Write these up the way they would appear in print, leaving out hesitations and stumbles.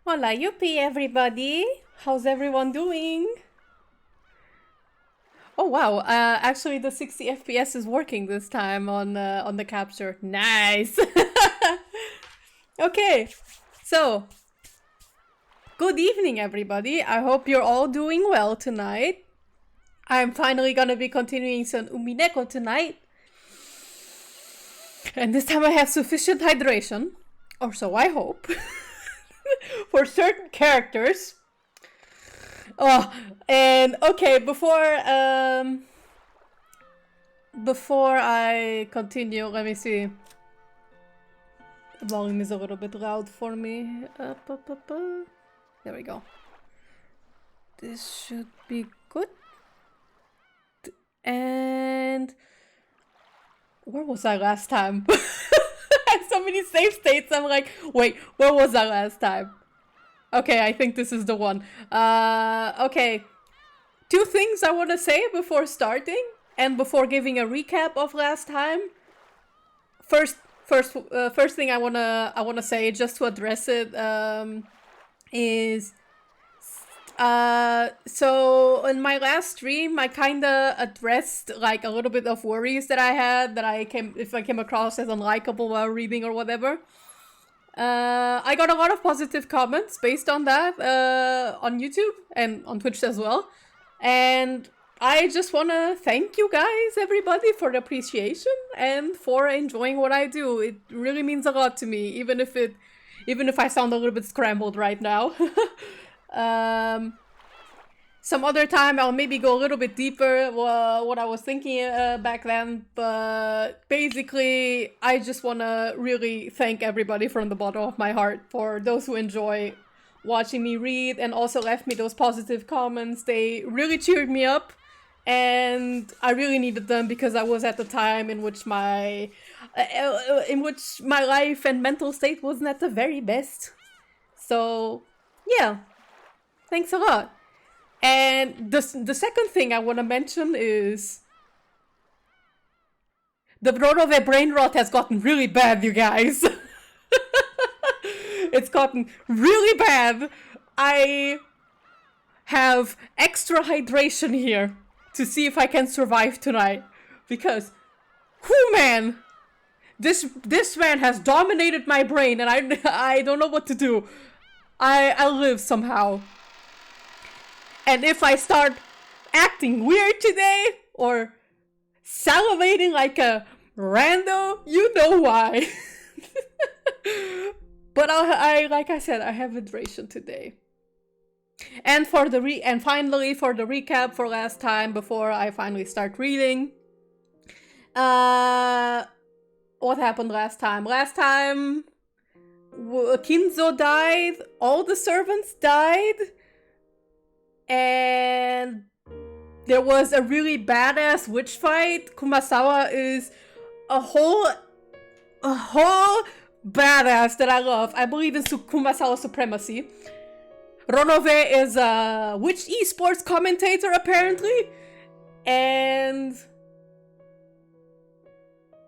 Hola, yuppie, everybody! How's everyone doing? Oh wow! Actually, the 60 FPS is working this time on the capture. Nice. Okay, so good evening, everybody. I hope you're all doing well tonight. I'm finally gonna be continuing some Umineko tonight, and this time I have sufficient hydration, or so I hope, for certain characters. Oh, and okay, before I continue, let me see. The volume is a little bit loud for me. There we go. This should be good. And where was I last time? I have so many save states. I'm like, wait, where was I last time? Okay, I think this is the one. Okay. Two things I want to say before starting and before giving a recap of last time. First thing I wanna say, just to address it, is so in my last stream I kinda addressed like a little bit of worries that I had that if I came across as unlikable while reading or whatever. I got a lot of positive comments based on that on YouTube and on Twitch as well, and I just want to thank you guys, everybody, for the appreciation and for enjoying what I do. It really means a lot to me, even if I sound a little bit scrambled right now. Some other time I'll maybe go a little bit deeper what I was thinking back then, but basically I just want to really thank everybody from the bottom of my heart for those who enjoy watching me read and also left me those positive comments. They really cheered me up, and I really needed them because I was at the time in which my life and mental state wasn't at the very best. So yeah, thanks a lot. And the second thing I want to mention is the Ronove Brainrot has gotten really bad, you guys. It's gotten really bad. I have extra hydration here to see if I can survive tonight, because, whoo man, this man has dominated my brain, and I don't know what to do. I live somehow. And if I start acting weird today, or salivating like a rando, you know why. But like I said, I have hydration today. And finally for the recap for last time, before I finally start reading. What happened last time? Last time, Kinzo died, all the servants died, and there was a really badass witch fight. Kumasawa is a whole badass that I love. I believe in Kumasawa supremacy. Ronove is a witch esports commentator, apparently. And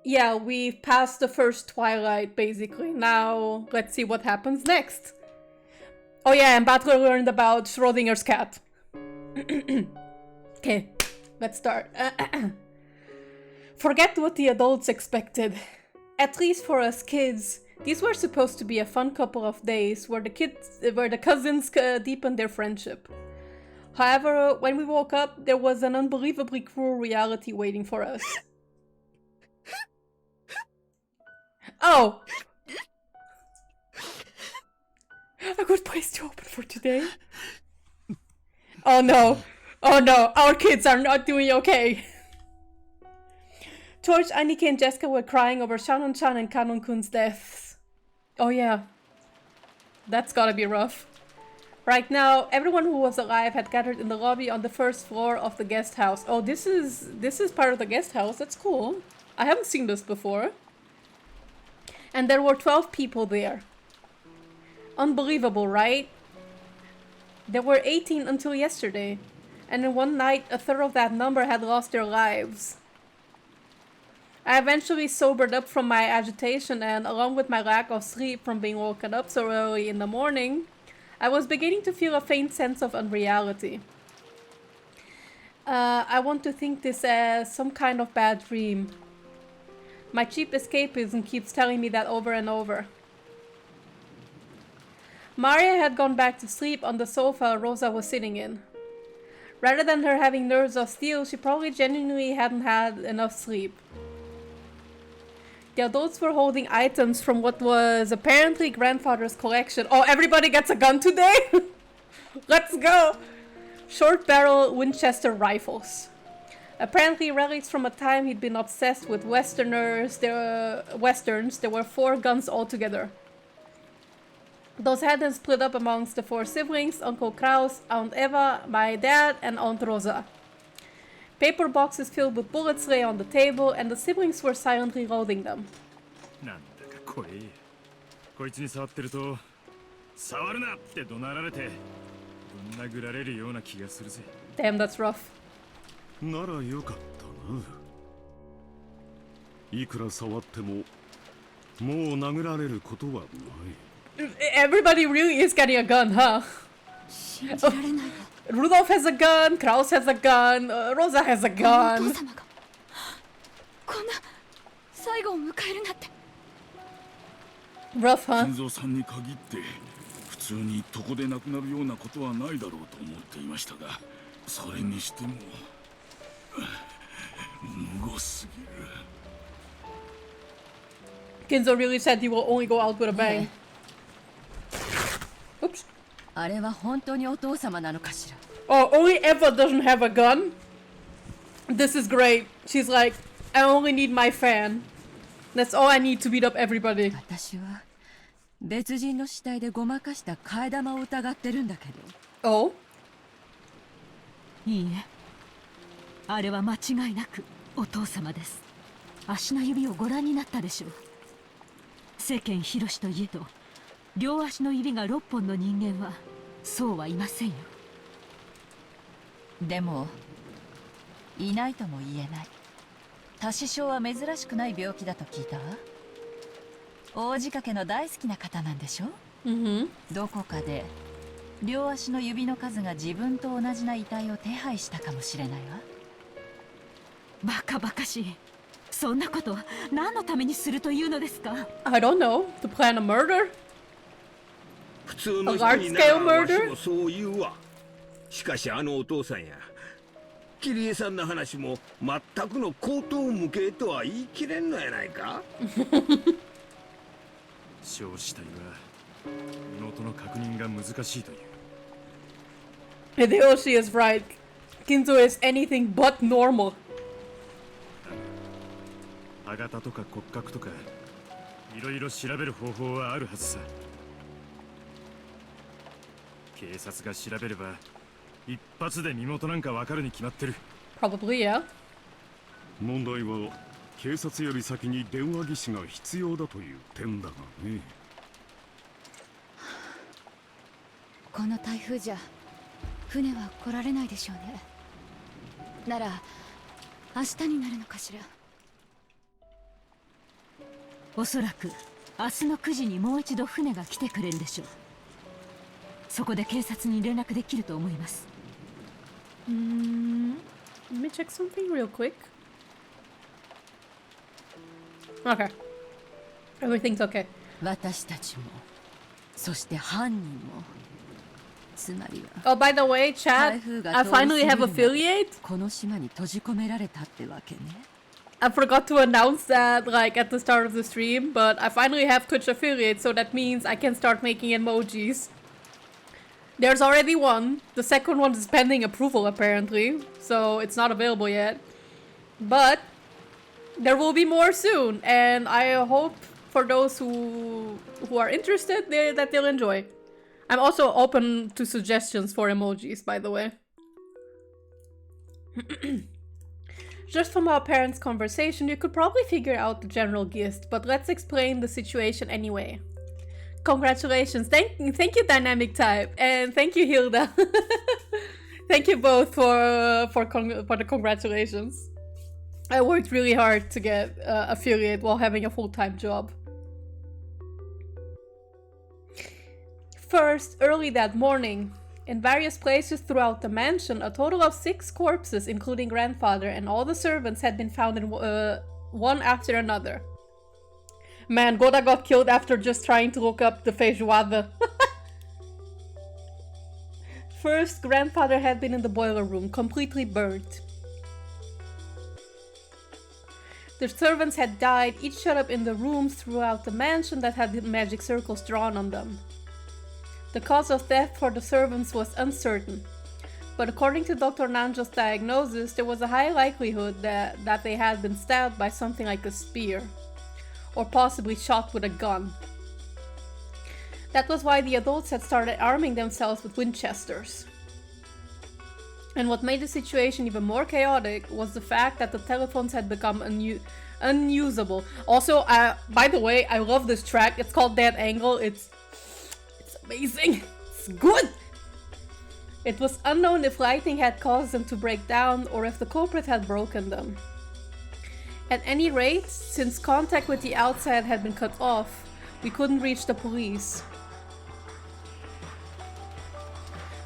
yeah, we've passed the first twilight, basically. Now, let's see what happens next. Oh yeah, and Butler learned about Schrodinger's cat. Okay, let's start. Forget what the adults expected. At least for us kids, these were supposed to be a fun couple of days where the cousins deepened their friendship. However, when we woke up, there was an unbelievably cruel reality waiting for us. Oh! A good place to open for today. Oh no. Oh no, our kids are not doing okay. George, Annika, and Jessica were crying over Shannon-chan and Kanon-kun's deaths. Oh yeah. That's gotta be rough. Right now, everyone who was alive had gathered in the lobby on the first floor of the guest house. Oh, this is part of the guest house. That's cool. I haven't seen this before. And there were 12 people there. Unbelievable, right? There were 18 until yesterday, and in one night, a third of that number had lost their lives. I eventually sobered up from my agitation, and along with my lack of sleep from being woken up so early in the morning, I was beginning to feel a faint sense of unreality. I want to think this as some kind of bad dream. My cheap escapism keeps telling me that over and over. Maria had gone back to sleep on the sofa Rosa was sitting in. Rather than her having nerves of steel, she probably genuinely hadn't had enough sleep. The adults were holding items from what was apparently grandfather's collection. Oh, everybody gets a gun today? Let's go! Short barrel Winchester rifles. Apparently relics from a time he'd been obsessed with westerns. There were 4 guns altogether. Those had been split up amongst the 4 siblings, Uncle Kraus, Aunt Eva, my dad, and Aunt Rosa. Paper boxes filled with bullets lay on the table, and the siblings were silently loading them. Damn, that's rough. Everybody really is getting a gun, huh? Oh, Rudolph has a gun, Kraus has a gun, Rosa has a gun. Rough, huh? Kinzo really said he will only go out with a bang. Oops. Oh, only Eva doesn't have a gun? This is great. She's like, I only need my fan. That's all I need to beat up everybody. Oh? いいえ、あれは間違いなくお父様です。足の指をご覧になったでしょう。世間広しといえど、両足の指が6本の人間はそうはいませんよ。でもいないとも言えない。多子症は珍しくない病気だと聞いたわ。王子掛けの大好きな方なんでしょ。どこかで両足の指の数が自分と同じな遺体を手配したかもしれないわ。バカバカしい。そんなこと何のためにするというのですか。 I don't know. To plan a murder? 普通の人にならわしもそう言うわ。しかしあのお父さんや桐江さんの話も全くの口頭無形とは言い切れんのやないか。焼死体は身元の確認が難しいという。Hideyoshi is right. Kinzo is anything but normal. 歯型とか骨格とかいろいろ調べる方法はあるはずさ。警察が調べれば一発で身元なんかわかるに決まってる。Probably, yeah. 問題は警察より先に電話技師が必要だという点だがね。この台風じゃ船は来られないでしょうね。なら明日になるのかしら。おそらく明日の9時にもう一度船が来てくれるでしょう。そこで警察に連絡できると思います。Let me check something real quick. Okay. Everything's okay. 私たちも、そして犯人も。つまりは。Oh, by the way, chat, I finally have affiliate. この島に閉じ込められたってわけね。I forgot to announce that like at the start of the stream, but I finally have Twitch affiliate, so that means I can start making emojis. There's already one. The second one is pending approval apparently, so it's not available yet. But there will be more soon, and I hope for those who are interested that they'll enjoy. I'm also open to suggestions for emojis, by the way. Just from our parents' conversation, you could probably figure out the general gist, but let's explain the situation anyway. Congratulations. Thank you, Dynamic Type, and thank you, Hilda. Thank you both for the congratulations. I worked really hard to get affiliate while having a full-time job. First, early that morning, in various places throughout the mansion, a total of 6 corpses, including grandfather and all the servants, had been found in one after another. Man, Goda got killed after just trying to look up the feijoada. First, grandfather had been in the boiler room, completely burnt. The servants had died, each shut up in the rooms throughout the mansion that had magic circles drawn on them. The cause of death for the servants was uncertain, but according to Dr. Nanjo's diagnosis, there was a high likelihood that they had been stabbed by something like a spear, or possibly shot with a gun. That was why the adults had started arming themselves with Winchesters. And what made the situation even more chaotic was the fact that the telephones had become unusable. Also, by the way, I love this track. It's called Dead Angle. It's amazing. It's good. It was unknown if lighting had caused them to break down or if the culprit had broken them. At any rate, since contact with the outside had been cut off, we couldn't reach the police.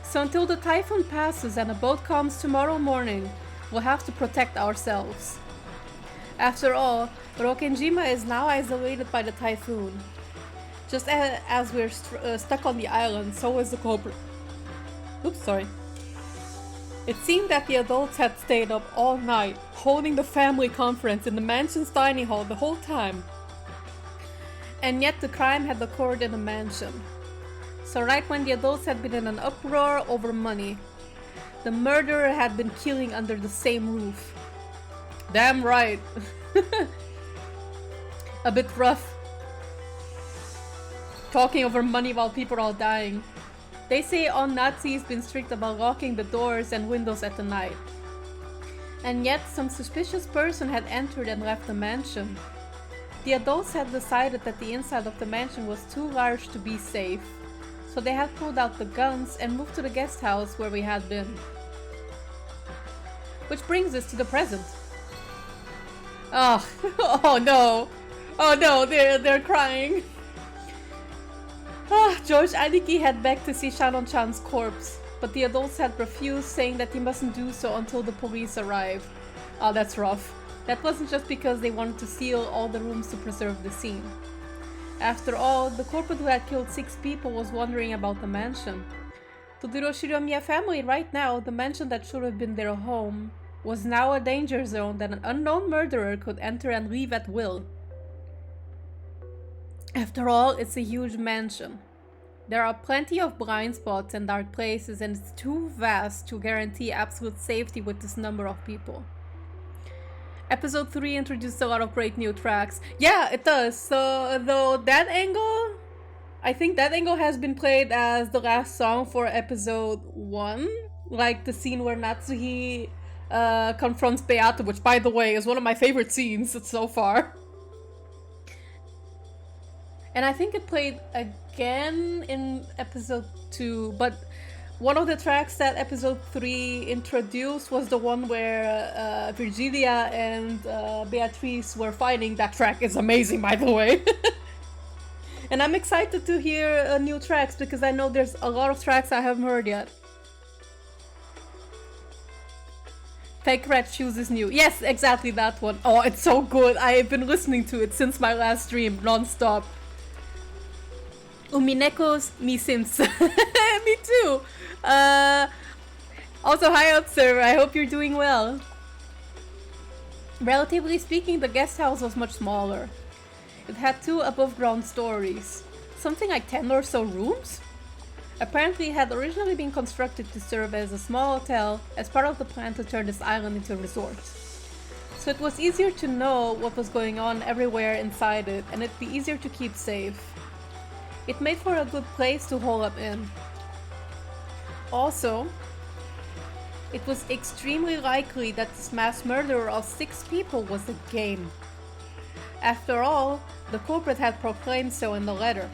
So until the typhoon passes and a boat comes tomorrow morning, we'll have to protect ourselves. After all, Rokkenjima is now isolated by the typhoon. Just as we're stuck on the island, so is the culprit. Oops, sorry. It seemed that the adults had stayed up all night, holding the family conference in the mansion's dining hall the whole time. And yet the crime had occurred in the mansion. So right when the adults had been in an uproar over money, the murderer had been killing under the same roof. Damn right. A bit rough. Talking over money while people are dying. They say all Nazis been strict about locking the doors and windows at the night. And yet some suspicious person had entered and left the mansion. The adults had decided that the inside of the mansion was too large to be safe. So they had pulled out the guns and moved to the guest house where we had been. Which brings us to the present. Oh, oh no. Oh no, they're crying. George Aniki had begged to see Shannon-chan's corpse, but the adults had refused, saying that he mustn't do so until the police arrived. Oh, that's rough. That wasn't just because they wanted to seal all the rooms to preserve the scene. After all, the culprit who had killed 6 people was wondering about the mansion. To the Roshiramiya family right now, the mansion that should have been their home was now a danger zone that an unknown murderer could enter and leave at will. After all, it's a huge mansion. There are plenty of blind spots and dark places, and it's too vast to guarantee absolute safety with this number of people. Episode 3 introduced a lot of great new tracks. Yeah, it does. So, though that angle, I think that angle has been played as the last song for episode 1. Like the scene where Natsuhi confronts Beato, which, by the way, is one of my favorite scenes so far. And I think it played again in episode 2, but one of the tracks that episode 3 introduced was the one where Virgilia and Beatrice were fighting. That track is amazing, by the way. And I'm excited to hear new tracks because I know there's a lot of tracks I haven't heard yet. Fake Red Shoes is new. Yes, exactly that one. Oh, it's so good. I've been listening to it since my last stream, non-stop. Umineko's Mi Sims. Me too. Also, hi Observer. I hope you're doing well. Relatively speaking, the guest house was much smaller. It had 2 above-ground stories. Something like 10 or so rooms? Apparently it had originally been constructed to serve as a small hotel as part of the plan to turn this island into a resort. So it was easier to know what was going on everywhere inside it, and it'd be easier to keep safe. It made for a good place to hole up in. Also, it was extremely likely that this mass murder of 6 people was a game. After all, the culprit had proclaimed so in the letter.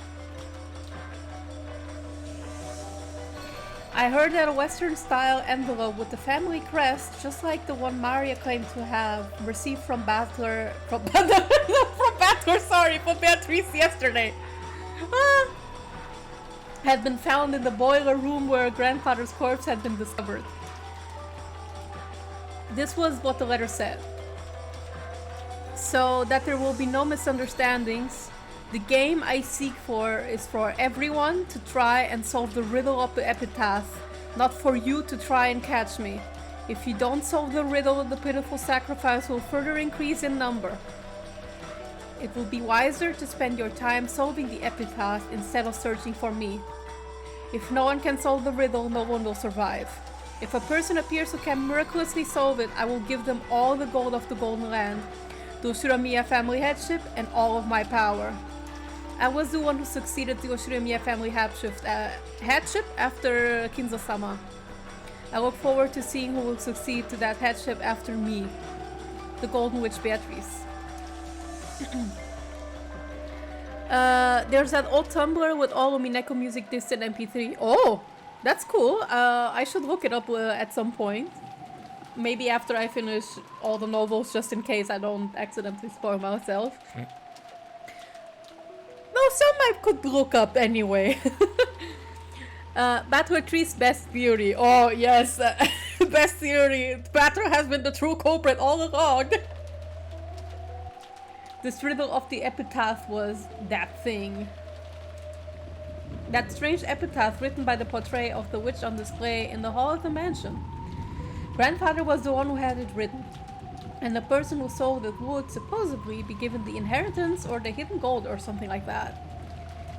I heard that a Western-style envelope with the family crest, just like the one Maria claimed to have received from Beatrice yesterday. had been found in the boiler room where grandfather's corpse had been discovered. This was what the letter said. So that there will be no misunderstandings, the game I seek for is for everyone to try and solve the riddle of the epitaph, not for you to try and catch me. If you don't solve the riddle, the pitiful sacrifice will further increase in number. It will be wiser to spend your time solving the epitaph instead of searching for me. If no one can solve the riddle, no one will survive. If a person appears who can miraculously solve it, I will give them all the gold of the Golden Land, the Ushiramiya family headship, and all of my power. I was the one who succeeded the Ushiramiya family headship after Kinzo-sama. I look forward to seeing who will succeed to that headship after me, the Golden Witch Beatrice. There's that old Tumblr with all Umineko music disc in MP3. Oh, that's cool. I should look it up at some point. Maybe after I finish all the novels, just in case I don't accidentally spoil myself. No, some I could look up anyway. Beatrice's best theory. Oh, yes. Best theory. Beato has been the true culprit all along. This riddle of the epitaph was that thing. That strange epitaph written by the portrait of the witch on display in the hall of the mansion. Grandfather was the one who had it written, and the person who solved it would supposedly be given the inheritance or the hidden gold or something like that.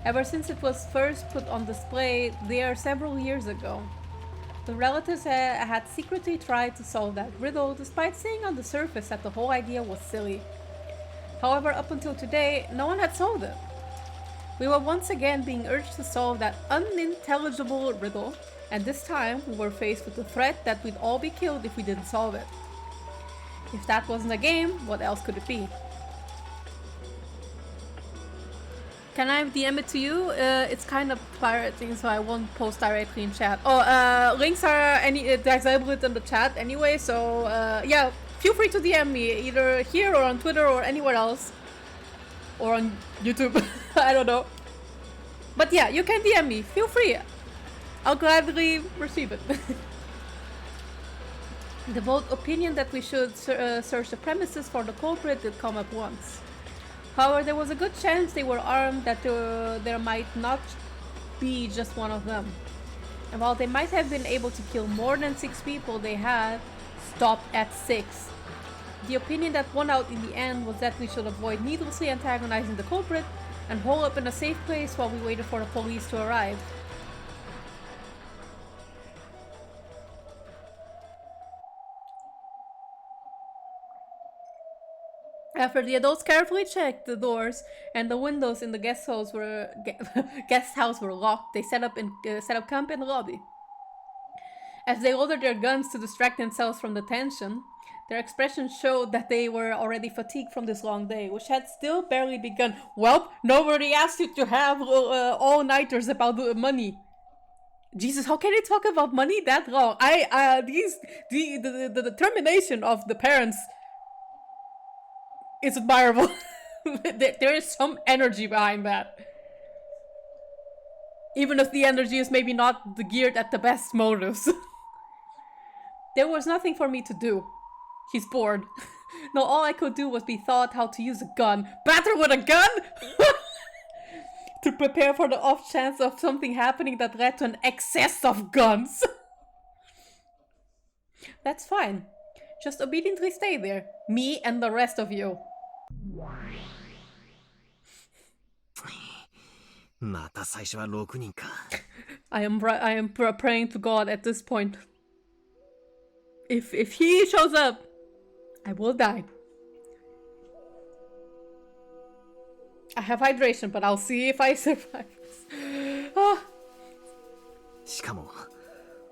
Ever since it was first put on display there several years ago, the relatives had secretly tried to solve that riddle despite saying on the surface that the whole idea was silly. However, up until today, no one had solved it. We were once again being urged to solve that unintelligible riddle, and this time we were faced with the threat that we'd all be killed if we didn't solve it. If that wasn't a game, what else could it be? Can I DM it to you? It's kind of pirating, so I won't post directly in chat. Oh, links are disabled in the chat anyway, so yeah, feel free to DM me, either here or on Twitter or anywhere else. Or on YouTube, I don't know. But yeah, you can DM me, feel free. I'll gladly receive it. The bold opinion that we should search the premises for the culprit did come up once. However, there was a good chance they were armed, that there might not be just one of them. And while they might have been able to kill more than 6 people, they had stopped at 6. The opinion that won out in the end was that we should avoid needlessly antagonizing the culprit and hole up in a safe place while we waited for the police to arrive. After the adults carefully checked the doors and the windows in the guest house were locked, they set up camp in the lobby. As they loaded their guns to distract themselves from the tension, their expressions showed that they were already fatigued from this long day, which had still barely begun. Well, nobody asked you to have all-nighters about the money. Jesus, how can they talk about money that long? The determination of the parents is admirable. There is some energy behind that. Even if the energy is maybe not geared at the best motives. There was nothing for me to do. He's bored. No, all I could do was be taught how to use a gun. Batter with a gun? To prepare for the off chance of something happening that led to an excess of guns. That's fine. Just obediently stay there. Me and the rest of you. I am praying to God at this point. If he shows up, I will die. I have hydration, but I'll see if I survive. Oh. しかも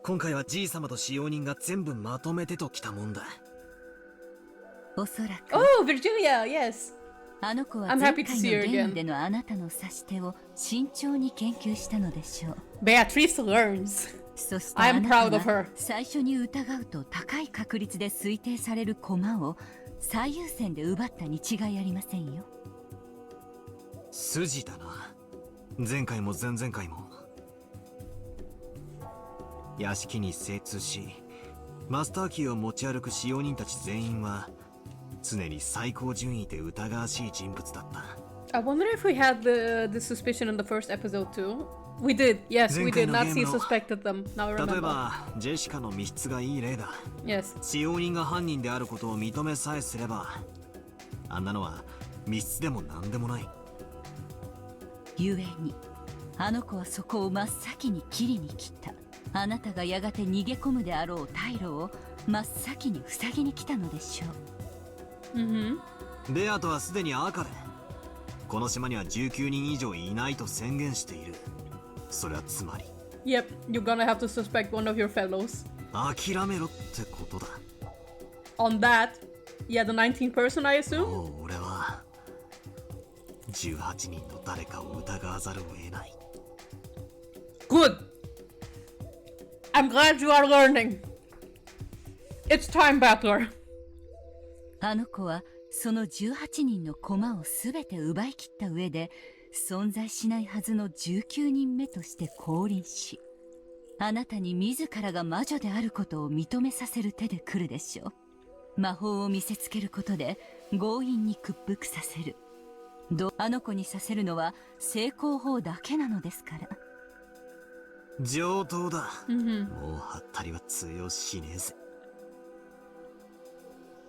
今回はじい様と使用人が全部まとめてときたもんだ。おそらく。Oh, Virgilia, yes. あの子は前回のゲームでのあなたの指し手を慎重に研究したのでしょう。Beatrice learns. そしてあ I'm な proud た of her. は最初に疑うと高い確率で推定される駒を最優先で奪ったに違いありませんよ。筋だな。前回も前々回も。屋敷に精通し、マスターキーを持ち歩く使用人たち全員は常に最高順位で疑わしい人物だった。I wonder if we had the suspicion in the first episode too. We did, yes, we did. Nazi suspected them. Now I remember. 例えばジェシカの密室がいい例だ。Yes. 使用人が犯人であることを認めさえすれば、あんなのは密室でも何でもない。故にあの子はそこを真っ先に切りに来た。あなたがやがて逃げ込むであろう退路を真っ先に塞ぎに来たのでしょう。ベアトはすでに赤で、この島には19人以上いないと宣言している。それはつまり Yep, you're gonna have to suspect one of your fellows. 諦めろってことだ。 On that, yeah, the 19th person, I assume? もう俺は18人の誰かを疑わざるを得ない。 Good. I'm glad you are learning. It's time, Battler. あの子はその18人の駒を全て奪い切った上で、存在しないはずの19人目として降臨し、あなたに自らが魔女であることを認めさせる手で来るでしょう。魔法を見せつけることで強引に屈服させる。あの子にさせるのは成功法だけなのですから。上等だ。もうハッタリは通用しねえぜ。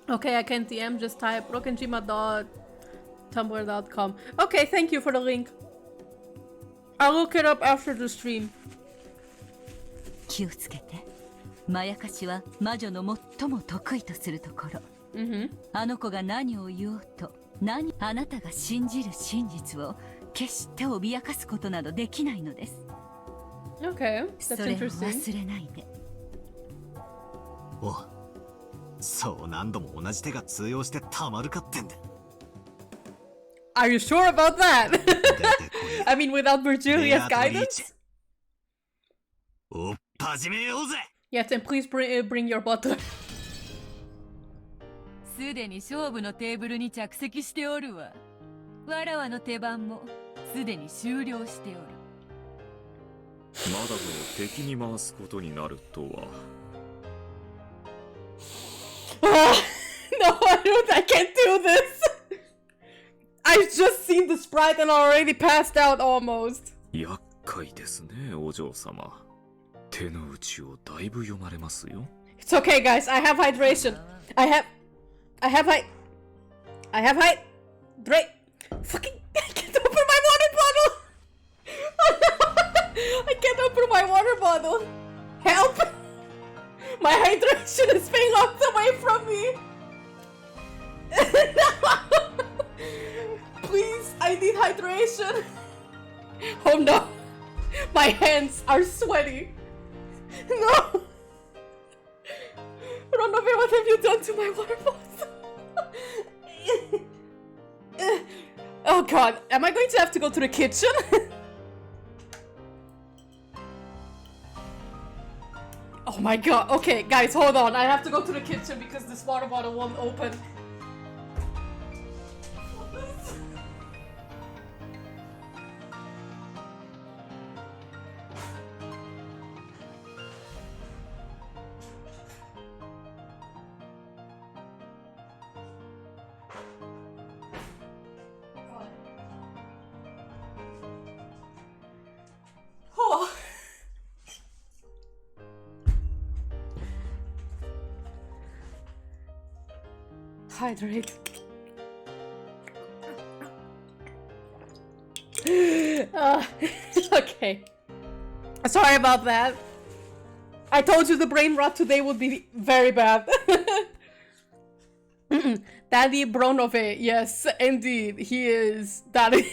Okay, I can't DM, just type rokenjima.tumblr.com. Okay, thank you for the link. I'll look it up after the stream. 気をつけて。まやかしは魔女の最も得意とするところ。あの子が何を言おうと、あなたが信じる真実を決して脅かすことなどできないのです。Okay, that's それを interesting. 忘れないで。お、そう何度も同じ手が通用してたまるかってんだ。Are you sure about that? I mean, without Virgilia's guidance? おっ始めようぜ。 Yes, and please bring your butler. すでに勝負のテーブルに着席しておるわ。わらわの手番もすでに終了しておる。マダムを敵に回すことになるとは。No, I can't do this. I've just seen the sprite and already passed out almost. 厄介ですね、お嬢様。手の内をだいぶ読まれますよ。It's okay, guys. I have hydration. I have hydrate. Fucking, I can't open my water bottle. I can't open my water bottle. Help! My hydration is being locked away from me. Please, I need hydration. Oh no, my hands are sweaty. No. Ronove, what have you done to my water bottle? Oh god, am I going to have to go to the kitchen? Oh my god, okay guys, hold on, I have to go to the kitchen because this water bottle won't open. Oh. Hydrate. Okay. Sorry about that. I told you the brain rot today would be very bad. Daddy Ronove, yes, indeed, he is Daddy.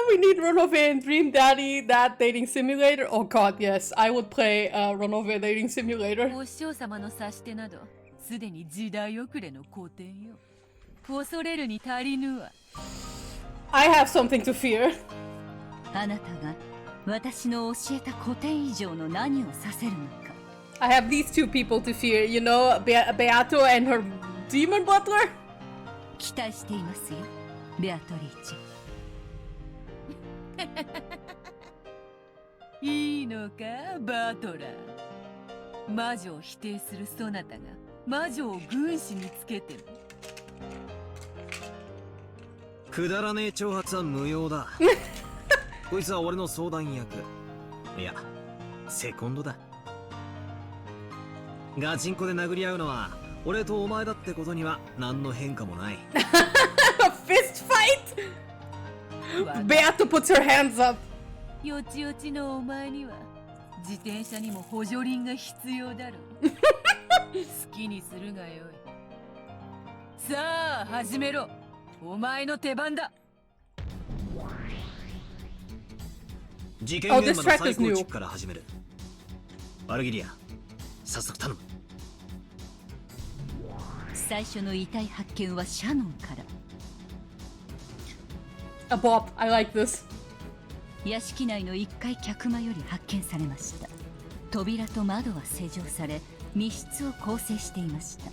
We need Ronove and Dream Daddy, that dating simulator. Oh god, yes, I would play Ronove dating simulator. お師匠様の指し手などすでに時代遅れの古典よ。恐れるに足りぬわ。I have something to fear. あなたが私の教えた古典以上の何をさせるのか。I have these two people to fear, you know, Beato and her demon butler. 期待していますよ、ベアトリーチェ。いいののかバトラー。魔女を否定するそなたが魔女を軍師につけてもくだらねえ挑発は無用だ。こいつは俺の相談役、いやセコンドだ。ガチンコで殴り合うのは俺とお前だってことには何の変化もない。Fist fight? Beato puts her hands up. よちよちのお前には自転車にも補助輪が必要だろう。好きにするがよい。さあ始めろ。お前の手番だ。事件現場の再構築から始める。バルギリア、早速頼む。最初の遺体発見はシャノンから。A bop, I like this. 屋敷内の1階客間より発見されました。扉と窓は施錠され、密室を構成していました。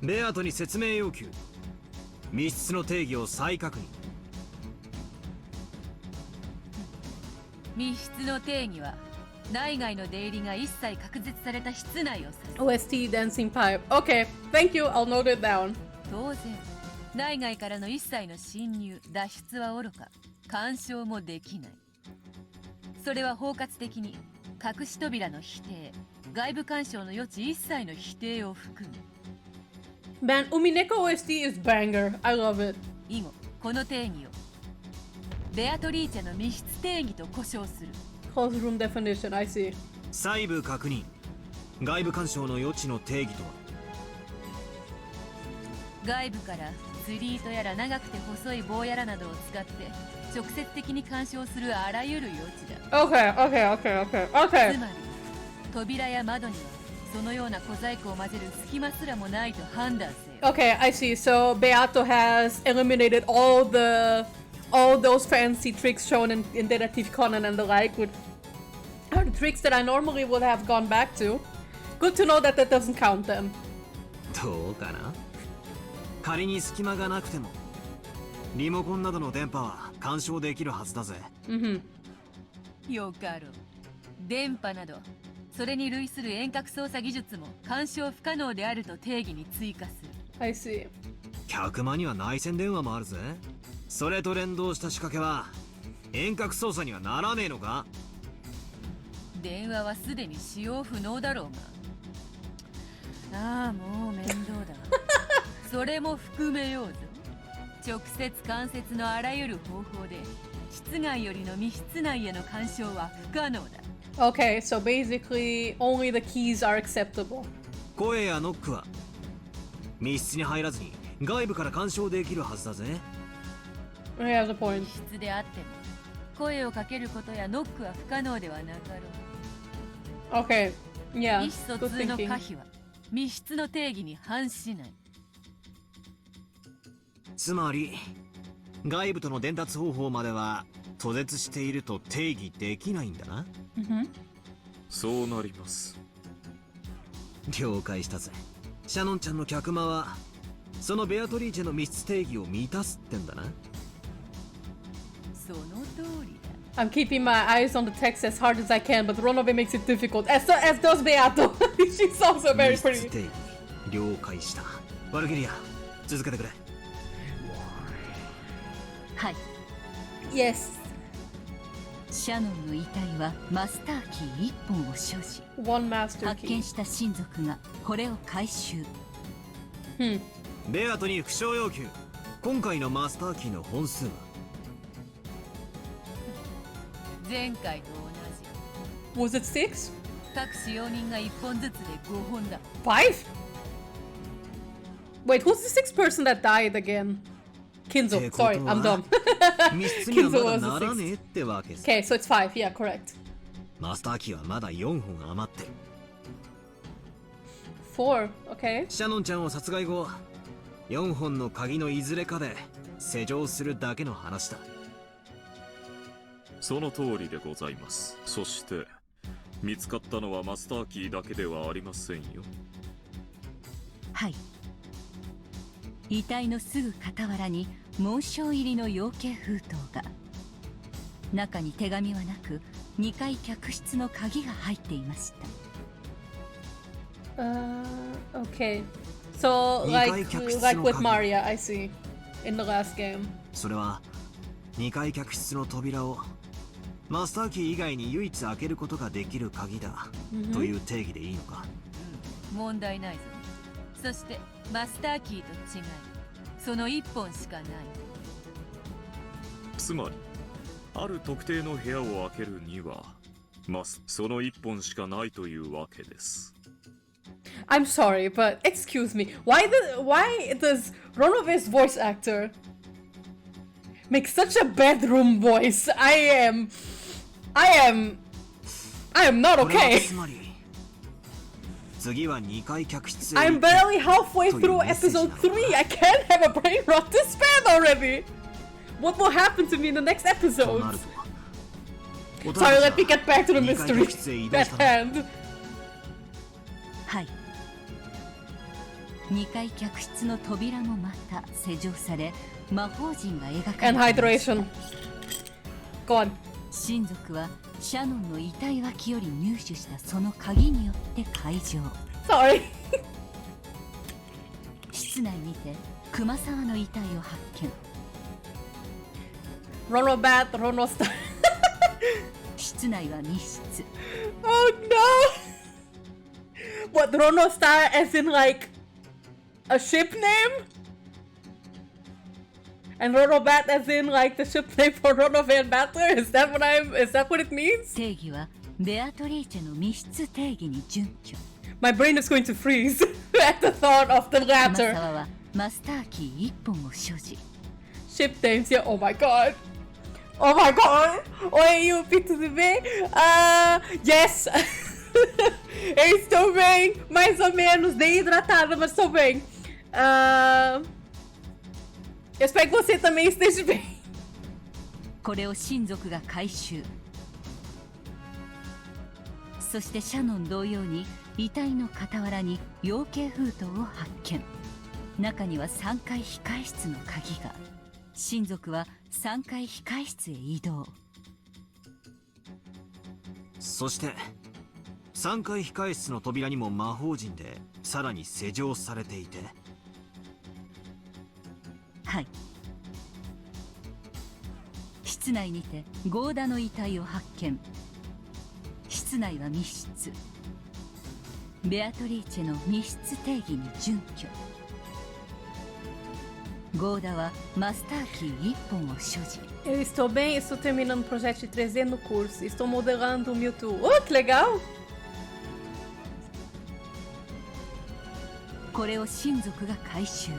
ベアトに説明要求。密室の定義を再確認。密室の定義は内外の出入りが一切隔絶された室内を指す。 OST dancing pipe. Okay, thank you. I'll note it down. 当然内外からの一切の侵入脱出はおろか干渉もできない。それは包括的に隠し扉の否定、外部干渉の余地一切の否定を含む。 Man, Umineko OST is banger. I love it. 以後この定義をベアトリーチェの密室定義と呼称する。 Closed room definition, I see. 細部確認。外部干渉の余地の定義とは。外部から釣り糸やら長くて細い棒やらなどを使って直接的に干渉するあらゆる余地だ。 Okay, okay, okay, okay, okay. つまり扉や窓にはそのような小細工を混ぜる隙間すらもないと判断せよ。 Okay, I see. So Beato has eliminated all those fancy tricks shown in Detective Conan and the like, which are the tricks that I normally would have gone back to. Good to know that that doesn't count them. どうかな。仮に隙間がなくてもリモコンなどの電波は干渉できるはずだぜ。よかろう。電波などそれに類する遠隔操作技術も干渉不可能であると定義に追加する。 I see. 客間には内線電話もあるぜ。それと連動した仕掛けは遠隔操作にはならねえのか。電話はすでに使用不能だろうが。ああ、もう面倒だ。それも含めようぞ。直接間接のあらゆる方法で室外よりの密室内への干渉は不可能だ。 Okay, so basically only the keys are acceptable. 声やノックは密室に入らずに外部から干渉できるはずだぜ。He has a point. 密室であっても声をかけることやノックは不可能ではなかろう。 Okay, yeah, 意思疎 good 通の thinking. 可否は密室の定義に反しない。つまり外部との伝達方法までは途絶していると定義できないんだな。そうなります。了解したぜ。シャノンちゃんの客間はそのベアトリーチェの密室定義を満たすってんだな。その通りだ。 I'm keeping my eyes on the text as hard as I can, but Ronove makes it difficult, as does Beato. She's also very 密室 pretty. 定義了解した。ワルギリア続けてくれ。はい。 Yes. シャノンの遺体はマスターキー1本を所持。 One master 発 key. 見した親族がこれを回収。ベアトに副賞要求。今回のマスターキーの本数は。前回と同じ。 Was it 6? 各使用人が1本ずつで5本だ。 5? Wait, who's the 6th person that died again? Kinzo. Sorry, I'm dumb. 密室にはま Kinzo だ was な the ら 6th. ねえってわけさ。 Okay, so it's 5. Yeah, correct. マスターキーはまだ4本余ってる。 4. Okay. シャノンちゃんを殺害後4本の鍵のいずれかで施錠するだけの話だ。その通りでございます。そして見つかったのはマスターキーだけではありませんよ。はい。遺体のすぐ傍らに紋章入りの養鶏封筒が。中に手紙はなく、2階客室の鍵が入っていました。Okay. So like with Maria, I see. In the last game. それは2階客室の扉をマスターキー以外に唯一開けることができる鍵だという定義でいいのか。問題ないぞ。そしてマスターキーと違い、その1本しかない。つまりある特定の部屋を開けるにはその1本しかないというわけです。I'm sorry, but excuse me. Why does Ronove's voice actor make such a bedroom voice? I am not okay. I'm barely halfway through episode 3. I can't have a brain rot this bad already. What will happen to me in the next episode? Sorry, let me get back to the mystery at hand. はい。2階客室の扉もまた施錠され、魔法陣が描かれていました。And hydration. Go on. 親族はシャノンの遺体脇より入手したその鍵によって開錠。Sorry. 室内にて熊沢の遺体を発見。Ronobat, Ronostar. 室内は密室。Oh no! What, Ronostar as in like a ship name? And Ronobat as in like the ship name for Ronove and Battler? Is that what it means? 定義はベアトリーチェの密室定義に準拠。My brain is going to freeze at the thought of the latter. 熊沢はマスターキー1本を所持。Ship names, yeah. Oh my god. Oh my god. Oi, you PTV. Yes. Eu estou bem. Mais ou menos desidratada, mas estou bem. Eu espero que você também esteja bem. これを親族が回収。そしてシャノン同様に遺体の傍らに養鶏封筒を発見。中には3階控室の鍵が。親族は3階控室へ移動。そして3階控室の扉にも魔法陣でさらに施錠されていて。はい。室内にてゴーダの遺体を発見。室内は密室。ベアトリーチェの密室定義に準拠。ゴーダはマスターキー1本を所持。Eu estou bem, estou terminando o projeto de 3D no curso. Estou modelando o Mewtwo. Oh, que legal! これを親族が回収。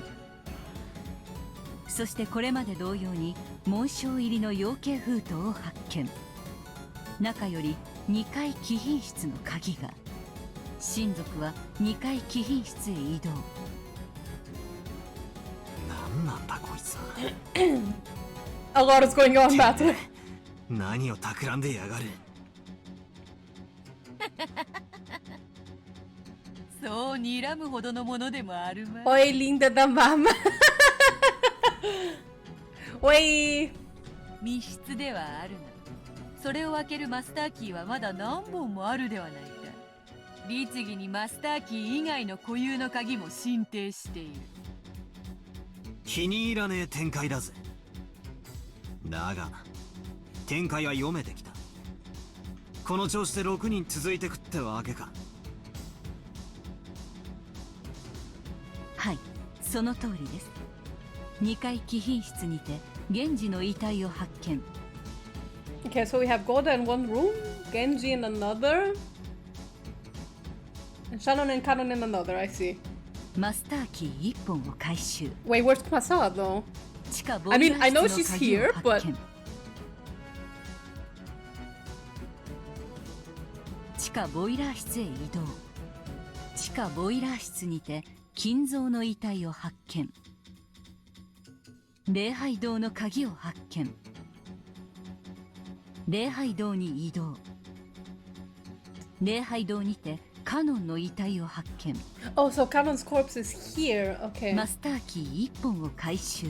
そしてこれまで同様に紋章入りの養鶏封筒を発見。中より2階貴賓室の鍵が。親族は2階貴賓室へ移動。何なんだこいつは。A lot is going on, Battle. 何を企んでやがる。そう睨むほどのものでもあるまい。Oi, linda da mama. Oi. 密室ではあるが、それを開けるマスターキーはまだ何本もあるではないか。律儀にマスターキー以外の固有の鍵も申請している。気に入らねえ展開だぜ。だが展開は読めてきた。この調子で6人続いてくってわけか。はい、その通りです。2階貴賓室にて源氏の遺体を発見。Okay, so we have Golda in one room, Genji in another, and Shannon and Kanon in another, I see. マスターキー1本を回収。Wait, where's Kumasawa though? 地下ボ I イラ mean, I ー know 室 she's の鍵を here, 発 but 見。地下ボイラー室へ移動。地下ボイラー室にて金蔵の遺体を発見。礼拝堂の鍵を発見。礼拝堂に移動。礼拝堂にてカノンの遺体を発見。Oh, so Kanon's corpse is here. Okay. マスターキー1本を回収。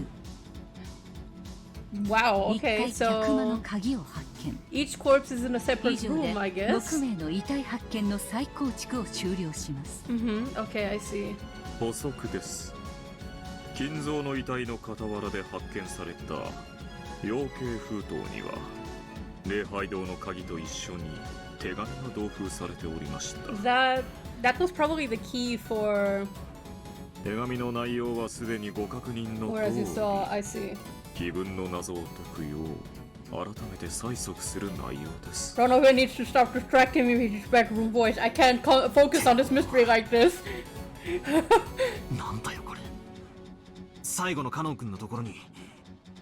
Wow. 1階 Okay. 客間の So 鍵を発見。見。 Each corpse is in a 以 separate 上で room, I guess. 6名の遺体発見の再構築を終了します。Okay, I see. 補足です。金蔵の遺体の傍らで発見された養鶏封筒には礼拝堂の鍵と一緒に手紙が同封されておりました。That was probably the key for. 手紙の内容はすでにご確認の Or as you 通 saw, I see. り、自分の謎を解くよう改めて催促する内容です。Ronove needs to stop distracting me with his bedroom voice. I can't focus on this mystery like this. なんだよこれ。最後のカノン君のところに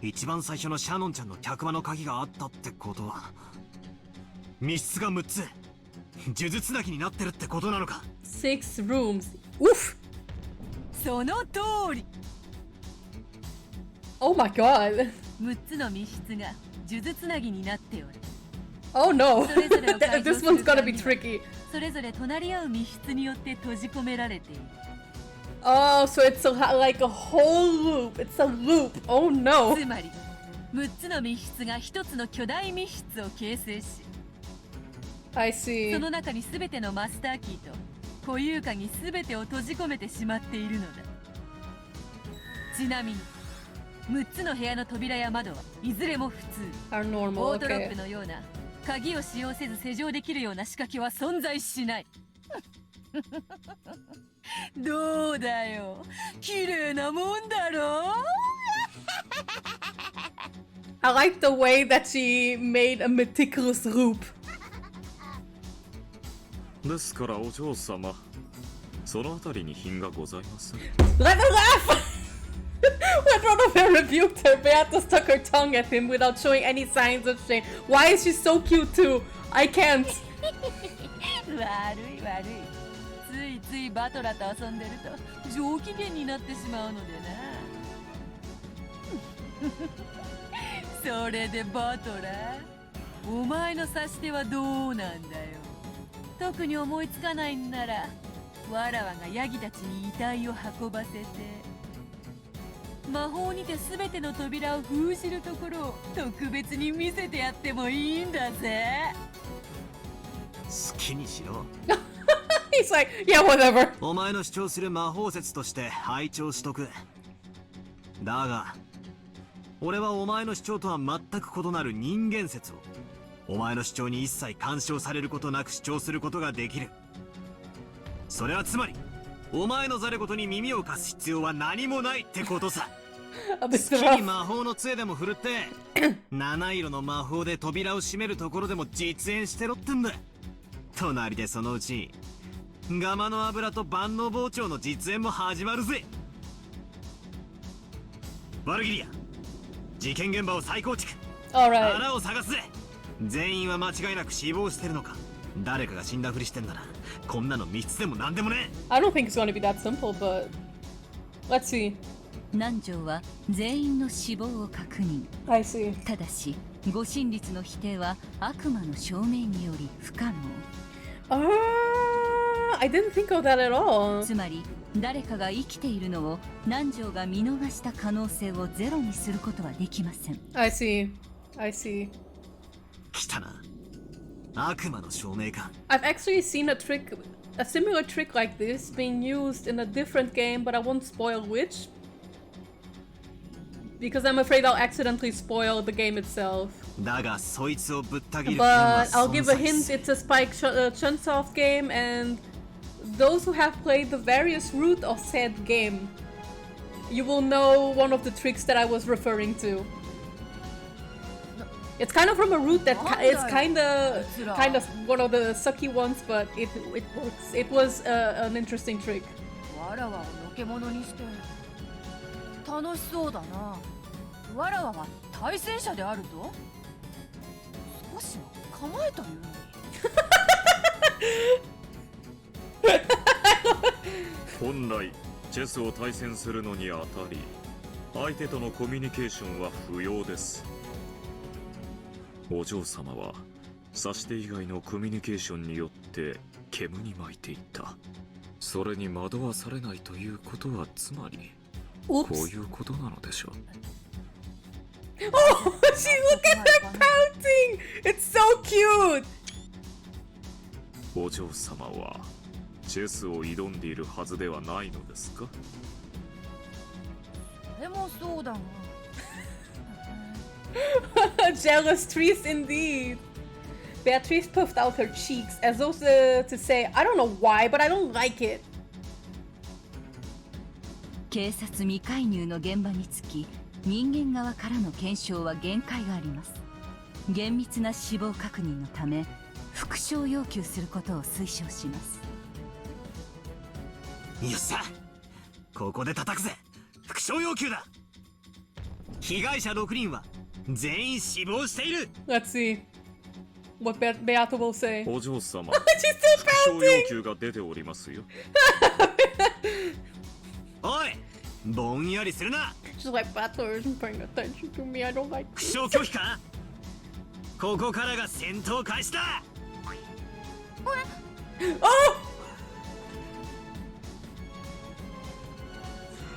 一番最初のシャノンちゃんの客間の鍵があったってことは、密室が6つ数珠つなぎになってるってことなのか。 6 rooms. Oof. その通り。 Oh my god. 6つの密室が数珠つなぎになっておる。 Oh no. それぞれを解錠 This する one's gonna 鍵 be は tricky. それぞれ隣り合う密室によって閉じ込められている。 Oh, so it's like a whole loop. It's a loop. Oh no. つまり6つの密室が1つの巨大密室を形成し、 I see. その中に全てのマスターキーと固有鍵全てを閉じ込めてしまっているのだ。ちなみに6つの部屋の扉や窓はいずれも普通。 Are オ normal. ートロッ Okay. クのような鍵を使用せず施錠できるような仕掛けは存在しない。どうだよ、綺麗なもんだろう。 I like the way that she made a meticulous loop. ですからお嬢様、そのあたりに品がございます。 Let her laugh! When Ronove rebuked her, Beato stuck her tongue at him without showing any signs of shame. Why is she so cute too? I can't. 悪い悪い。ついついバトラと遊んでると上機嫌になってしまうのでな。それでバトラ、お前の指し手はどうなんだよ。特に思いつかないんなら、わらわがヤギたちに遺体を運ばせて、魔法にて全ての扉を封じるところを特別に見せてやってもいいんだぜ。好きにしろ。He's like, yeah, whatever. お前の主張する魔法説として拝聴しとく。だが俺はお前の主張とは全く異なる人間説をお前の主張に一切干渉されることなく主張することができる。それはつまりお前のざれ言に耳を貸す必要は何もないってことさ。好きに魔法の杖でも振るって七色の魔法で扉を閉めるところでも実演してろってんだ。隣でそのうちガマの油と万能包丁の実演も始まるぜ。ワルギリア、事件現場を再構築。穴を探すぜ。全員は間違いなく死亡してるのか、誰かが死んだふりしてんだな。こんなの密室でも何でもね。 I don't think it's gonna be that simple, but let's see. 南條は全員の死亡を確認。 I see. ただし誤審率の否定は悪魔の証明により不可能。I didn't think of that at all. つまり誰かが生きているのを南條が見逃した可能性をゼロにすることはできません。 I see. I see. 来たな。悪魔の証明か。 I've actually seen a similar trick like this being used in a different game, but I won't spoil which. Because I'm afraid I'll accidentally spoil the game itself. だがそいつをぶった切る。 But I'll give a hint, it's a Spike Chunsoft game, and those who have played the various route of said game, you will know one of the tricks that I was referring to. It's kind of from a route that it's kind of one of the sucky ones, but it works. It was an interesting trick. わらわをのけものにして楽しそうだな。わらわは対戦者であるぞ。少しは構えというに。本来チェスを対戦するのにあたり、相手とのコミュニケーションは不要です。お嬢様は指し手以外のコミュニケーションによって煙に巻いていった。それに惑わされないということはつまりこういうことなのでしょう。Oh, she look at her pouting! It's so cute! お嬢様はチェスを挑んでいるはずではないのですか？でもそうだな。Jealous Trees indeed. Beatrice puffed out her cheeks as though to say, I don't know why, but I don't like it. 警察未介入の現場につき、人間側からの検証は限界があります。厳密な死亡確認のため、復唱要求することを推奨します。よっしゃ、ここで叩くぜ。復唱要求だ。被害者6人は全員死亡している。 Let's see what Beato will say. お嬢様、 She's still 復唱 pouting! 要求が出ておりますよ。おい、ぼんやりするな。 She's like, Beato isn't paying attention to me, I don't like 復唱拒否か。ここからが戦闘開始だ。Oh!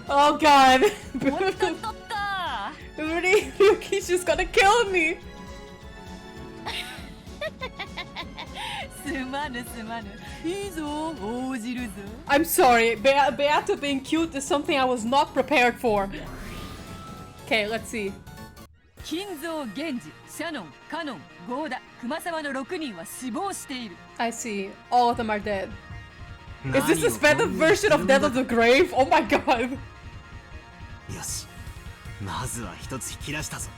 Oh god! Ryuki's just gonna kill me! すまぬすまぬ。いいぞ、応じるぞ。I'm sorry, Beato being cute is something I was not prepared for. Okay, let's see. 金蔵、源氏、シャノン、カノン、ゴーダ、熊沢の6人は死亡している。I see. All of them are dead. Is this a sped up version of Death of the Grave? Oh my god! よし、まずは一つ引き出したぞ。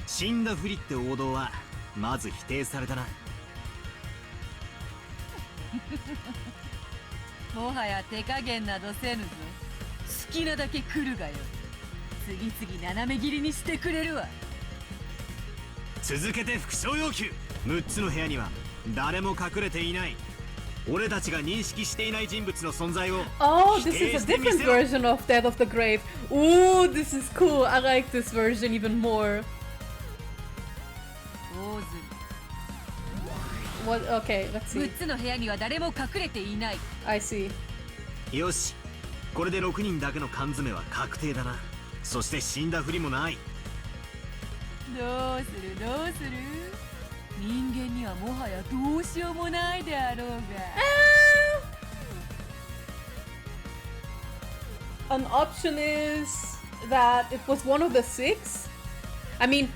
死んだふりって王道はまず否定されたな。もはや手加減などせぬぞ。好きなだけ来るがよ。次々斜め切りにしてくれるわ。続けて復唱要求。6つの部屋には誰も隠れていない。俺たちが認識していない人物の存在を Oh, this is a different version of Death of the Grave. Ooh, this is cool. I like this version even more. What? Okay, let's see. 6つの部屋には誰も隠れていない。I see. よし、これで6人だけの缶詰は確定だな。そして死んだふりもない。どうするどうする。人間にはもはやどうしようもないであろうが。An option is that it was one of the 6. I mean,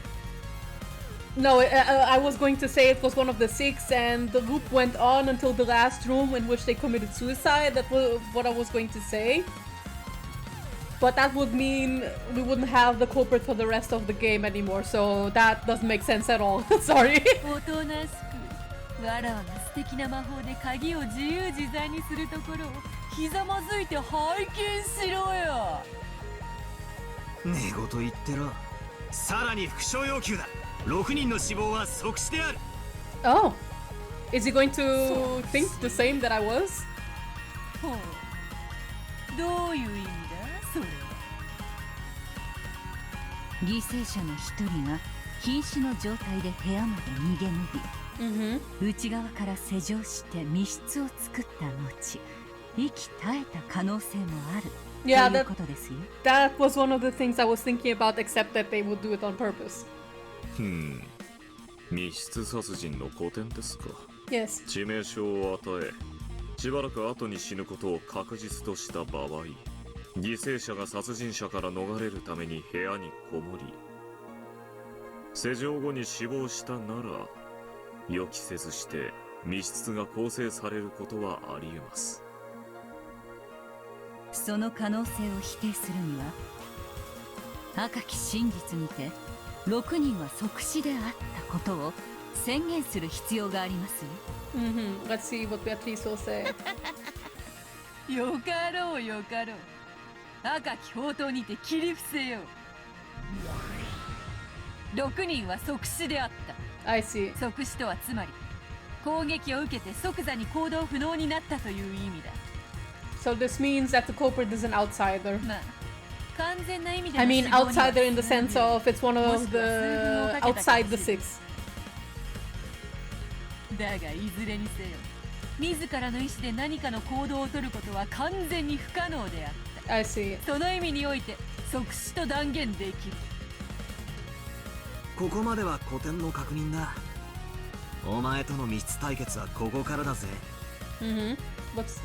no, I was going to say it was one of the 6 and the loop went on until the last room in which they committed suicide. That was what I was going to say. But that would mean we wouldn't have the culprit for the rest of the game anymore, so that doesn't make sense at all. Sorry. おとなしく、わらわが素敵な魔法で鍵を自由自在にするところをひざまずいて拝見しろよ。寝言言ってろ。さらに復唱要求だ。6人の死亡は即死である。Oh, is he going to think the same that I was? ほう、どういう意味だそれ。犠牲者の一人が瀕死の状態で部屋まで逃げ延び、内側から施錠して密室を作った後、息絶えた可能性もある。Yeah, ということですよ。that was one of the things I was thinking about, except that they would do it on purpose. 密室殺人の古典ですか。 Yes. 致命傷を与え、しばらく後に死ぬことを確実とした場合、犠牲者が殺人者から逃れるために部屋にこもり、施錠後に死亡したなら、予期せずして密室が構成されることはあり得ます。その可能性を否定するには、赤き真実にて6人は即死であったことを宣言する必要がありますよ。Let's see what Beatrice will say. よかろうよかろう。赤き宝刀にて切り伏せよう。6人は即死であった。I see. 即死とはつまり攻撃を受けて即座に行動不能になったという意味だ。So this means that the culprit is an outsider. まあ、完全な意味で I の mean 死亡には outsider in the sense of it's one も of しくは数分を the かけたかもしれ outside ない the 6. だがいずれにせよ、自らの意思で何かの行動を取ることは完全に不可能であった。I see. その意味において即死と断言できる。ここまでは古典の確認だ。お前との密室対決はここからだぜ。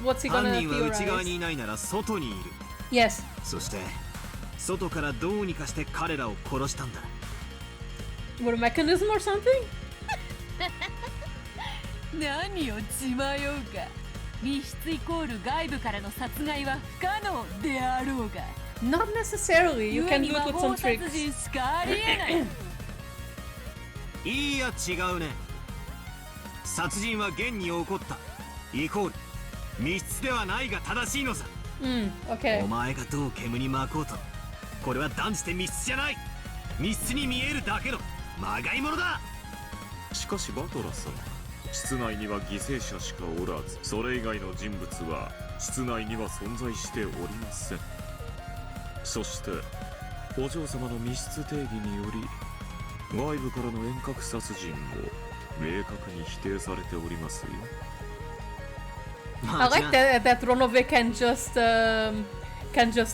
What's he 犯 gonna 人は内側 theorize? にいないなら外にいる。 Yes. そして外からどうにかして彼らを殺したんだ。 With a mechanism or something? 何を血迷うか。密室イコール外部からの殺害は不可能であろうが。Not necessarily. You can do it 魔 with 法 some 殺 tricks. 人しかありえない。いいや違うね。殺人は現に起こったイコール密室ではないが正しいのさ。Okay. お前がどう煙に巻こうとこれは断じて密室じゃない。密室に見えるだけのまがいものだ。しかしバトラさん、室内には犠牲者しかおらず、それ以外の人物は室内には存在しておりません。そしてお嬢様の密室定義により外部からの遠隔殺人も明確に否定されておりますよ。I like that Ronove can just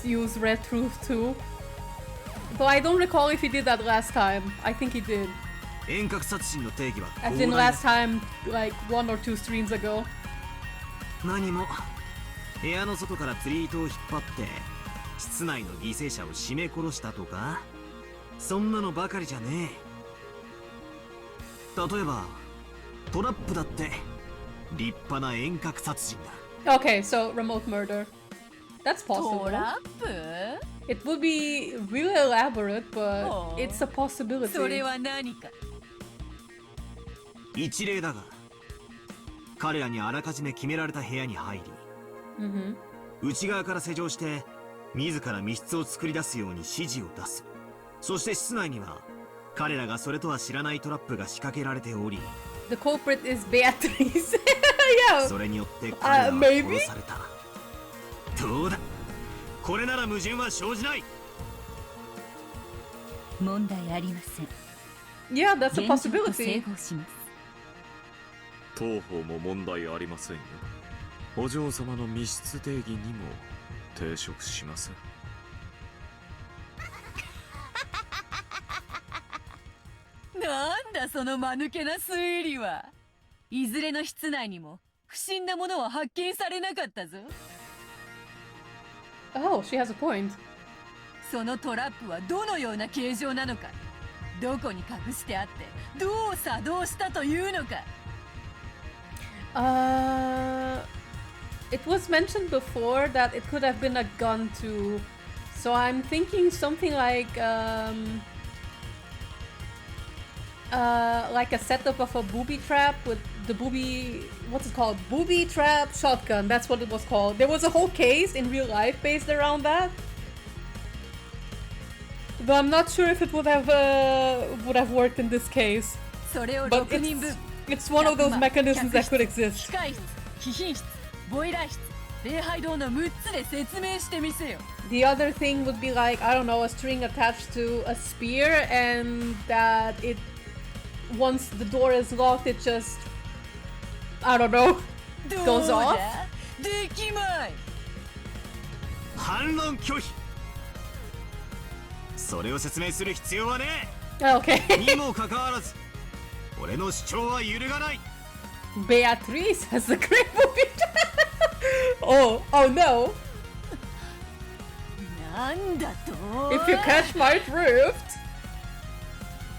use red truth too. Though I don't recall if he did that last time. I think he did. 遠隔殺人の定義は As in last time, like 1 or 2 streams ago. 何も部屋の外から釣り糸を引っ張って室内の犠牲者を絞め殺したとかそんなのばかりじゃねえ。例えばトラップだって立派な遠隔殺人だ。 Okay, so remote murder. That's possible. トラップ？ It would be really elaborate, but it's a possibility. それは何か。一例だが彼らにあらかじめ決められた部屋に入り、内側から施錠して自ら密室を作り出すように指示を出す。そして室内には彼らがそれとは知らないトラップが仕掛けられており、 The culprit is Beatrice. Yeah. それによって彼らは殺された。どうだ、これなら矛盾は生じない。問題ありません。 Yeah, that's a 現状と possibility. 整合します。当方も問題ありませんよ。お嬢様の密室定義にも抵触しません。なんだその間抜けな推理は。いずれの室内にも不審なものは発見されなかったぞ。Oh, she has a point. そのトラップはどのような形状なのか、どこに隠してあってどう作動したというのか。It was mentioned before that it could have been a gun too. So I'm thinking something like a setup of a booby trap with the what's it called? Booby trap shotgun. That's what it was called. There was a whole case in real life based around that. Though I'm not sure if it would have worked in this case. それを But 6人分。 it's one of those mechanisms that could exist. 機械室、貴賓室、ボイラー室、礼拝堂の6つで説明してみせよ。 The other thing would be like, I don't know, a string attached to a spear, and that once the door is locked, it just, I don't know, goes off. できまい。反論拒否。それを説明する必要はねえ。Okay. にもかかわらず俺の主張は揺るがない。 Beatrice has a great movie. Oh no. なんだと If you catch my drift.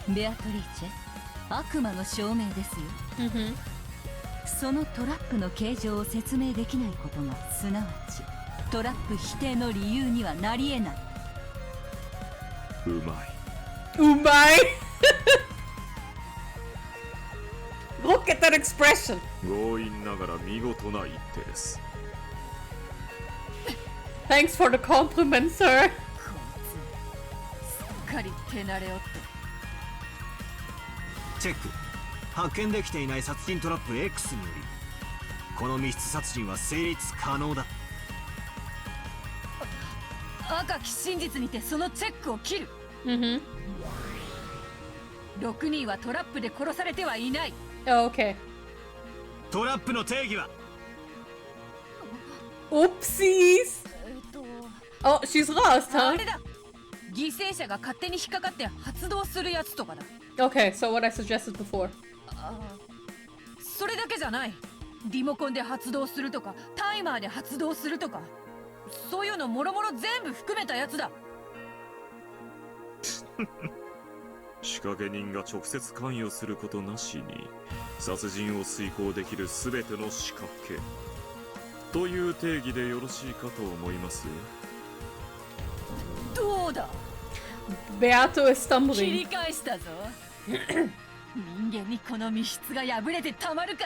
ベアトリーチェ、悪魔の証明ですよ。そのトラップの形状を説明できないことがすなわちトラップ否定の理由にはなり得ない。うまい。 Umai. Look at that expression. 強引ながら見事な一手です。 Thanks for the compliment, sir. こいつすっかり手慣れおって。チェック。発見できていない殺人トラップ X によりこの密室殺人は成立可能だ。赤き真実にてそのチェックを切る。6人はトラップで殺されてはいない。 Oh, okay. トラップの定義は Oopsies. Oh, she's lost, あ huh? れだ。犠牲者が勝手に引っかかって発動するやつとかだ。Okay, so what I suggested before. それだけじゃない。リモコンで発動するとか、タイマーで発動するとか、そういうのもろもろ全部含めたやつだ。仕掛け人が直接関与することなしに殺人を遂行できるすべての仕掛けという定義でよろしいかと思いますよ。どうだ。 Beato is 切 stumbling. り返したぞ。人間にこの密室が破れてたまるか。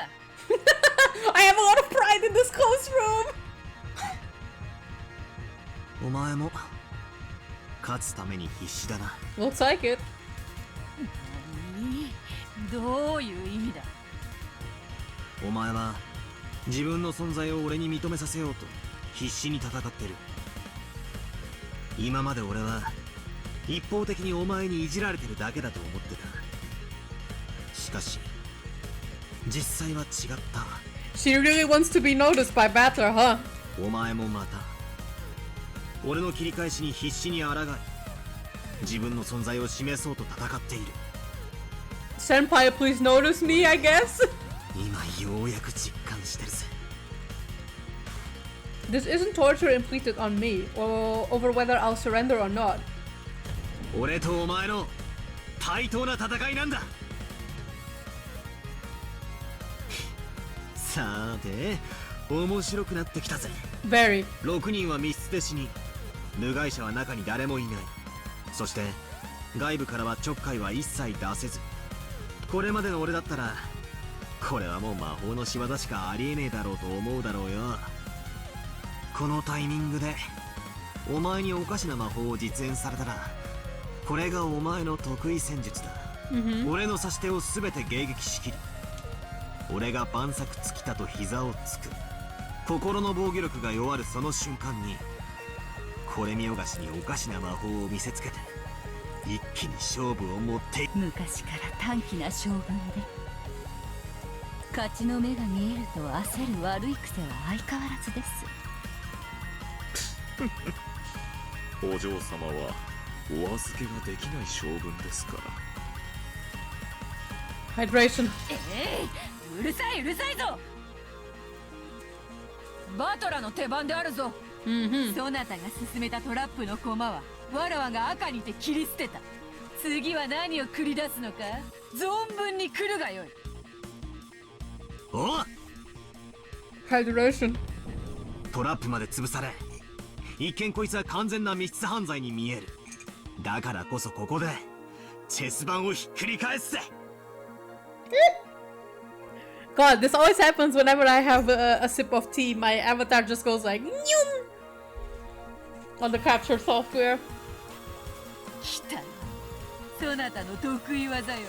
I have a lot of pride in this closed room. お前も勝つために必死だな。Looks like it. どういう意味だ。お前は自分の存在を俺に認めさせようと必死に戦ってる。今まで俺は一方的にお前にいじられてるだけだと思ってた。しかし実際は違った。 She really wants to be noticed by Battler, huh? お前もまた俺の切り返しに必死に抗い自分の存在を示そうと戦っている。 Senpai, please notice me, I guess. 今ようやく実感してるぜ。 This isn't torture inflicted on me, or over whether I'll surrender or not. 俺とお前の対等な戦いなんだ。さて面白くなってきたぜ。 Very. 6人は密室で死に部外者は中に誰もいない。そして外部からはちょっかいは一切出せず。これまでの俺だったらこれはもう魔法の仕業しかありえねえだろうと思うだろうよ。このタイミングでお前におかしな魔法を実演されたらこれがお前の得意戦術だ。俺の指し手を全て迎撃しきり俺が万策尽きたと膝をつく。心の防御力が弱るその瞬間にこれ見よがしにおかしな魔法を見せつけて一気に勝負を持って昔から短気な将軍で勝ちの目が見えると焦る悪い癖は相変わらずです。お嬢様はお預けができない将軍ですから。 Hydration. うるさいうるさいぞ。バトラの手番であるぞ。そなたが進めたトラップの駒はわらわが赤にて切り捨てた。次は何を繰り出すのか存分に来るがよい。おっ Hydration. トラップまで潰され一見こいつは完全な密室犯罪に見える。だからこそここでチェス盤をひっくり返すぜ。God, this always happens whenever I have a sip of tea. My avatar just goes like Nyum! On the capture software. 来た。そなたの得意技よ。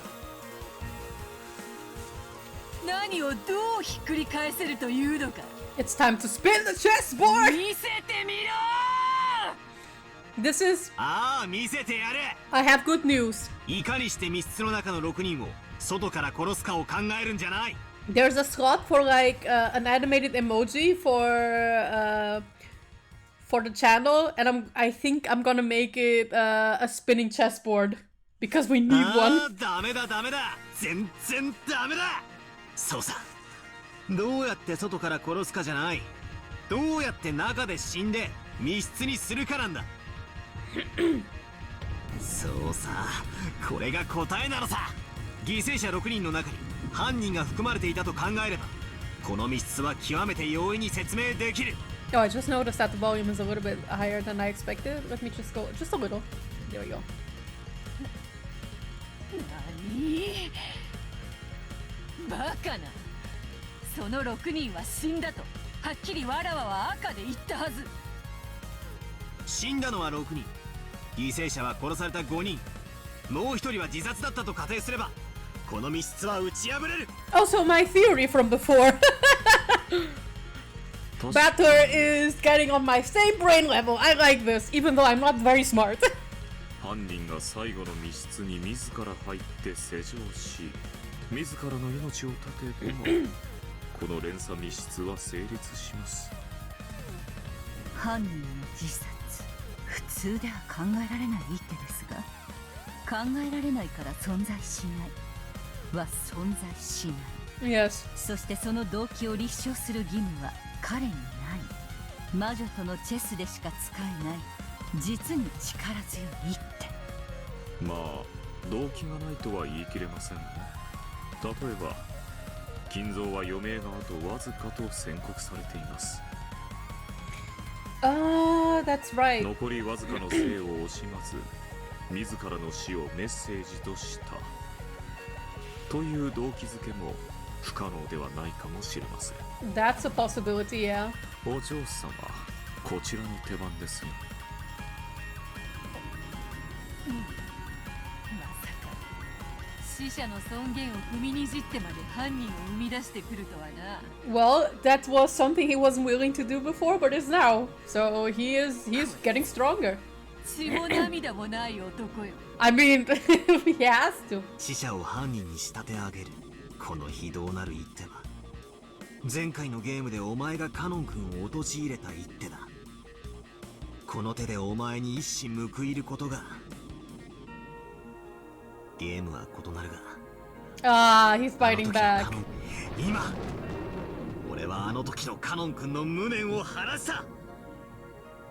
何をどうひっくり返せるというのか。 It's time to spin the chessboard! 見せてみろ。 This is... ああ見せてやれ。 I have good news. いかにして密室の中の6人を外から殺すかを考えるんじゃない。 There's a slot for like an animated emoji for the channel, and I think I'm gonna make it a spinning chessboard because we need one. ダメだダメだ全然ダメだ。そうさどうやって外から殺すかじゃない。どうやって中で死んで密室にするかなんだ。そうさこれが答えなのさ。犠牲者6人の中に犯人が含まれていたと考えればこの密室は極めて容易に説明できる。 Oh, I just noticed that the volume is a little bit higher than I expected. Let me just go just a little. There we go. 何バカな。その6人は死んだとはっきりわらわは赤で言ったはず。死んだのは6人犠牲者は殺された5人もう1人は自殺だったと仮定すればこの密室は打ち破れる。 Also, my theory from before. Battler is getting on my same brain level. I like this, even though I'm not very smart. 犯人が最後の密室に自ら入って施錠し自らの命を絶てばこの連鎖密室は成立します。犯人の自殺普通では考えられない一手ですが考えられないから存在しないは存在しない。 Yes. そしてその動機を立証する義務は彼にない。魔女とのチェスでしか使えない実に力強い一手。まあ動機がないとは言い切れませんね。例えば金蔵は余命があとわずかと宣告されています。That's right. 残りわずかの生を惜しまず自らの死をメッセージとしたという動機づけも不可能ではないかもしれません。 That's a possibility, yeah. お嬢様、こちらの手番ですよ。まさか死者の尊厳を踏みにじってまで犯人を生み出してくるとはな。 Well, that was something he wasn't willing to do before, but is now. So he's getting stronger. 血も涙もない男よ。I mean, he has to. 死者を犯人に仕立て上げるこの非道なる一手は前回のゲームでお前がカノン君を陥れた一手だ。この手でお前に一矢報いることが。ゲームは異なるが He's fighting back. 今俺はあの時のカノン君の無念を晴らした。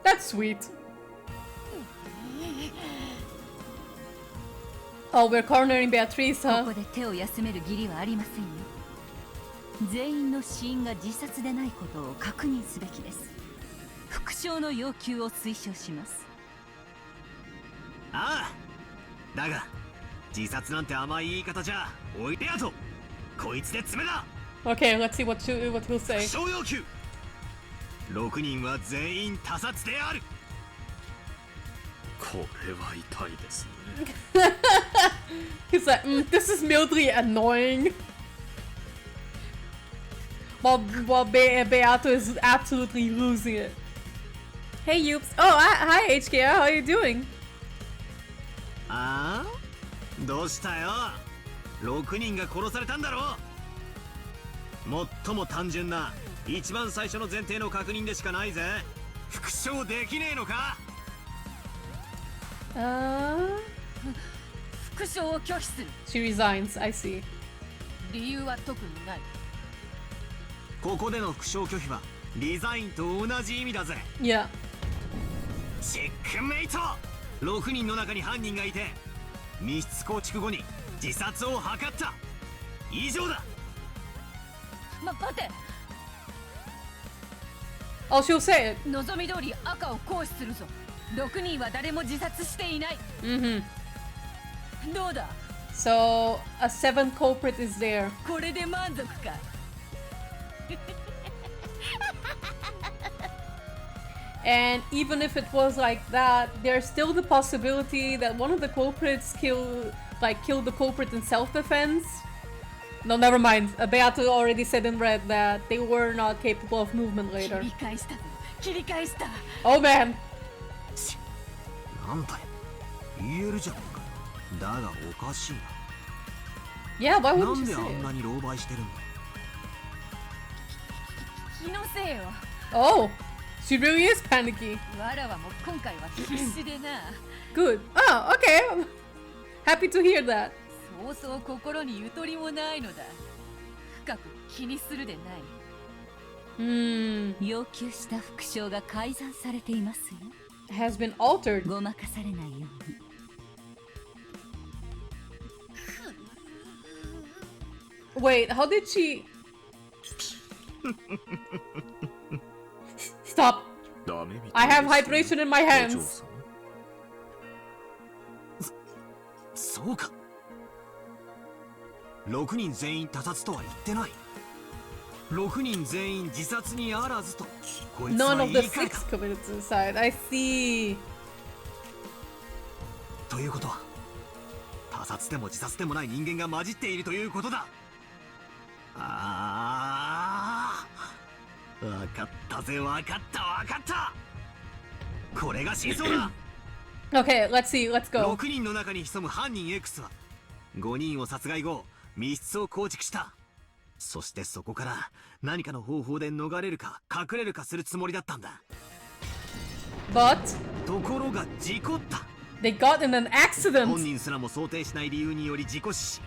That's sweet. Oh, we're cornering Beatrice, こ huh? こで手を休める義理はありませんよ。全員の死因が自殺でないことを確認すべきです。復讐の要求を推奨します。ああ、だが自殺なんて甘い言い方じゃおいでやとこいつで詰めだ。 Okay, let's see what he'll say. 復讐要求6人は全員他殺である。これは痛いですね。He's like, this is mildly annoying. While Beato is absolutely losing it. Hey, Yoops. Oh, hi, HKR. How are you doing? ああ、どうしたよ。6人が殺されたんだろう。最も単純な一番最初の前提の確認でしかないぜ。復讐できねえのか。復讐を拒否する。 She resigns. I see. 理由は特にない。ここでの復讐拒否はリザインと同じ意味だぜ。 Yeah. チェックメイト。6人の中に犯人がいて密室構築後に自殺を図った。以上だ。待て。 Oh, she'll say it. 望み通り赤を行使するぞ。6人は誰も自殺していない。どうだ。 So a seventh culprit is there. これで満足か。And even if it was like that, there's still the possibility that one of the culprits killed the culprit in self-defense. No, never mind. Beato already said in red that they were not capable of movement later. 切り返した。 Oh man. なんだよ。言えるじゃん。だがおかしいな。 Yeah, why な wouldn't ん you であ say んな it? に狼狽してるんだ。気のせいよ。 Oh, she really is panicky. わらわも今回は必死でな。 Good. Oh, okay. Happy to hear that. そうそう心にゆとりもないのだ。深く気にするでない。要求した復讐が改ざんされていますよ。 Has been altered. ごまかされないように。Wait, how did she... Stop. I have hydration in my hands. そうか。6人全員他殺とは言ってない。6人全員自殺にあらずとこいつ None は of 言 the い換え six た。 committed suicide. I see. ということは他殺でも自殺でもない人間が混じっているということだ。ああ、わかったぜ、わかったわかった。これが真相だ。Okay, let's see. Let's go. 6人の中に潜む犯人 X は5人を殺害後密室を構築した。そしてそこから何かの方法で逃れるか隠れるかするつもりだったんだ。 But ところが事故った。They got in an accident. 本人すらも想定しない理由により事故死し、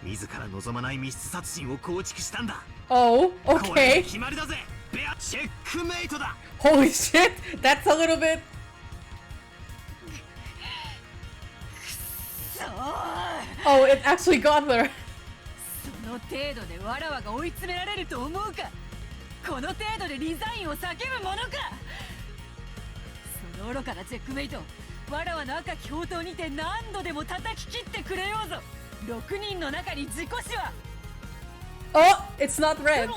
自ら望まない密室殺人を構築したんだ。Oh, これ okay. で決まりだぜ。ベアチェックメイトだ。 Holy shit, that's a little bit. Oh, it actually got there. その程度でわらわが追い詰められると思うか。この程度でリザインを叫ぶものか。その愚かなチェックメイト、わらわの赤き宝刀にて何度でも叩き切ってくれようぞ。6人の中に事故死は。 Oh, it's not red.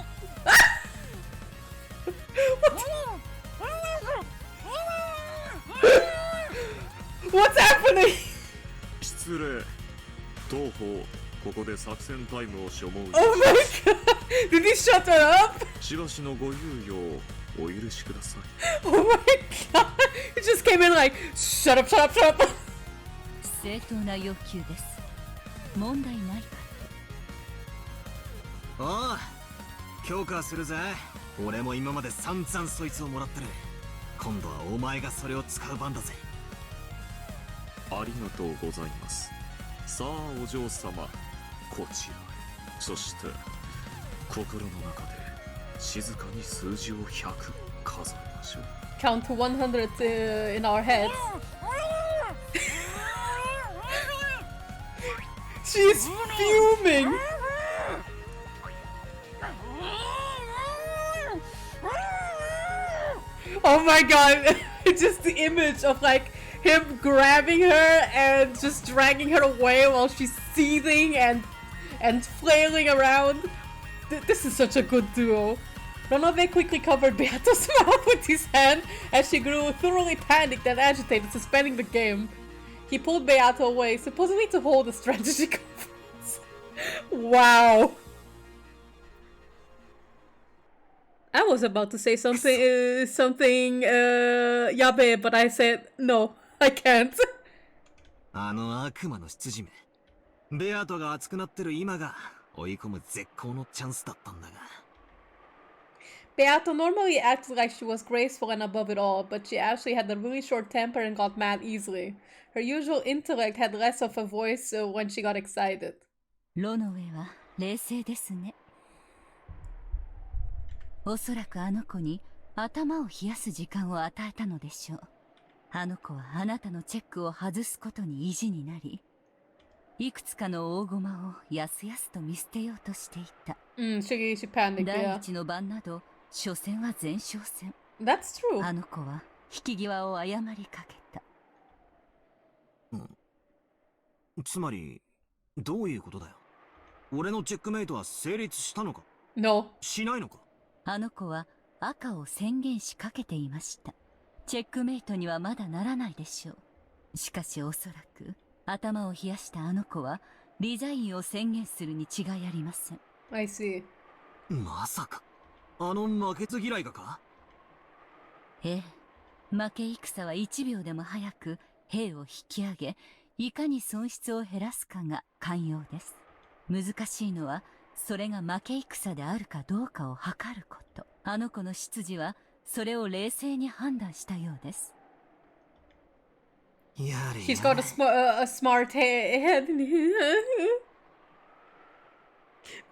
What's happening? 失礼。東方、ここで作戦タイムを所望い Oh たし my ます。 god! Did he shut her up? しばしのご猶予をお許しください。 Oh my god! He just came in like, shut up, shut up, shut up! 正当な要求です。問題ないかおう、強化するぜ。俺も今まで散々そいつをもらってる。今度はお前がそれを使う番だぜ。ありがとうございます。さあお嬢様、こちらへ。そして心の中で静かに数字を100数えましょう。 Count to 100 in our heads. She's fuming! Oh my god! Just the image of like him grabbing her and just dragging her away while she's seething and flailing around. This is such a good duo. Ronove quickly covered Beato's mouth with his hand as she grew thoroughly panicked and agitated, suspending the game. He pulled Beato away, supposedly to hold a strategy conference. Wow. I was about to say something, yabe, but I said, no, I can't. あの悪魔の執事め。ベアトが熱くなってる今が追い込む絶好のチャンスだったんだが。Beato normally acted like she was graceful and above it all, but she actually had a really short temper and got mad easily. Her usual intellect had less of a voice when she got excited. ロノウェは冷静ですね。おそらくあの子に頭を冷やす時間を与えたのでしょう。あの子はあなたのチェックを外すことに意地になり、いくつかの大駒をやすやすと見捨てようとしていた。she panicked, 第一の番など、初戦は前哨戦。That's true. あの子は引き際を誤りかけた。つまり、どういうことだよ。俺のチェックメイトは成立したのか？ No. しないのか？あの子は赤を宣言しかけていました。チェックメイトにはまだならないでしょう。しかしおそらく頭を冷やしたあの子はリザインを宣言するに違いありません。I see. まさかあの負けず嫌いがか？ええ、負け戦は1秒でも早く兵を引き上げ、いかに損失を減らすかが肝要です。難しいのはそれが負け戦であるかどうかを測ること。あの子の執事はそれを冷静に判断したようです。She's got a smart head.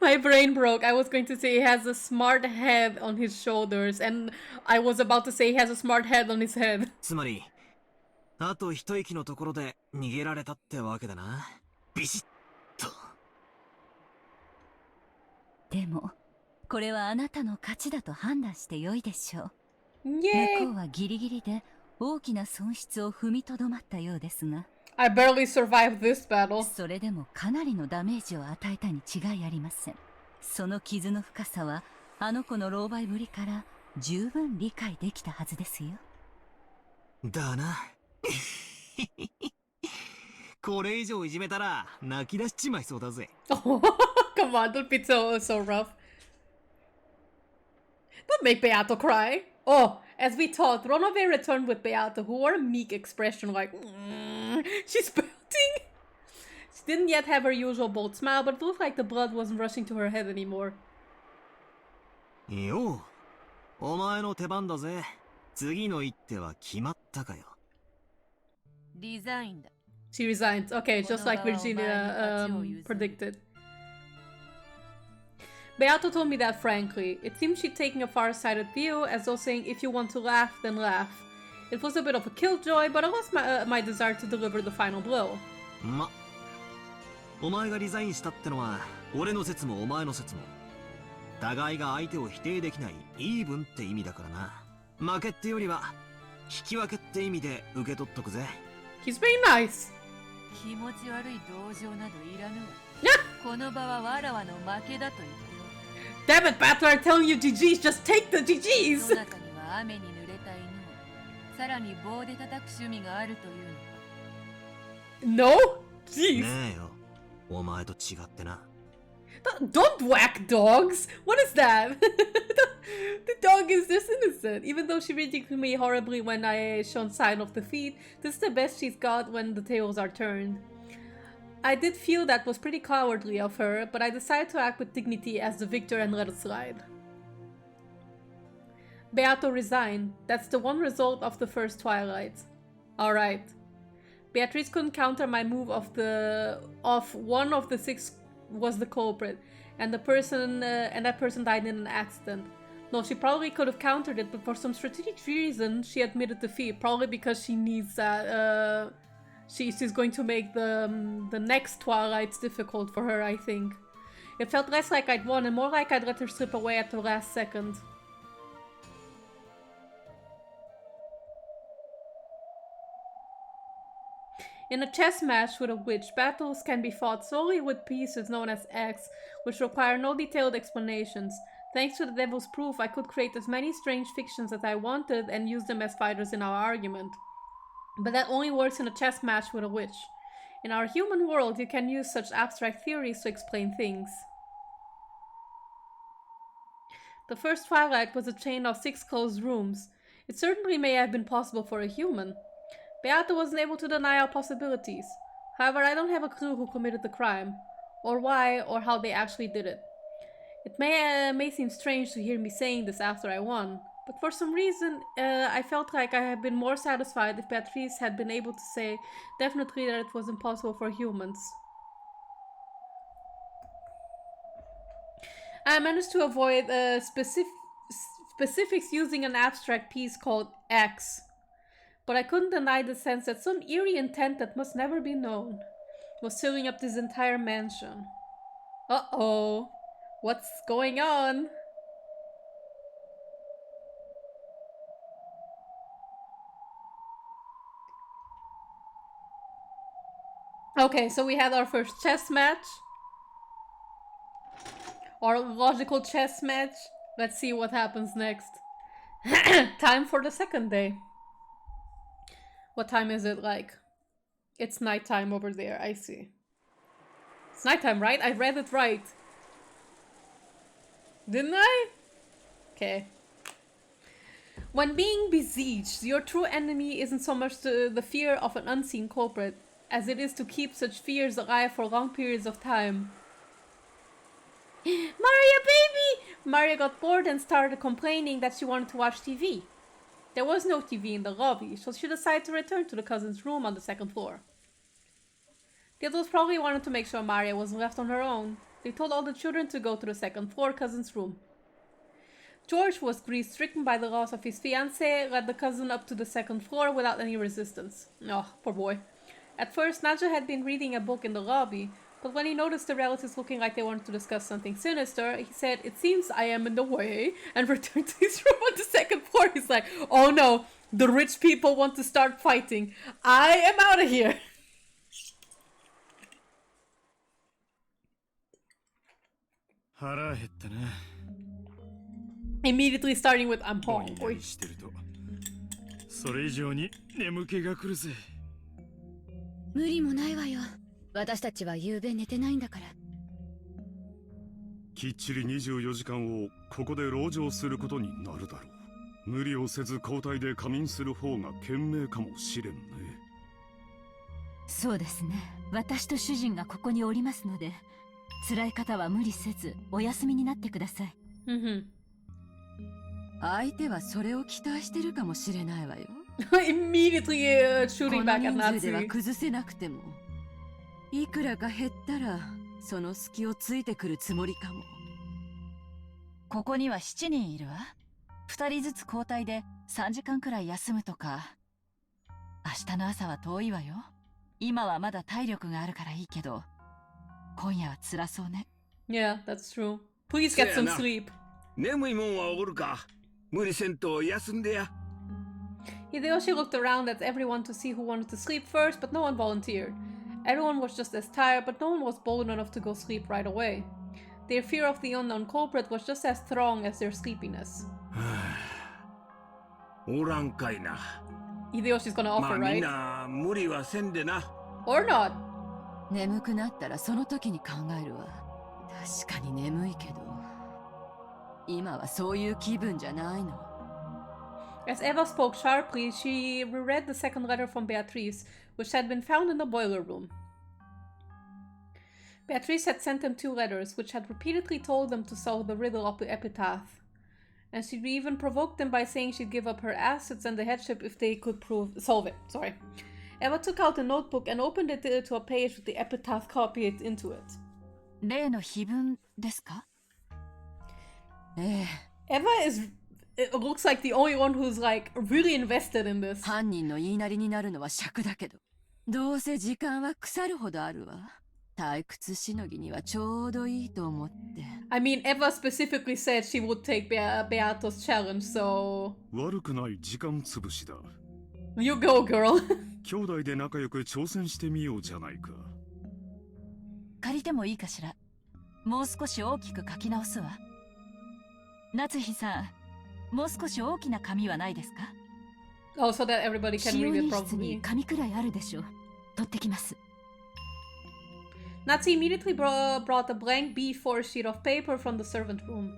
My brain broke. I was going to say he has a smart head on his shoulders, and I was about to say he has a smart head on his head. つまり、あと一息のところで逃げられたってわけだな。ビシッと。でも、これはあなたの勝ちだと判断してよいでしょう。向こうはギリギリで大きな損失を踏みとどまったようですが。I barely survived this battle. それでもかなりのダメージを与えたに違いありません。その傷の深さはあの子の狼狽ぶりから十分理解できたはずですよ。だな。これ以上いじめたら泣き出しちまいそうだぜ。Come on, don't be so rough. Don't make Beato cry. Oh, as we talked, Ronove returned with Beato, who wore a meek expression like, she's pouting. She didn't yet have her usual bold smile, but it looked like the blood wasn't rushing to her head anymore. よう、お前の出番だぜ。次の一手は決まったかよ。リザインだ。 She resigned. Okay, just like Virginia predicted. Beato told me that frankly. It seemed she'd taken a far-sighted view, as though saying, if you want to laugh, then laugh. It was a bit of a killjoy, but I lost my desire to deliver the final blow. お前がリザインしたってのは俺の説もお前の説も互いが相手を否定できないイーブンって意味だからな。負けってよりは引き分けって意味で受け取っとくぜ。 He's being nice. 気持ち悪い同情などいらぬわ。この場はわらわの負けだと言っておる。 Damn it, Battler, I'm telling you GG's, just take the GG's! の中には雨に濡れた犬をさらに棒で叩く趣味があるというのか。 No? Jeez. ねえよ、お前と違ってな。 Don't whack dogs! What is that? The dog is just innocent. Even though she ridiculed me horribly when I shown sign of defeat, this is the best she's got when the tables are turned. I did feel that was pretty cowardly of her, but I decided to act with dignity as the victor and let it slide. Beato resigned. That's the one result of the first twilight. Alright. Beatrice couldn't counter my move of one of the 6 was the culprit, and that person died in an accident. No, she probably could have countered it, but for some strategic reason, she admitted defeat. Probably because she needs that. She's going to make the next Twilights difficult for her, I think. It felt less like I'd won and more like I'd let her slip away at the last second. In a chess match with a witch, battles can be fought solely with pieces known as X, which require no detailed explanations. Thanks to the Devil's Proof, I could create as many strange fictions as I wanted and use them as fighters in our argument. But that only works in a chess match with a witch. In our human world, you can use such abstract theories to explain things. The first Twilight was a chain of 6 closed rooms. It certainly may have been possible for a human. Beato wasn't able to deny our possibilities. However, I don't have a clue who committed the crime, or why, or how they actually did it. It may seem strange to hear me saying this after I won, but for some reason, I felt like I had been more satisfied if Beatrice had been able to say definitely that it was impossible for humans. I managed to avoid specifics using an abstract piece called X. But I couldn't deny the sense that some eerie intent that must never be known was filling up this entire mansion. Uh-oh. What's going on? Okay, so we had our first chess match. Our logical chess match. Let's see what happens next. Time for the second day. What time is it like? It's nighttime over there, I see. It's nighttime, right? I read it right. Didn't I? Okay. When being besieged, your true enemy isn't so much the fear of an unseen culprit, as it is to keep such fears alive for long periods of time. Maria, baby! Maria got bored and started complaining that she wanted to watch TV. There was no TV in the lobby, so she decided to return to the cousin's room on the 2nd floor. The adults probably wanted to make sure Maria wasn't left on her own. They told all the children to go to the 2nd floor cousin's room. George, who was grief-stricken by the loss of his fiancée, led the cousin up to the 2nd floor without any resistance. Oh, poor boy. At first, Nadja had been reading a book in the lobby, but when he noticed the relatives looking like they wanted to discuss something sinister, he said, "It seems I am in the way," and returned to his room on the 2nd floor. He's like, "Oh no, the rich people want to start fighting. I am out of here." Immediately starting with, "I'm hungry." それ以上に眠気が来るぜ。無理もないわよ。私たちは夕べ寝てないんだから。きっちり24時間をここで籠城することになるだろう。無理をせず交代で仮眠する方が賢明かもしれんね。そうですね。私と主人がここにおりますので、辛い方は無理せずお休みになってください。相手はそれを期待してるかもしれないわよ。Immediately shooting back at この人数では Natsu. 崩せなくても、いくらか減ったらその隙をついてくるつもりかも。ここには7人いるわ。2人ずつ交代で3時間くらい休むとか。明日の朝は遠いわよ。今はまだ体力があるからいいけど、今夜は辛そうね。Yeah, that's true. Please get some sleep. 眠いもんはおるか。無理せんと休んでや。Hideyoshi looked around at everyone to see who wanted to sleep first, but no one volunteered. Everyone was just as tired, but no one was bold enough to go sleep right away. Their fear of the unknown culprit was just as strong as their sleepiness. おらんかいな。Hideyoshi's gonna offer, まあみん right? な無理はせんでな。Or not. 眠くなったらその時に考えるわ。確かに眠いけど、今はそういう気分じゃないの。As Eva spoke sharply, she reread the second letter from Beatrice, which had been found in the boiler room. Beatrice had sent them 2 letters, which had repeatedly told them to solve the riddle of the epitaph. And she'd even provoked them by saying she'd give up her assets and the headship if they could solve it. Sorry. Eva took out a notebook and opened it to a page with the epitaph copied into it. 例の碑文ですか？ええ。 Eva it looks like the only one who's like really invested in this. 犯人の言いなりになるのは尺だけど、どうせ時間は腐るほどあるわ。退屈しのぎにはちょうどいいと思って。I mean, Eva specifically said she would take Beato's challenge, so... 悪くない時間つぶしだ。You go, girl. 兄弟で仲良く挑戦してみようじゃないか。借りてもいいかしら。もう少し大きく書き直すわ。夏日さん、もう少し大きな紙はないですか？ Oh, so that everybody can 使用 read 人 it 室に probably. 紙くらいあるでしょ。取ってきます。Natsu immediately brought a blank B4 sheet of paper from the servant room.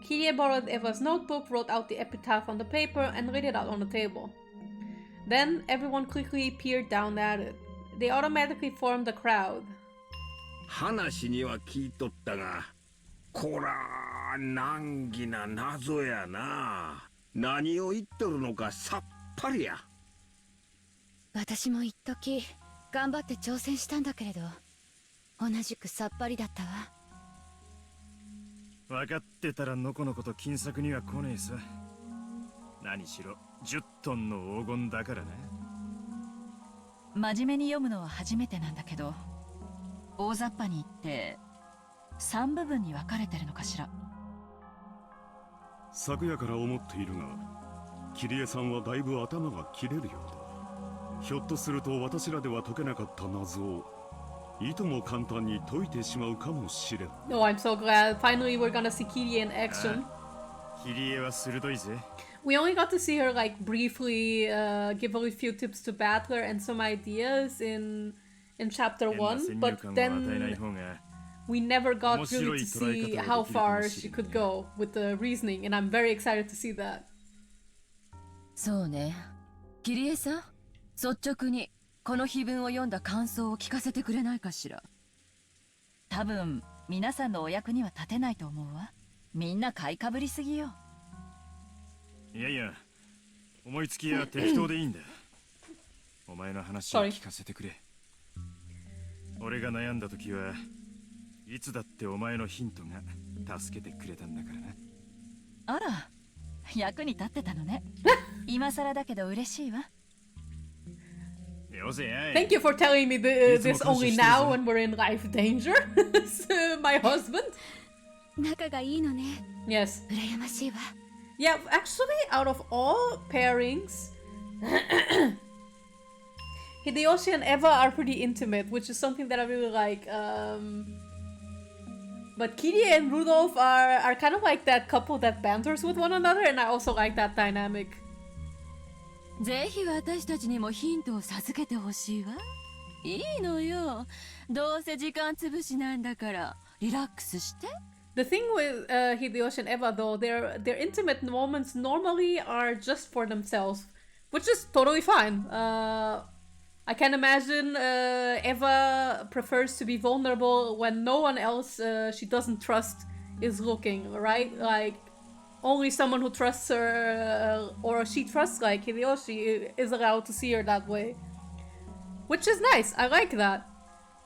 Kirie borrowed Eva's notebook, wrote out the epitaph on the paper, and laid it out on the table. Then everyone quickly peered down at it. They automatically formed a crowd. 話には聞いとったが、こら難儀な謎やな。何を言っとるのかさっぱりや。私も一時頑張って挑戦したんだけれど、同じくさっぱりだったわ。分かってたらのこのこと金策には来ねえさ。何しろ10トンの黄金だからな。真面目に読むのは初めてなんだけど、大雑把に言って3部分に分かれてるのかしら。昨夜から思っているが、桐江さんはだいぶ頭が切れるようだ。ひょっとすると私らでは解けなかった謎をいとも簡単に解いてしまうかもしれん。Oh, I'm so glad. Finally, we're gonna see Kirie in action. キリエは鋭いぜ。 We only got to see her like briefly give a few tips to Battler and some ideas in chapter 1, but then we never got really to see how far she could go with the reasoning, and I'm very excited to see that. そうね。キリエさん、率直にこの碑文を読んだ感想を聞かせてくれないかしら。多分皆さんのお役には立てないと思うわ。みんな買いかぶりすぎよ。いやいや、思いつきや適当でいいんだ。お前の話を聞かせてくれ。俺が悩んだ時はいつだってお前のヒントが助けてくれたんだからな。あら、役に立ってたのね。今更だけど嬉しいわ。Thank you for telling me this only now when we're in life danger. My husband. 仲がいいのね。 Yes. 羨ましいわ。Yeah, actually, out of all pairings, Hideyoshi and Eva are pretty intimate, which is something that I really like. But Kirie and Rudolph are kind of like that couple that banters with one another, and I also like that dynamic. ぜひ私たちにもヒントを授けてほしいわ。いいのよ。どうせ時間つぶしなんだから、リラックスして。The thing with Hideyoshi and Eva, though, their intimate moments normally are just for themselves, which is totally fine. I can imagine Eva prefers to be vulnerable when no one else she doesn't trust is looking, right? Like, only someone who trusts her or she trusts like Hideyoshi is allowed to see her that way. Which is nice, I like that.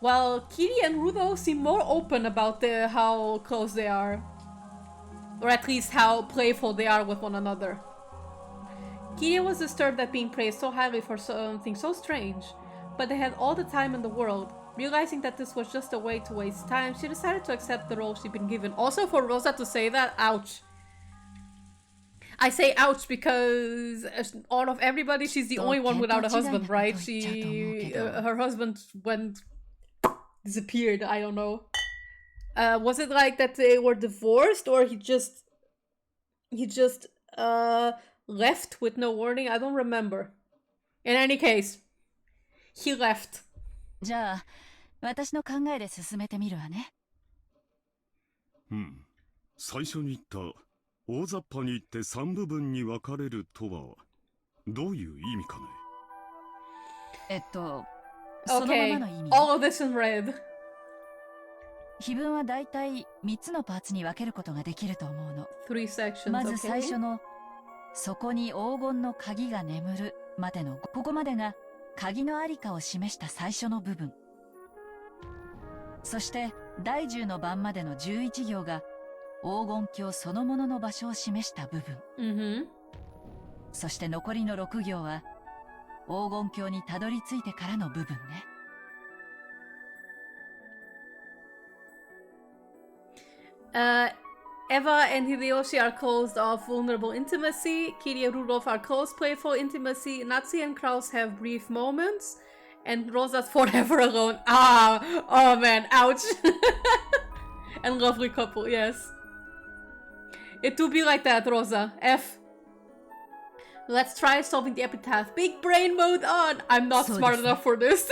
While Kiri and Rudo seem more open about how close they are. Or at least how playful they are with one another. Kiri was disturbed at being praised so highly for something so strange, but they had all the time in the world. Realizing that this was just a way to waste time, she decided to accept the role she'd been given. Also for Rosa to say that, ouch. I say ouch because out of everybody, she's the only one without a husband, right? Her husband disappeared, I don't know. Was it like that they were divorced or he just left with no warning? I don't remember. In any case, he left. じゃあ、私の考えで進めてみるわね。最初に言った大雑把に言って3部分に分かれるとはどういう意味かね。そのままの意味。All of this in red. 碑文はだいたい3つのパーツに分けることができると思うの。3 sections. まず最初の、そこに黄金の鍵が眠るまでの、ここまでが鍵のありかを示した最初の部分。そして第10の番までの11行が黄金鏡そのものの場所を示した部分。そして残りの6行は黄金鏡にたどり着いてからの部分ね。Eva and Hideyoshi are closed off vulnerable intimacy. Kiri and Rudolph are close playful intimacy. Natsu and Kraus have brief moments. And Rosa's forever alone. Ah! Oh man, ouch. And lovely couple, yes. It do be like that, Rosa. F. Let's try solving the epitaph. Big brain mode on! I'm not smart enough for this.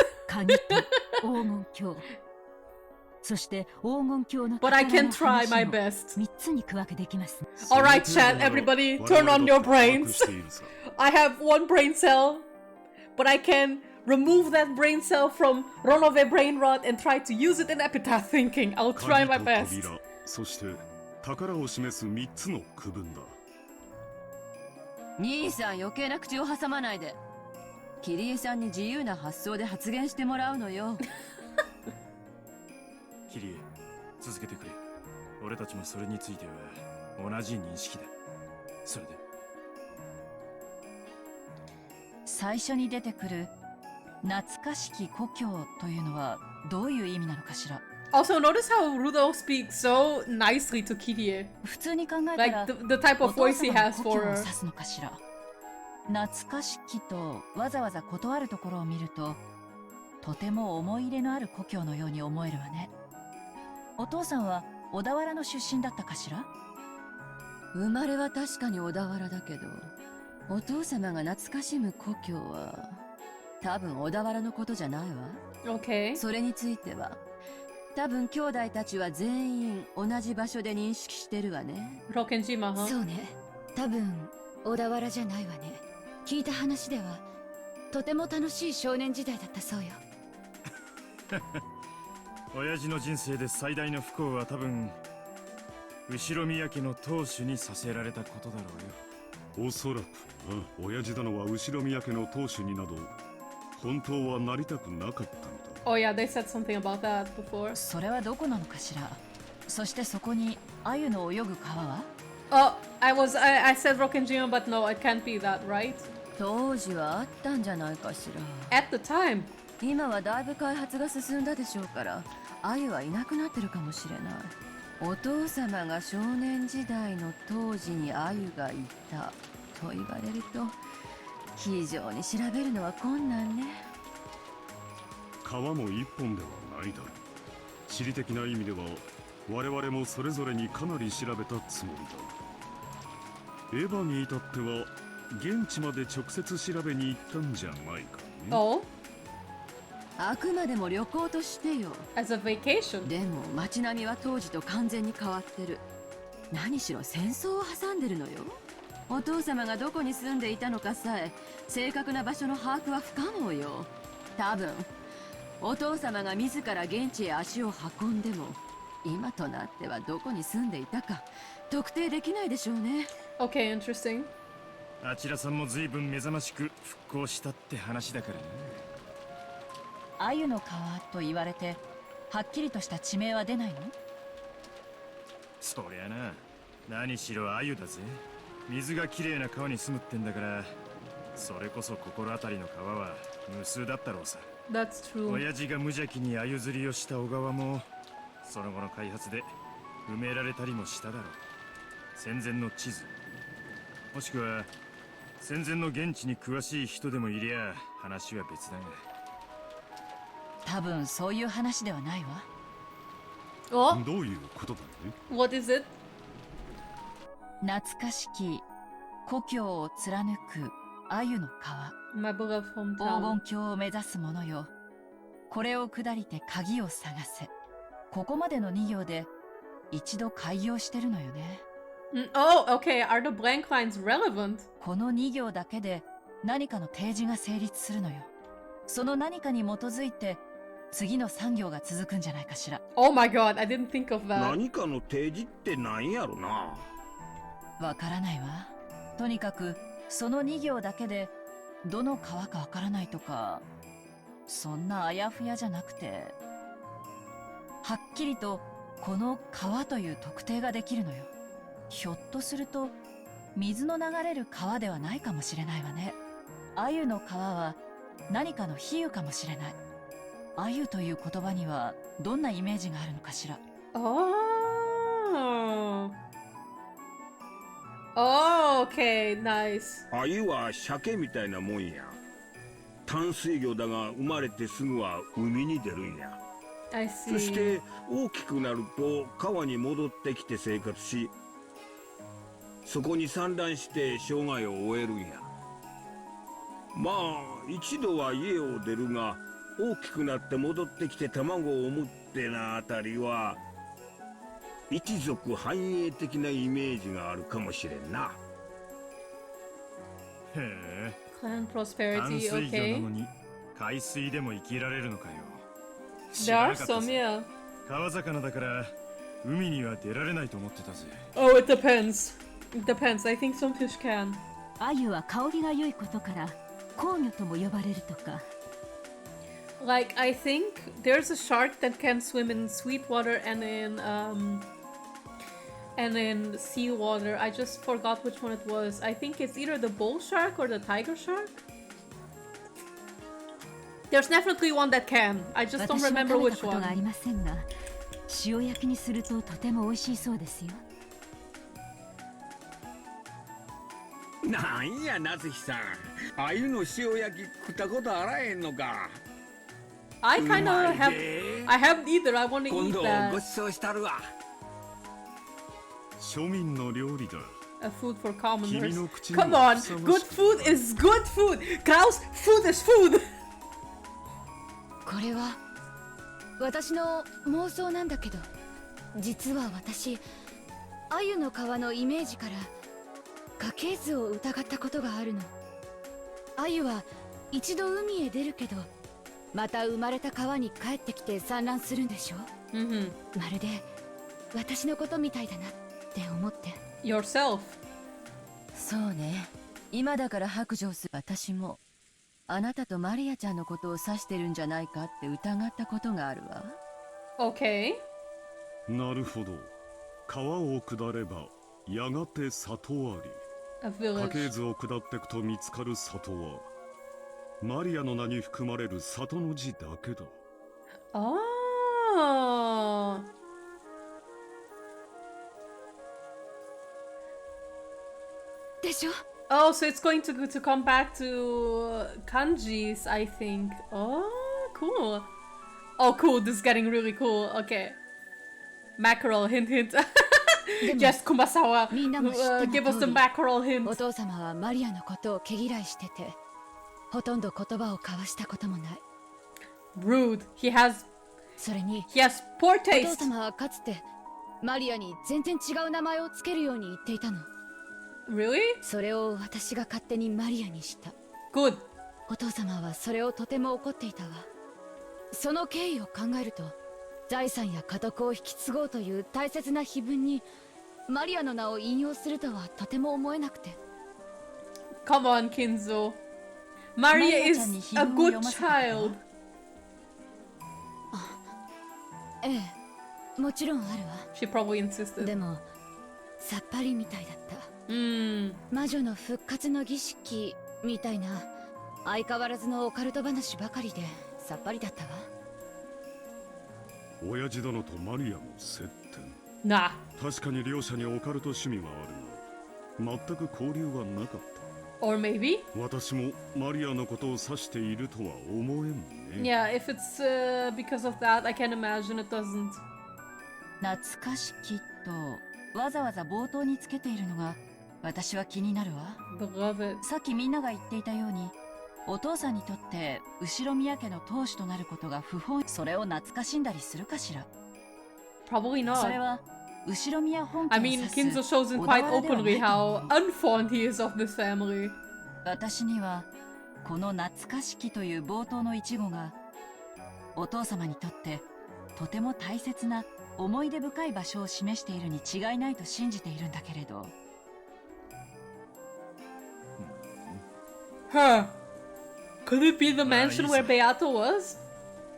But I can try my best. Alright, chat, everybody, turn on your brains. I have one brain cell, but I can remove that brain cell from Ronove Brainrot and try to use it in epitaph thinking. I'll try my best. そして宝を示す3つの区分だ。兄さん余計な口を挟まないで。キリエさんに自由な発想で発言してもらうのよ。キリエ、続けてくれ。俺たちもそれについては同じ認識だ。それで。最初に出てくる懐かしき故郷というのはどういう意味なのかしら。Also, notice how Rudo speaks so nicely to Kirie. 普通に考えたら、like the type of voice he has for her. 指すのかしら。懐かしきとわざわざ断るところを見ると、とても思い入れのある故郷のように思えるわね。お父さんは小田原の出身だったかしら？生まれは確かに小田原だけど、お父様が懐かしむ故郷は多分小田原のことじゃないわ。Okay. それについては多分兄弟たちは全員同じ場所で認識してるわね。Rokenjima, huh? そうね。多分小田原じゃないわね。聞いた話ではとても楽しい少年時代だったそうよ。親父の人生で最大の不幸は多分後ろ宮家の当主にさせられたことだろうよ。おそらく親父殿は後ろ宮家の当主になど本当はなりたくなかったのだ。Oh yeah, they said something about that before. それはどこなのかしら。そしてそこに鮎の泳ぐ川は？ Oh, I said Rokenjima, but no, it can't be that, right? 当時はあったんじゃないかしら。 At the time. 今はだいぶ開発が進んだでしょうから、鮎はいなくなってるかもしれない。お父様が少年時代の当時に鮎がいたと言われると、非常に調べるのは困難ね。川も一本ではないだろう。地理的な意味では我々もそれぞれにかなり調べたつもりだ。エヴァに至っては現地まで直接調べに行ったんじゃないかね。Oh? あくまでも旅行としてよ。As a vacation. でも街並みは当時と完全に変わってる。何しろ戦争を挟んでるのよ。お父様がどこに住んでいたのかさえ正確な場所の把握は不可能よ。多分お父様が自ら現地へ足を運んでも今となってはどこに住んでいたか特定できないでしょうね。 Okay, interesting. あちらさんも随分目覚ましく復興したって話だからな。鮎の川と言われてはっきりとした地名は出ないの？そりゃな、何しろ鮎だぜ。水がきれいな川に住むってんだから、それこそ心当たりの川は無数だったろうさ。 That's true. 親父が無邪気に鮎釣りをした小川もその後の開発で埋められたりもしただろう。戦前の地図、もしくは戦前の現地に詳しい人でもいりゃ話は別だが。多分そういう話ではないわ。Oh, どういうことだね。 what is it? 懐かしき故郷を貫く鮎の川、 My beloved 黄 hometown. 金郷を目指す者よ。これを下りて鍵を探せ。ここまでの2行で一度開業してるのよね。Oh, okay. Are the blank lines relevant? この2行だけで何かの提示が成立するのよ。その何かに基づいて次の3行が続くんじゃないかしら。 Oh my god, I didn't think of that. 何かの提示って何やろな。わからないわ。とにかくその2行だけでどの川かわからないとか、そんなあやふやじゃなくて、はっきりとこの川という特定ができるのよ。ひょっとすると水の流れる川ではないかもしれないわね。鮎の川は何かの比喩かもしれない。鮎という言葉にはどんなイメージがあるのかしら。 Oh. Oh, okay, nice. 鮎は鮭みたいなもんや。淡水魚だが生まれてすぐは海に出るんや。 I そし see. て大きくなると川に戻ってきて生活し、そこに産卵して生涯を終えるんや。まあ一度は家を出るが、大きくなって戻ってきて卵を産むってなあたりは一族繁栄的なイメージがあるかもしれんな。へえ、 Clan 淡 prosperity, 水魚な okay. のに海水でも生きられるのかよ。知 There ら are なかった some, ぜ。 yeah. 川魚だから海には出られないと思ってたぜ。 Oh, it depends. It depends. I think some fish can. 鮎は香りが良いことから香魚とも呼ばれるとか。 Like, I think there's a shark that can swim in sweet water and in seawater. I just forgot which one it was. I think it's either the bull shark or the tiger shark. There's definitely one that can. I just don't 私は remember 食べた which ことがあ one. りませんが、塩焼きにするととても美味しいそうですよ。なんや夏日さん、鮎の塩焼き食ったことあらへんのか。 I kind うま of い have. で。 I haven't either. I want to 今 eat 度ご that. ちそうしたるわ。庶民の料理だ。 A food for commoners. 君の口に Come は on, ふさま good しく food is good food. Klaus, food is food. これは私の妄想なんだけど、実は私鮎の川のイメージから家系図を疑ったことがあるの。鮎は一度海へ出るけど、また生まれた川に帰ってきて産卵するんでしょ。Mm-hmm. まるで私のことみたいだなって思って。 Yourself. そうね。今だから白状する私もあなたとマリアちゃんのことを指してるんじゃないかって疑ったことがあるわ。 Okay. なるほど。川を下ればやがて里あり。 A 家 village. 系図を下ってくと見つかる里はマリアの名に含まれる里の字だけだ。 Oh. でしょ。 Oh, so it's going to come back to kanjis, I think. Oh, cool. Oh, cool. This is getting really cool. Okay. Mackerel, hint, hint. でも Just Kumasawa. みんなも知っての Give us 通 the り、 mackerel お hint. 父様はマリアのことを毛嫌いしてて、ほとんど言葉を交わしたこともない。 Rude. それに He has poor お父 taste. 様はかつてマリアに全然違う名前をつけるように言っていたの。 Really? それを私が勝手にマリアにした。 Good. お父様はそれをとても怒っていたわ。その経緯を考えると、財産や家督を引き継ごうという大切な碑文にマリアの名を引用するとはとても思えなくて。 Come on, Kinzo. Maria is a good child. ええ、もちろんあるわ。 She probably insisted. でもさっぱりみたいだった。Hmm. 魔女の復活の儀式みたいな相変わらずのオカルト話ばかりでさっぱりだったわ。親父殿とマリアの接点。Nah. 確かに両者にオカルト趣味はあるが、全く交流はなかった。Or maybe? 私もマリアのことを指しているとは思えんね。Yeah, if it's because of that, I can imagine it doesn't. 懐かしきとわざわざ冒頭につけているのが私は気になるわ。 Beloved. さっきみんなが言っていたように、お父さんにとって後宮家の当主となることが不本意、それを懐かしんだりするかしら。 Probably それ not. は後宮本家 I を mean, 指す Kinzo shows in 小田 quite 原ではない openly と思 how う。 unfond he is of this family. 私にはこの懐かしきという冒頭の一語がお父様にとってとても大切な思い出深い場所を示しているに違いないと信じているんだけれど。 Huh. Could it be the mansion where Beato was?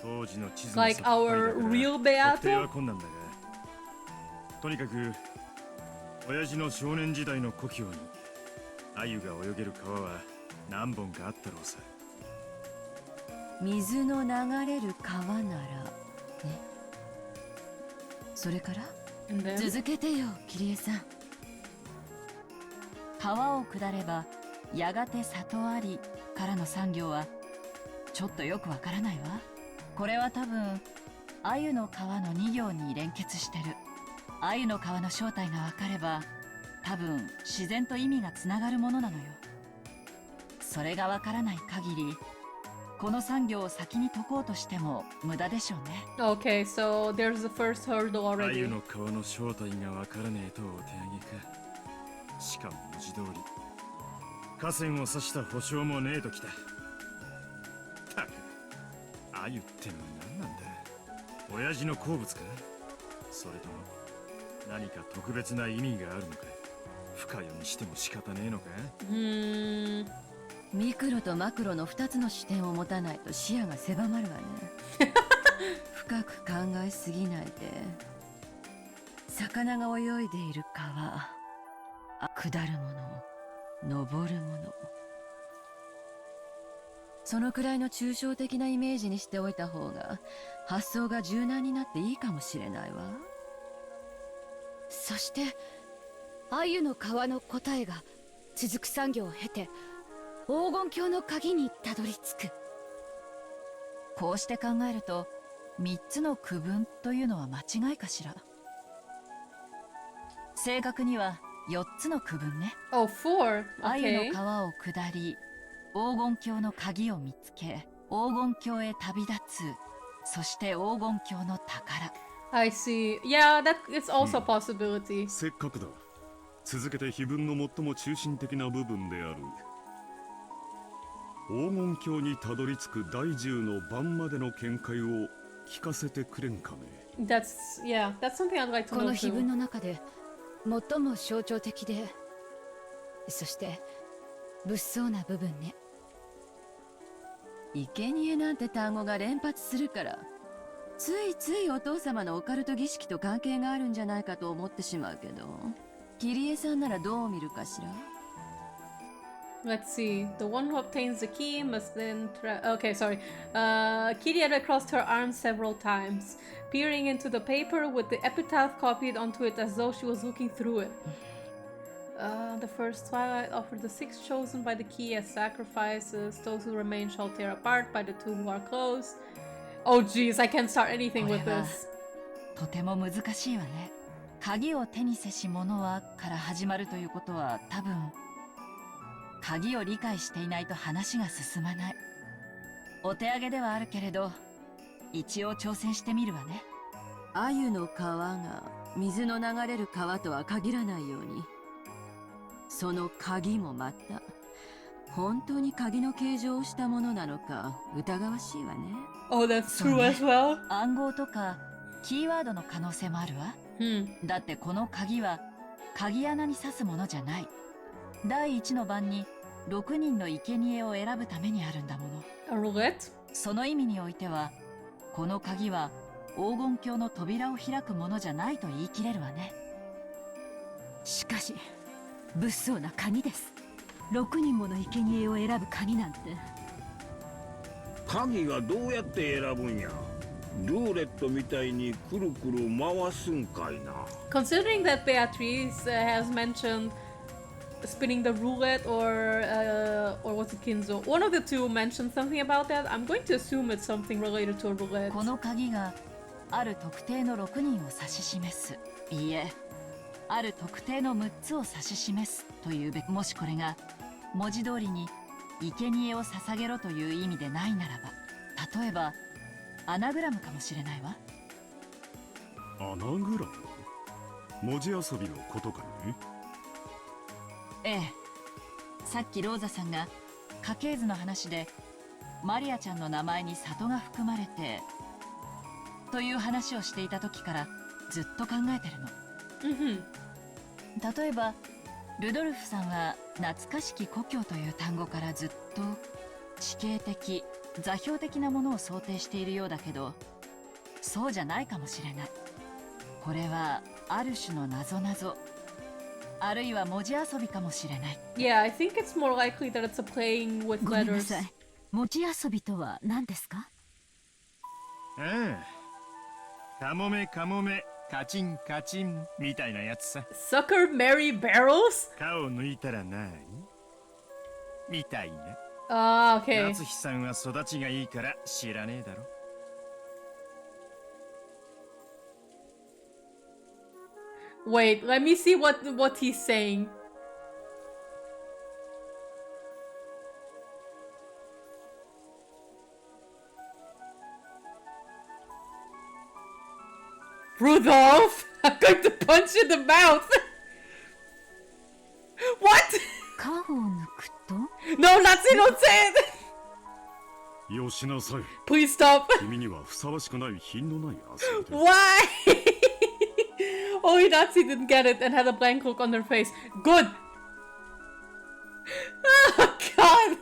当時の地図の Like さっぱりだから our real 特定 Beato? は困難だが、とにかく親父の少年時代の故郷に鮎が泳げる川は何本かあったろうさ。水の流れる川ならね。それから And then? 続けてよ、キリエさん。川を下ればやがて里ありからの産業はちょっとよくわからないわ。これは多分鮎の川の2行に連結してる。鮎の川の正体がわかれば多分自然と意味がつながるものなのよ。それがわからない限りこの産業を先に解こうとしても無駄でしょうね。 Okay, so there's the first hurdle 鮎 already. の川の正体がわからねえとお手上げか。しかも文字通り河川を指した保証もねえときた。たく鮎ってのは何なんだ。親父の好物か、それとも何か特別な意味があるのか。深読みしても仕方ねえのか。Hmm. ミクロとマクロの2つの視点を持たないと視野が狭まるわね。深く考えすぎないで。魚が泳いでいる川、下るもの、登るもの、そのくらいの抽象的なイメージにしておいた方が発想が柔軟になっていいかもしれないわ。そして鮎の川の答えが続く産業を経て黄金鏡の鍵にたどり着く。こうして考えると3つの区分というのは間違いかしら。正確には4つの区分ね。 Oh, 4. 鮎 Okay. の川を下り黄金鏡の鍵を見つけ黄金鏡へ旅立つ、そして黄金鏡の宝。 I see. Yeah, that is also a possibility. せっかくだ。続けて碑文の最も中心的な部分である黄金鏡にたどり着く第10の番までの見解を聞かせてくれんかね。Yeah, that's something I'd like to こ know の碑文 too. の中で最も象徴的で、そして物騒な部分ね。生贄なんて単語が連発するからついついお父様のオカルト儀式と関係があるんじゃないかと思ってしまうけど、キリエさんならどう見るかしら。 Let's see. The one who obtains the key must then okay, sorry. Kiria crossed her arms several times, peering into the paper with the epitaph copied onto it as though she was looking through it. The first twilight offered the 6 chosen by the key as sacrifices. Those who remain shall tear apart by the 2 who are closed. Oh geez, I can't start anything with this. とても難しいわね。鍵を手にせし者はから始まるということは多分鍵を理解していないと話が進まない。お手上げではあるけれど一応挑戦してみるわね。鮎の川が水の流れる川とは限らないように、その鍵もまた本当に鍵の形状をしたものなのか疑わしいわね。Oh, that's true as well. 暗号とかキーワードの可能性もあるわ。だってこの鍵は鍵穴に刺すものじゃない。第一の番に6人の生贄を選ぶためにあるんだもの。A roulette? その意味においては、この鍵は黄金鏡の扉を開くものじゃないと言い切れるわね。しかし物騒な鍵です。6人もの生贄を選ぶ鍵なんて。鍵がどうやって選ぶんや。ルーレットみたいにくるくる回すんかいな。 Considering that Beatrice has mentioned spinning the roulette or was it Kinzo? One of the two mentioned something about that. I'm going to assume it's something related to a roulette. この鍵がある特定の6人を指し示す。いいえ、ある特定の6つを指し示すというべき。もしこれが文字通りに生贄を捧げろという意味でないならば、例えばアナグラムかもしれないわ。アナグラム？文字遊びのことかね。ええ、さっきローザさんが家系図の話でマリアちゃんの名前に里が含まれてという話をしていた時からずっと考えてるの。例えばルドルフさんは懐かしき故郷という単語からずっと地形的座標的なものを想定しているようだけど、そうじゃないかもしれない。これはある種の謎々、あるいは文字遊びかもしれない。Yeah, I think it's more likely that it's a playing with ごめんな letters. さい。文字遊びとは何ですか？カモメカモメカチンカチンみたいなやつさ。Sucker Mary Barrels? 歯を抜いたらないみたいな。Ah, okay. 夏日さんは育ちがいいから知らねえだろ。Wait, let me see what he's saying. Rudolph! I'm going to punch you in the mouth! What? 歯を抜くと？ No, Natsu, don't say it! よしなさい。 Please stop. 君にはふさわしくない品のない遊びだ。 Why? Only Natsu didn't get it and had a blank look on her face. Good! Oh, God!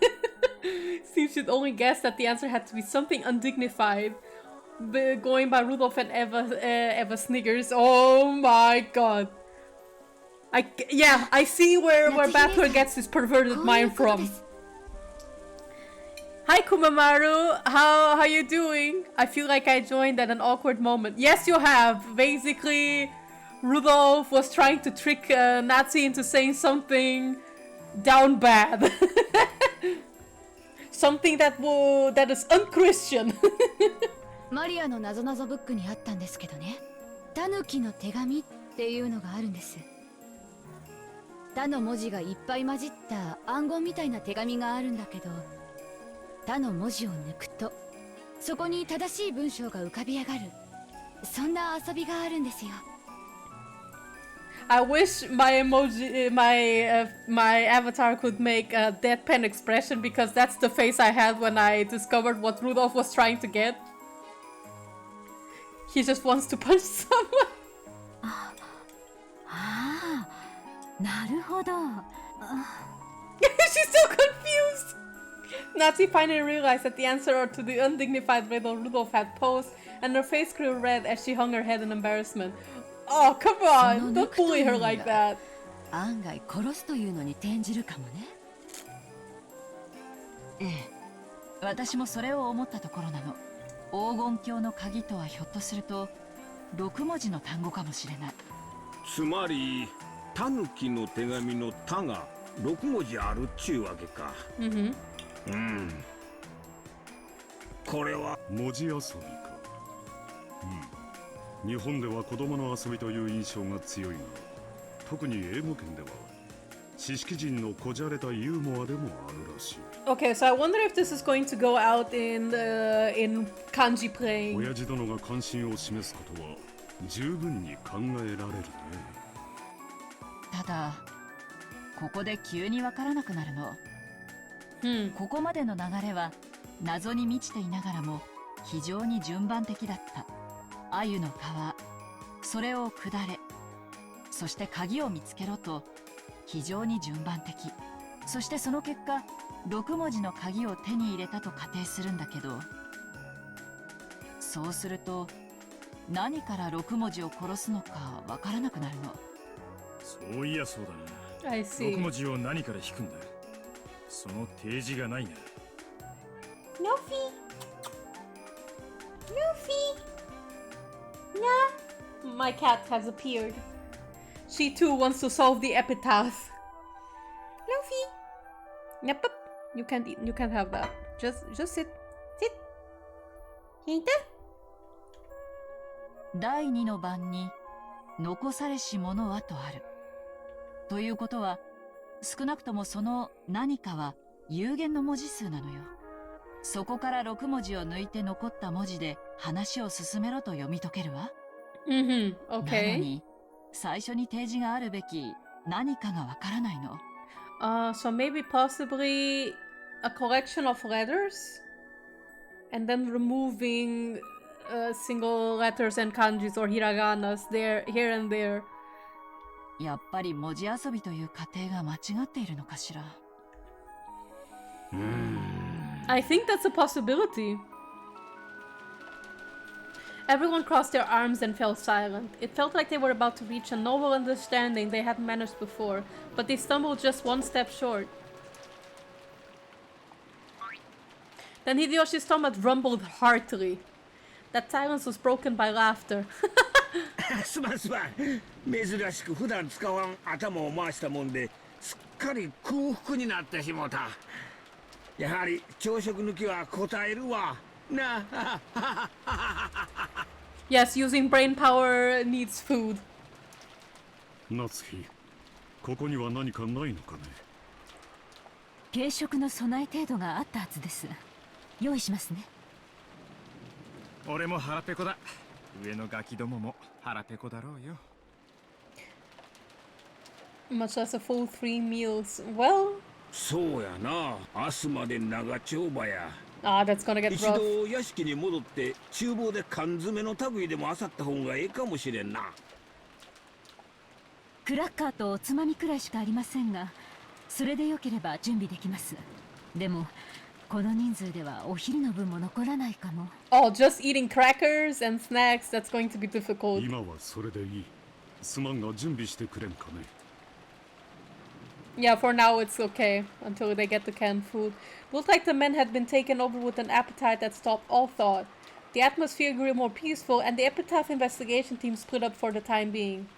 Steve should only guess that the answer had to be something undignified. Going by Rudolph and Eva Sniggers. Oh my God. I see where Bator gets his perverted mind from. Hi Kumamaru, how you doing? I feel like I joined at an awkward moment. Yes, you have. Basically, Rudolph was trying to trick Nazi into saying something down bad. Something that is unchristian. マリアの謎々ブックにあったんですけどね。タヌキの手紙っていうのがあるんです。タの文字がいっぱい混じった暗号みたいな手紙があるんだけど、タの文字を抜くとそこに正しい文章が浮かび上がる、そんな遊びがあるんですよ。I wish my emoji, my avatar could make a deadpan expression because that's the face I had when I discovered what Rudolph was trying to get. He just wants to punch someone. なるほど。She's so confused. Nazi finally realized that the answer to the undignified riddle Rudolph had posed, and her face grew red as she hung her head in embarrassment. Oh, come on! Don't bully her like that. 案外殺すというのに転じるかもね。ええ、私もそれを思ったところなの。黄金鏡の鍵とはひょっとすると6文字の単語かもしれない。つまりタヌキの手紙の「タ」が6文字あるっちゅうわけか。これは文字遊びか。日本では子供の遊びという印象が強いが、特に英語圏では知識人のこじゃれたユーモアでもあるらしい。Okay, so I wonder if this is going to go out in kanji playing. 親父殿が関心を示すことは十分に考えられるね。ただここで急にわからなくなるの。ここまでの流れは謎に満ちていながらも非常に順番的だった。鮎の皮、それを下れ、そして鍵を見つけろと非常に順番的。そしてその結果6文字の鍵を手に入れたと仮定するんだけど、そうすると何から6文字を殺すのかわからなくなるの。そういやそうだな。6文字を何から引くんだ。その提示がないな。Luffy! Nah. My cat has appeared. She too wants to solve the epitaph. Luffy! Yep, you can't have that. Just sit. Sit. 引いて。第2の番に残されし者はとある。ということは少なくともその何かは有限の文字数なのよ。そこから6文字を抜いて残った文字で話を進めろと読み解けるわ。Okay. なのに最初に提示があるべき何かがわからないの。So maybe possibly a collection of letters and then removing single letters and kanjis or hiraganas there, here and there. やっぱり文字遊びという過程が間違っているのかしら。I think that's a possibility. Everyone crossed their arms and fell silent. It felt like they were about to reach a noble understanding they hadn't managed before, but they stumbled just one step short. Then Hideyoshi's stomach rumbled heartily. That silence was broken by laughter. すまんすまん。珍しく普段使わん頭を回したもんですっかり空腹になってしもた。やはり朝食抜きは答えるわ。なあ。Yes, using brain power needs food. 夏日、ここには何かないのかね。軽食の備え程度があったはずです。用意しますね。俺も腹ペコだ。上のガキどもも腹ペコだろうよ。Much less a full 3 meals. Well... そうやな。明日まで長丁場や。that's gonna get 一 rough. 度屋敷に戻って厨房で缶詰の類でも漁った方がええかもしれんな。クラッカーとおつまみくらいしかありませんが、それでよければ準備できます。でもこの人数ではお昼の分も残らないかも。Oh, just eating crackers and snacks, that's going to be difficult. 今はそれでいい。すまんが準備してくれんかね。Yeah, for now it's okay, until they get the canned food. Looked like the men had been taken over with an appetite that stopped all thought. The atmosphere grew more peaceful, and the Epitaph investigation team split up for the time being.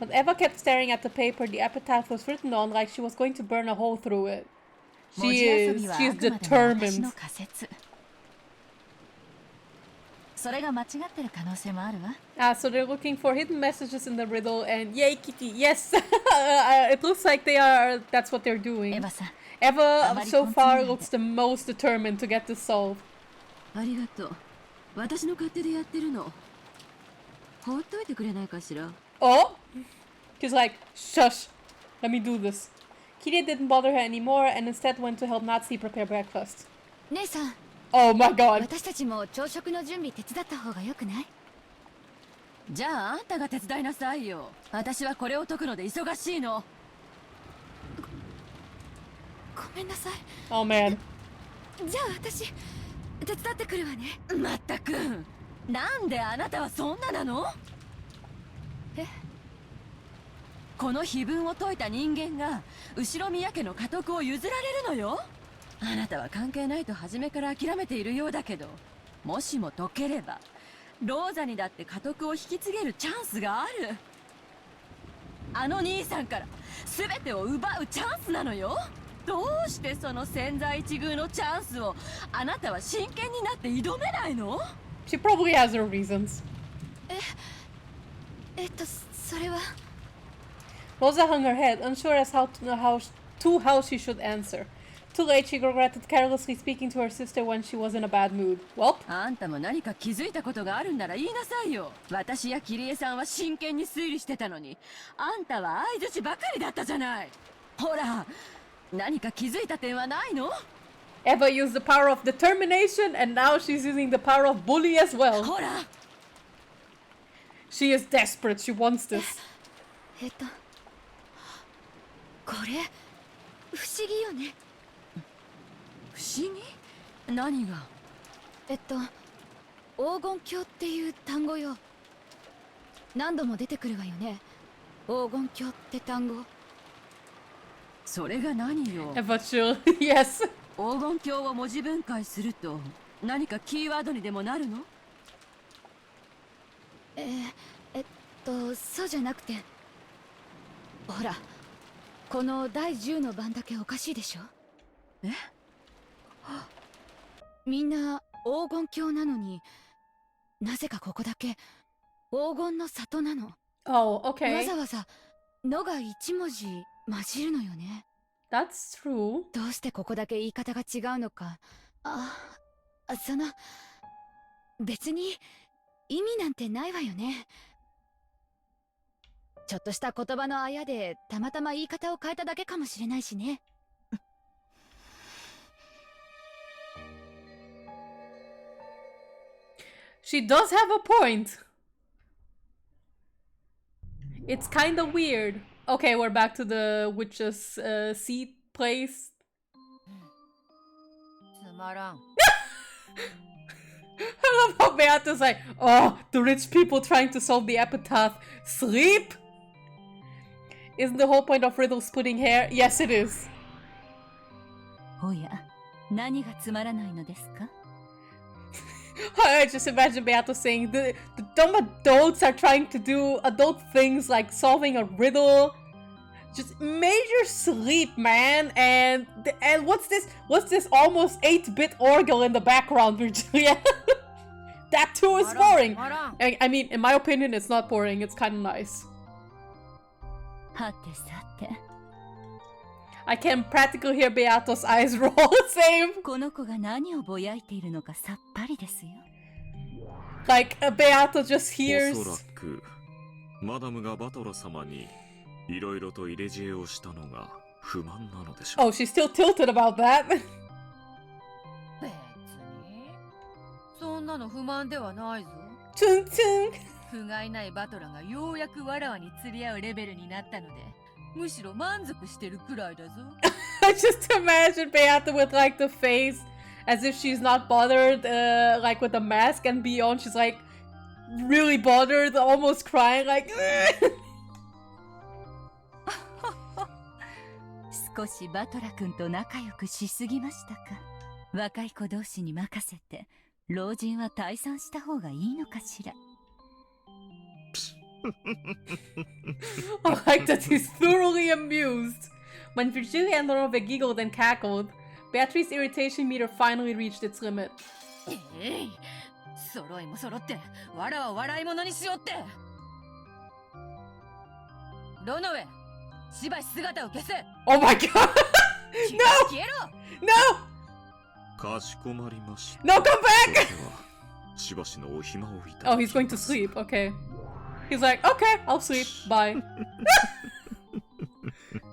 But Eva kept staring at the paper the epitaph was written on like she was going to burn a hole through it. She is determined. それが間違ってる可能性もあるわ。So they're looking for hidden messages in the riddle, and yay, Kitty, yes! It looks like that's what they're doing. Eva, so far, looks the most determined to get this solved. ありがとう。私の勝手でやってるの。放っといてくれないかしら。Oh! She's like, shush, let me do this. Kitty didn't bother her anymore, and instead went to help Natsu prepare breakfast. 姉さん。Oh my god. 私たちも朝食の準備手伝った方がよくない？じゃああんたが手伝いなさいよ。私はこれを解くので忙しいの。ごめんなさい。Oh man. じゃあ私手伝ってくるわね。まったく。なんであなたはそんななの？え？この碑文を解いた人間が後ろ宮家の家督を譲られるのよ。あなたは関係ないと初めから諦めているようだけど、もしも解ければローザにだって家督を引き継げるチャンスがある。あの兄さんから全てを奪うチャンスなのよ。どうしてその千載一遇のチャンスをあなたは真剣になって挑めないの？ She probably has her reasons. それは。Rosa hung her head, unsure as how she should answer. Too late, she regretted carelessly speaking to her sister when she was in a bad mood. Welp. あんたも何か気づいたことがあるんなら言いなさいよ。私やキリエさんは真剣に推理してたのに、あんたは相槌ばかりだったじゃない。ほら、何か気づいた点はないの？ Eva used the power of determination, and now she's using the power of bully as well. ほら。She is desperate. She wants this. これ不思議よね。不思議？何が？黄金鏡っていう単語よ。何度も出てくるわよね、黄金鏡って単語。それが何よ。Yes. 黄金鏡を文字分解すると何かキーワードにでもなるの？そうじゃなくて、ほら、この第10の番だけおかしいでしょ。え？みんな黄金鏡なのに、なぜかここだけ黄金の里なの。Oh, okay. わざわざのが1文字混じるのよね。That's true. どうしてここだけ言い方が違うのか。別に意味なんてないわよね。ちょっとした言葉のあやでたまたま言い方を変えただけかもしれないしね。She does have a point. It's kind of weird. Okay, we're back to the witch's seat place. つまらん。I love how Beato's like, oh, the rich people trying to solve the epitaph. Sleep? Isn't the whole point of Riddle splitting hair? Yes, it is. おや、何がつまらないのですか？ I just imagine Beato saying the dumb adults are trying to do adult things like solving a riddle. Just major sleep, man. And what's this almost 8-bit organ in the background, Virginia? That too is boring. I mean, in my opinion, it's not boring. It's kind of nice. はてさて。 I can practically hear Beato's eyes roll. Same. この子が何をぼやいているのかさっぱりですよ。Like Beato just hears. おそらくマダムがバトラ様にいろいろと入れ知恵をしたのが不満なのでしょう。Oh, she's still tilted about that. 別にそんなの不満ではないぞ。チュンチュン。不甲斐ないバトラがようやくわらわに釣り合うレベルになったので、むしろ満足してるくらいだぞ。I just imagine Beato with like the face as if she's not bothered, like with the mask, and beyond she's like really bothered, almost crying, like. 少しバトラ君と仲良くしすぎましたか。若い子同士に任せて、老人は退散した方がいいのかしら。I like that he's thoroughly amused. When Virgilia and Ronove giggled and cackled, Beatrice's irritation meter finally reached its limit. 揃いも揃ってわらは笑い物にしよって。ロノウェ、しばし姿を消せ。 Oh my god! No! 消えろ。 No! かしこまりました。 No, come back! しばしのお暇をいただきます。 Oh, he's going to sleep. Okay. He's like, okay, I'll sleep. Bye.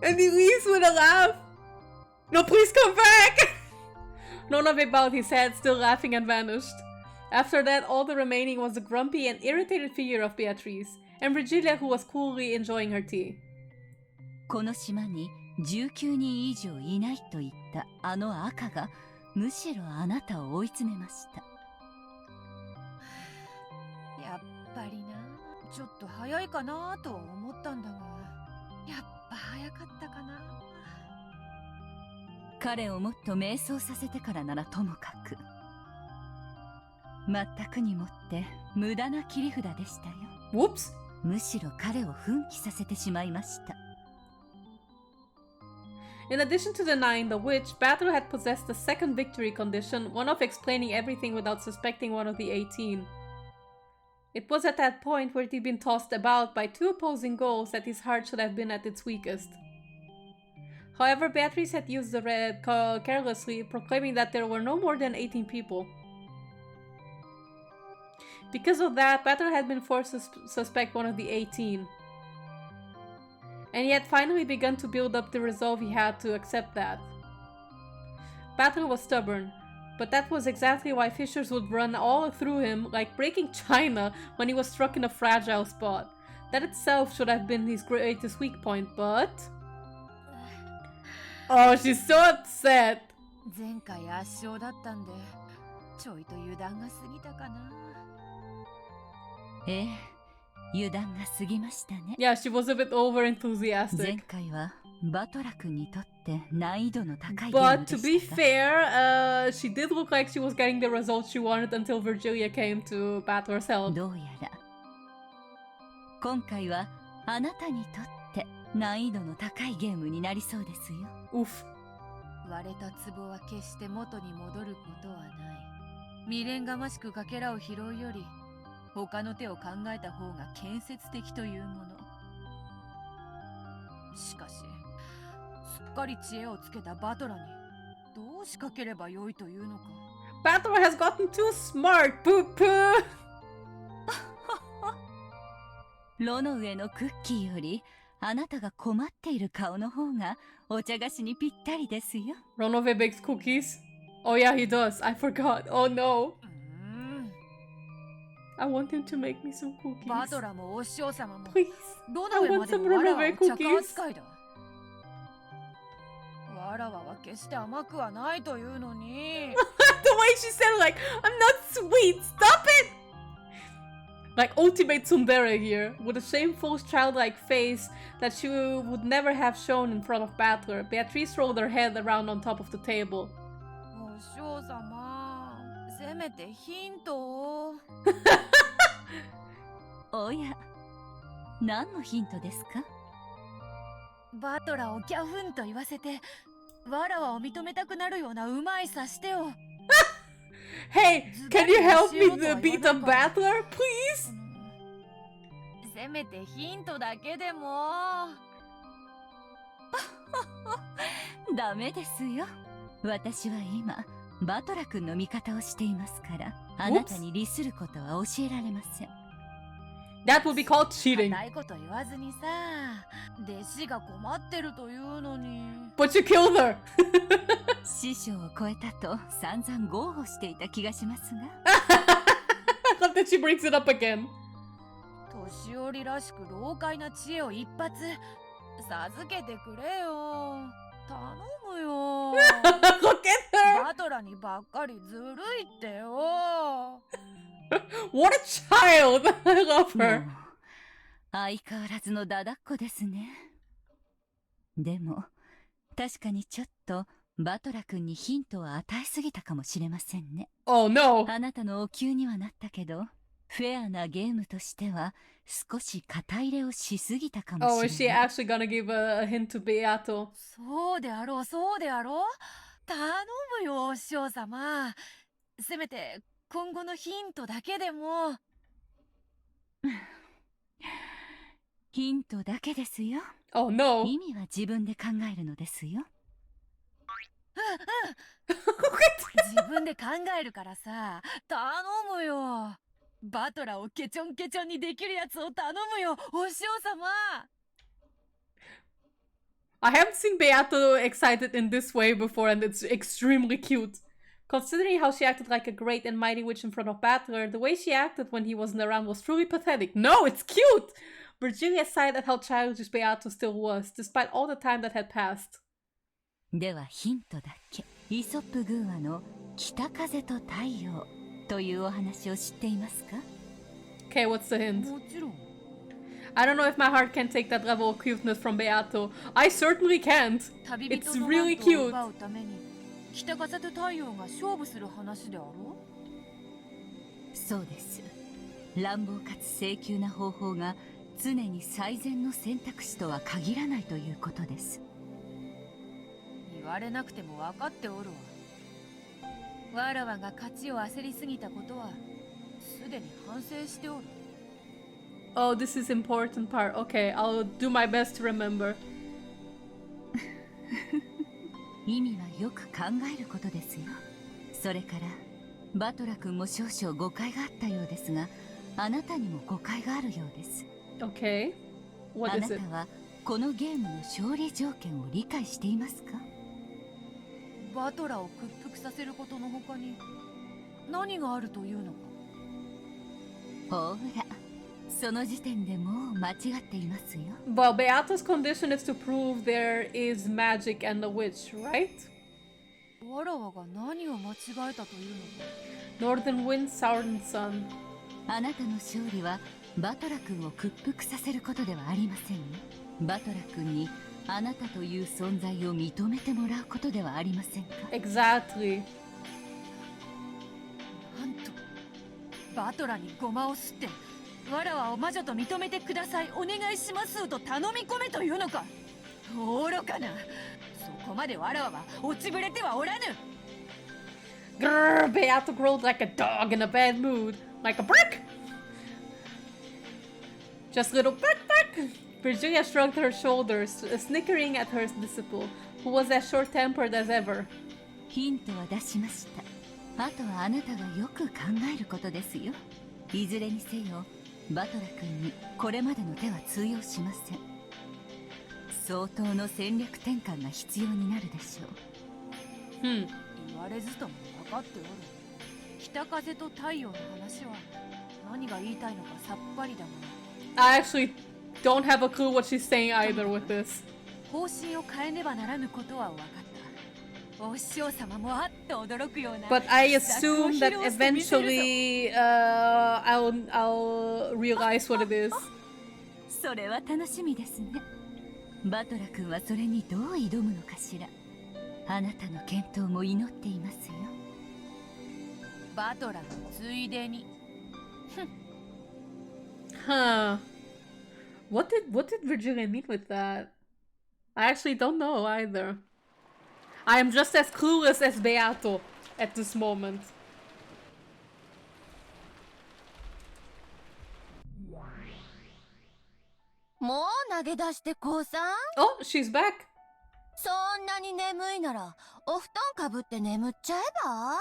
And he leaves with a laugh. No, please come back! Ronove bowed his head, still laughing, and vanished. After that, all the remaining was the grumpy and irritated figure of Beatrice, and Virgilia, who was coolly enjoying her tea. この島に19人以上いないと言ったあの赤が、むしろあなたを追い詰めました。やっぱりな。ちょっと早いかなと思ったんだが、やっぱ早かったかな。彼をもっと迷走させてからならともかく。全くにもって無駄な切り札でしたよ。Whoops! むしろ彼を奮起させてしまいました。In addition to denying the witch, Beato had possessed the second victory condition, one of explaining everything without suspecting one of the 18. It was at that point where he'd been tossed about by two opposing goals that his heart should have been at its weakest. However, Beatrice had used the red carelessly, proclaiming that there were no more than 18 people. Because of that, Beato had been forced to suspect one of the 18. And he had finally begun to build up the resolve he had to accept that. Beato was stubborn, but that was exactly why fissures would run all through him like breaking china when he was struck in a fragile spot. That itself should have been his greatest weak point, but... Oh, she's so upset! 前回圧勝だったんで、ちょいと油断が過ぎたかな。ええ、油断が過ぎましたね。Yeah, she was a bit over enthusiastic. 前回はバトラ君にとって難易度の高いゲーム But で to し be たが。fair, she did look like she was getting the results she wanted until Virgilia came to bat herself. どうやら今回はあなたにとって難易度の高いゲームになりそうですよ。Oof. 割れた壺は決して元に戻ることはない。未練がましくかけらを拾うより、他の手を考えた方が建設的というもの。しかし、すっかり知恵をつけたバトラにどう仕掛ければよいというのか。Battler has gotten too smart, poo poo! 炉の上のクッキーよりあなたが困っている顔の方がお茶菓子にぴったりですよ。 Ronove bakes cookies. Oh yeah, he does. I forgot. Oh no. I want him to make me some cookies. バトラもお師匠様も Please. どの上までもわらわは茶化扱いだ。わらわは決して甘くはないというのに。The way she said, like, I'm not sweet. Stop it! Like ultimate tsundere here, with a shameful childlike face that she would never have shown in front of Battler. Beatrice rolled her head around on top of the table. お師匠様、せめてヒントを。おや、何のヒントですか？バトラをギャフンと言わせて、わらわを認めたくなるようなうまい指し手を。Hey, can you help me beat the Battler, please? せめてヒントだけでも。ダメですよ。私は今バトラ君の味方をしていますから、あなたに利することは教えられません。That would be called cheating. ないこと言わずにさ、弟子が困ってるというのに。But you killed her. 師匠を超えたと散々豪語していた気がしますが。I love that she brings it up again. 年寄りらしく老快な知恵を一発授けてくれよ。頼むよ。Look at her. バトラにばっかりずるいってよ。What a child. I love her. もう相変わらずのだだっこですね。でも確かにちょっとバトラ君にヒントを与えすぎたかもしれませんね。Oh no. あなたのお給にはなったけど、フェアなゲームとしては少し肩入れをしすぎたかも Oh, し is れ she ない。 actually gonna give a hint to Beato? そうであろう、そうであろう。頼むよ、お師匠様。せめて今後のヒントだけでも。ヒントだけですよ。Oh no. 意味は自分で考えるのですよ。自分で考えるからさ、頼むよ。バトラをケチョンケチョンにできるやつを頼むよ、お師匠様。I haven't seen Beato excited in this way before, and it's extremely cute. Considering how she acted like a great and mighty witch in front of Battler, the way she acted when he wasn't around was truly pathetic. No, it's cute! Virgilia sighed at how childish Beato still was, despite all the time that had passed. ではヒントだけ。イソップ寓話の北風と太陽というお話を知っていますか？ Okay, what's the hint? もちろん。I don't know if my heart can take that level of cuteness from Beato. I certainly can't. 旅 It's 人の really マントを cute. 奪うために北風と太陽が勝負する話であろう。そうです。乱暴かつ請求な方法が常に最善の選択肢とは限らないということです。言われなくても分かっておるわ。わらわが勝ちを焦りすぎたことはすでに反省しておる。Oh, this is important part. Okay, I'll do my best to remember. 意味はよく考えることですよ。それからバトラ君も少々誤解があったようですが、あなたにも誤解があるようです。Okay. あ What な is た it? はこのゲームの勝利条件を理解していますか？バトラを屈服させることの他に何があるというのか。ほら、その時点でもう間違っていますよ。Well, Beato's condition is to prove there is magic and a witch, right? わらわが何を間違えたというの Northern wind, southern sun. あなたの勝利はバトラ君を屈服させることではありませんよ。バトラ君にあなたという存在を認めてもらうことではありませんか。 Exactly. なんとバトラにゴマをすってわらわを魔女と認めてください、お願いしますと頼み込めというのか。愚かな。そこまでわらわは落ちぶれてはおらぬ。 Grrr, Beato growled like a dog in a bad mood. Like a brick! Just little bark bark! Virginia shrugged her shoulders, snickering at her disciple, who was as short-tempered as ever. ヒントは出しました。あとはあなたがよく考えることですよ。いずれにせよバトラ君にこれまでの手は通用しません。相当の戦略転換が必要になるでしょう。言われずとも分かっておる。北風と太陽の話は何が言いたいのかさっぱりだな。 I actually don't have a clue what she's saying either with this. 方針を変えねばならぬことは分かった。お師匠様もあっと驚くような。 But I assume that eventually I'll realize what it is. それは楽しみですね。バトラ君はそれにどう挑むのかしら。あなたの健闘も祈っていますよ。バトラのついでに。Huh. What did Virginia mean with that? I actually don't know either. I am just as clueless as Beato at this moment. Oh, she's back. そんなに眠いならお布団かぶって眠っちゃえば。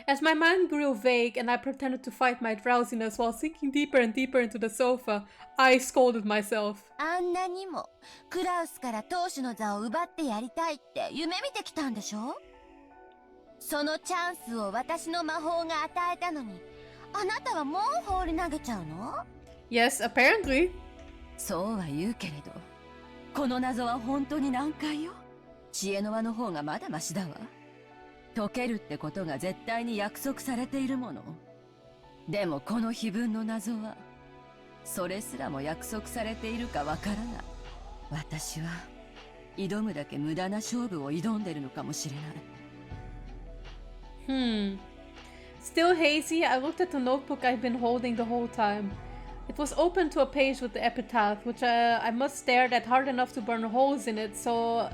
As my mind grew vague and I pretended to fight my drowsiness while sinking deeper and deeper into the sofa, I scolded myself. あんなにもクラウスから当主の座を奪ってやりたいって夢見てきたんでしょ。そのチャンスを私の魔法が与えたのに、あなたはもう放り投げちゃうの？ Yes, apparently. そうは言うけれど、この謎は本当に難解よ。知恵の輪の方がまだマシだわ。解けるってことが絶対に約束されているもの。でもこの碑文の謎はそれすらも約束されているかわからない。私は挑むだけ無駄な勝負を挑んでるのかもしれない。Still hazy, I looked at the notebook I've been holding the whole time. It was open to a page with the epitaph, which I must stared at hard enough to burn holes in it, so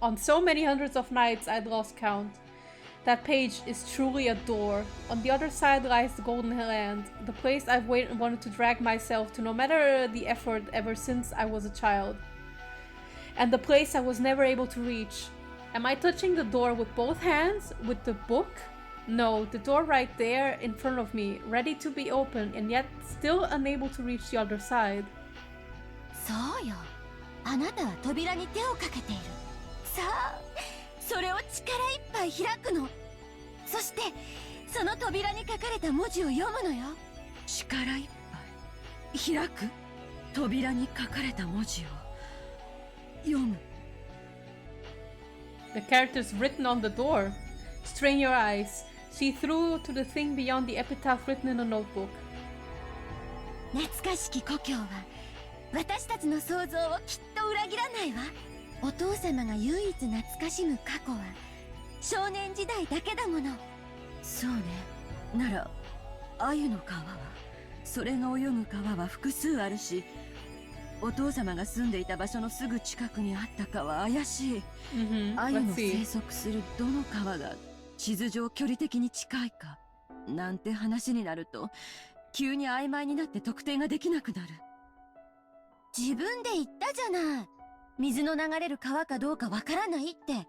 on so many hundreds of nights I'd lost count. That page is truly a door. On the other side lies the Golden Land, the place I've wanted to drag myself to no matter the effort ever since I was a child. And the place I was never able to reach. Am I touching the door with both hands? With the book? No, the door right there in front of me, ready to be opened and yet still unable to reach the other side. そうよ。あなたは扉に手をかけている。さあ、それを力いっぱい開くの。そしてその扉に書かれた文字を読むのよ。力いっぱい開く？扉に書かれた文字を読む。 The characters written on the door. Strain your eyes. See through to the thing beyond the epitaph written in the notebook. 懐かしき故郷は私たちの想像をきっと裏切らないわ。お父様が唯一懐かしむ過去は少年時代だけだもの。そうね。なら鮎の川は、それが泳ぐ川は複数あるし、お父様が住んでいた場所のすぐ近くにあったかは怪しい。鮎の生息するどの川が地図上距離的に近いかなんて話になると、急に曖昧になって特定ができなくなる。自分で言ったじゃない。水の流れる川かどうかわからないって。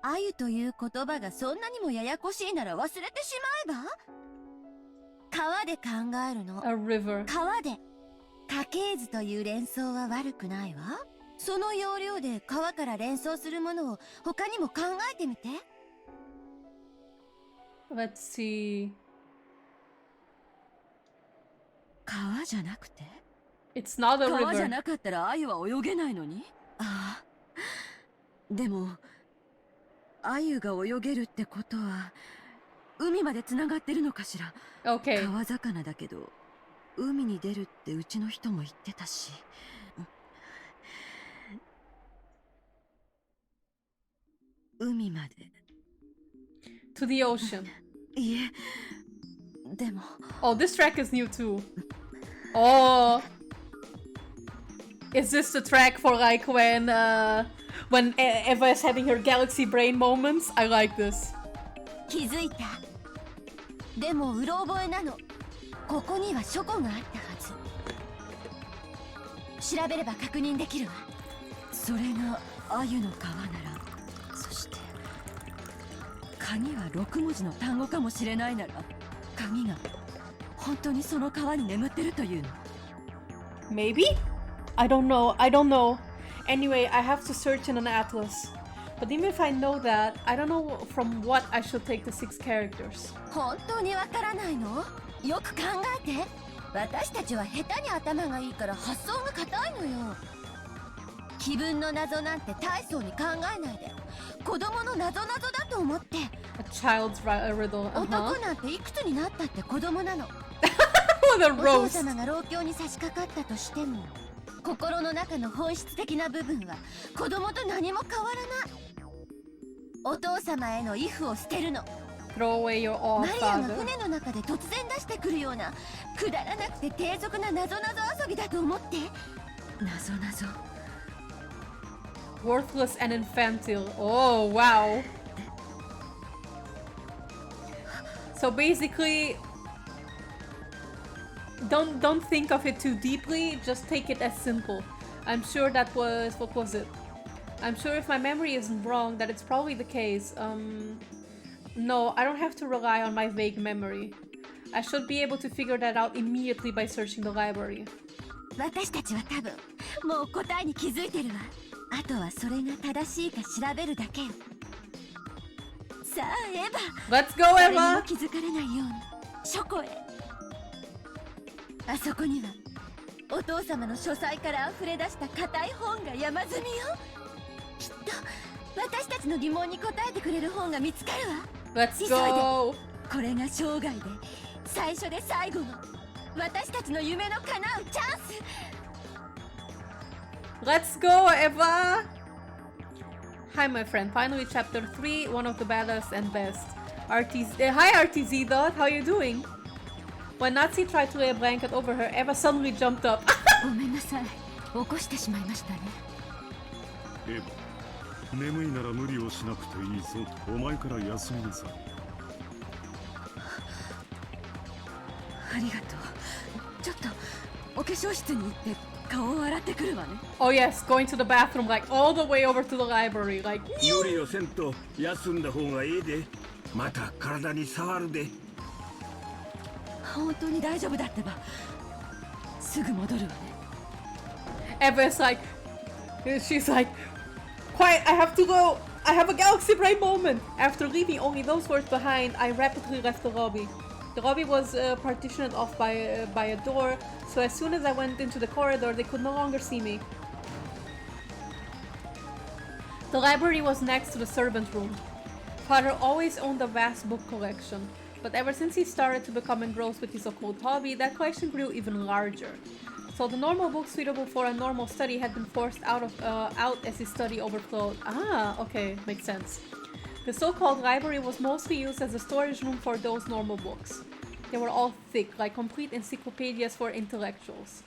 鮎という言葉がそんなにもややこしいなら忘れてしまえば。川で考えるの。A river. 川で。家系図という連想は悪くないわ。その要領で川から連想するものを他にも考えてみて。Let's see. 川じゃなくて It's not a 川じゃ river. なかったら鮎は泳げないのに。ああ。でも鮎が泳げるってことは海までつながってるのかしら。 Okay. 川魚だけど海に出るってうちの人も言ってたし。海まで。 To the ocean. いえ、でも。 Oh, this track is new too. Oh. Is this the track for like when Eva is having her galaxy brain moments? I like this. 気づいた。でもうろ覚えなの。ここには書庫があったはず。調べれば確認できるわ。それが鮎の川なら、そして鍵は6文字の単語かもしれないなら、鍵が本当にその川に眠ってるというの。 Maybe? I don't know. I don't know. Anyway, I have to search in an atlas. But even if I know that, I don't know from what I should take the 6 characters. 本当にわからないの？よく考えて。私たちは下手に頭がいいから発想が硬いのよ。気分の謎なんて大層に考えないで。子供の謎だと思って。A child's riddle. 男なんていくつになったって子供なの。What a お父 roast. 様が老境に差し掛かったとしても、心の中の本質的な部分は子供と何も変わらない。お父様への畏怖を捨てるの。 Throw away your awe, マリアが father. 船の中で突然出してくるようなくだらなくて低俗な謎遊びだと思って。謎。 Worthless and infantile. Oh, wow. So basically, don't think of it too deeply, just take it as simple. I'm sure that was, what was it? I'm sure if my memory isn't wrong, that it's probably the case. No, I don't have to rely on my vague memory. I should be able to figure that out immediately by searching the library. 私たちは多分もう答えに気づいてるわ。あとはそれが正しいか調べるだけよ。さあエヴァ、 Let's go, 誰にも Eva! 気づかれないように書庫へ。あそこにはお父様の書斎から溢れ出した硬い本が山積みよ。きっと私たちの疑問に答えてくれる本が見つかるわ。 Let's 急いで。 go! これが生涯で最初で最後の私たちの夢の叶うチャンス。 Let's go, Eva! Hi, my friend. Finally, chapter 3, one of the baddest and best. Hi, RTZ Dot. How you doing? When Nazi tried to lay a blanket over her, Eva suddenly jumped up. ごめんなさい。起こしてしまいましたね。エヴァ、眠いなら無理をしなくていいぞ。お前から休みなさい。ありがとう。ちょっとお化粧室に行って顔を洗ってくるわね。 Oh yes, going to the bathroom, like all the way over to the library, like. 無理をせんと休んだ方がいいで。また体に触るで。本当に大丈夫だってば。すぐ戻るわね。 Eva's like, she's like, quiet, I have to go. I have a galaxy brain moment. After leaving only those words behind, I rapidly left the lobby. The lobby was partitioned off by a door, so as soon as I went into the corridor, they could no longer see me. The library was next to the servant room. Father always owned a vast book collection, but ever since he started to become engrossed with his occult hobby, that collection grew even larger. So the normal books suitable for a normal study had been forced out as his study overflowed. Ah, okay, makes sense. The so-called library was mostly used as a storage room for those normal books. They were all thick, like complete encyclopedias for intellectuals.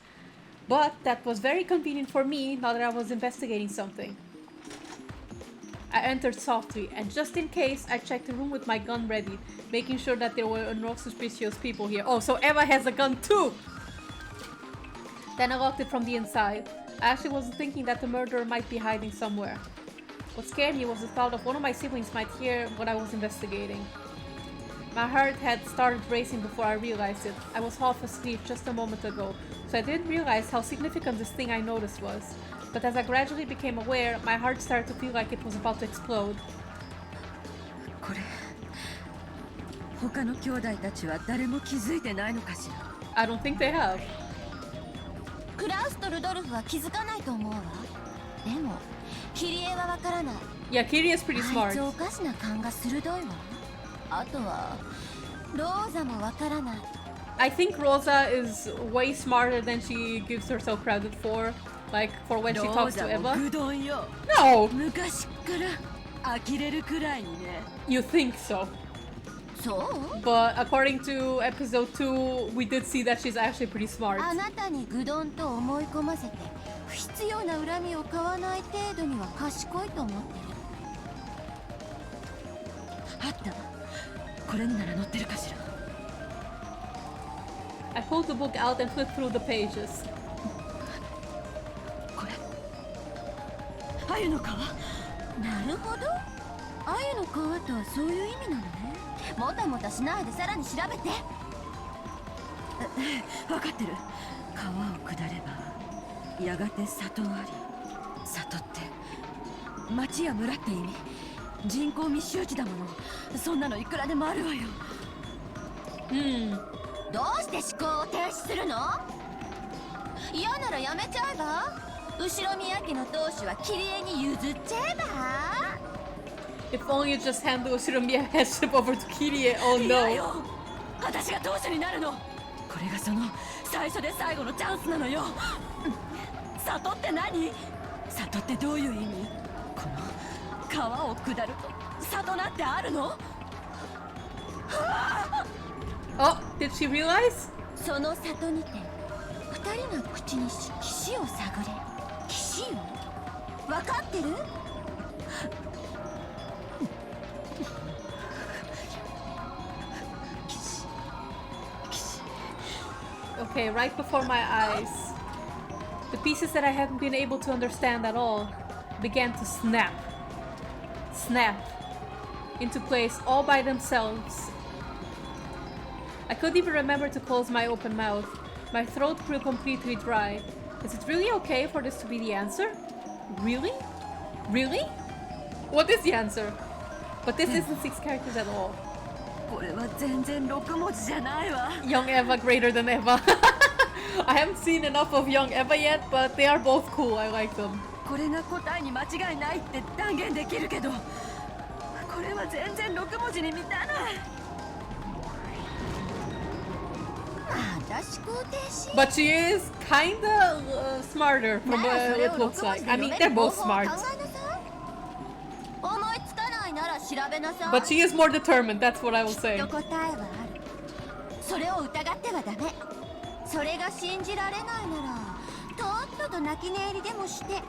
But that was very convenient for me now that I was investigating something. I entered softly, and just in case, I checked the room with my gun ready, making sure that there were no suspicious people here. Oh, so Eva has a gun too! Then I locked it from the inside. I actually wasn't thinking that the murderer might be hiding somewhere. What scared me was the thought of one of my siblings might hear what I was investigating. My heart had started racing before I realized it. I was half asleep just a moment ago, so I didn't realize how significant this thing I noticed was. But as I gradually became aware, my heart started to feel like it was about to explode. これ、他の兄弟たちは誰も気づいてないのかしら。I don't think they have. クラウスとルドルフは気づかないと思うわ。でもキリエはわからない。 Yeah, Kirie is pretty あい smart. つおかしな勘が鋭いわ。あとはローザもわからない。 I think Rosa is way smarter than she gives herself credit for. Like, for when she talks to Eva. No! 昔から呆れるくらいにね。 You think so. そう？ But according to episode 2, we did see that she's actually pretty smart. あなたにグドンと思い込ませて不必要な恨みを買わない程度には賢いと思ってる。あった。これになら載ってるかしら。 I pulled the book out and flipped through the pages. これ。鮎の皮？なるほど。鮎の皮とはそういう意味なのね。もたもたしないでさらに調べて。分かってる。川を下ればやがて里あり。里って町や村って意味。人口密集地だもの。そんなのいくらでもあるわよ。どうして思考を停止するの？嫌ならやめちゃえば？後ろ宮家の当主はキリエに譲っちゃえば？ If only you just hand the Ushiromiya headship over to Kirie. Oh no. 私が当主になるの。これがその最初で最後のチャンスなのよ。里って何？里ってどういう意味？この川を下ると里なんてあるの？ Oh, did she realize? その里にて二人が口にし岸を探れ。岸を？分かってる？ Okay, right before my eyes, the pieces that I hadn't been able to understand at all began to snap into place all by themselves. I couldn't even remember to close my open mouth. My throat grew completely dry. Is it really okay for this to be the answer? Really? Really? What is the answer? But this isn't 6 characters at all. これは全然6文字じゃないわ。 Young Eva greater than Eva. I haven't seen enough of Young Eva yet, but they are both cool. I like them. これが答えに間違いないって断言できるけど、これは全然6文字に満たない。まだ思考停止。 But she is kinda smarter from what it looks like. I mean, they're both smart. 思いつかないなら調べなさい。 But she is more determined, that's what I will say. きっと答えはある。それを疑ってはダメ。それが信じられないなら、とっとと泣き寝入りでもして、へ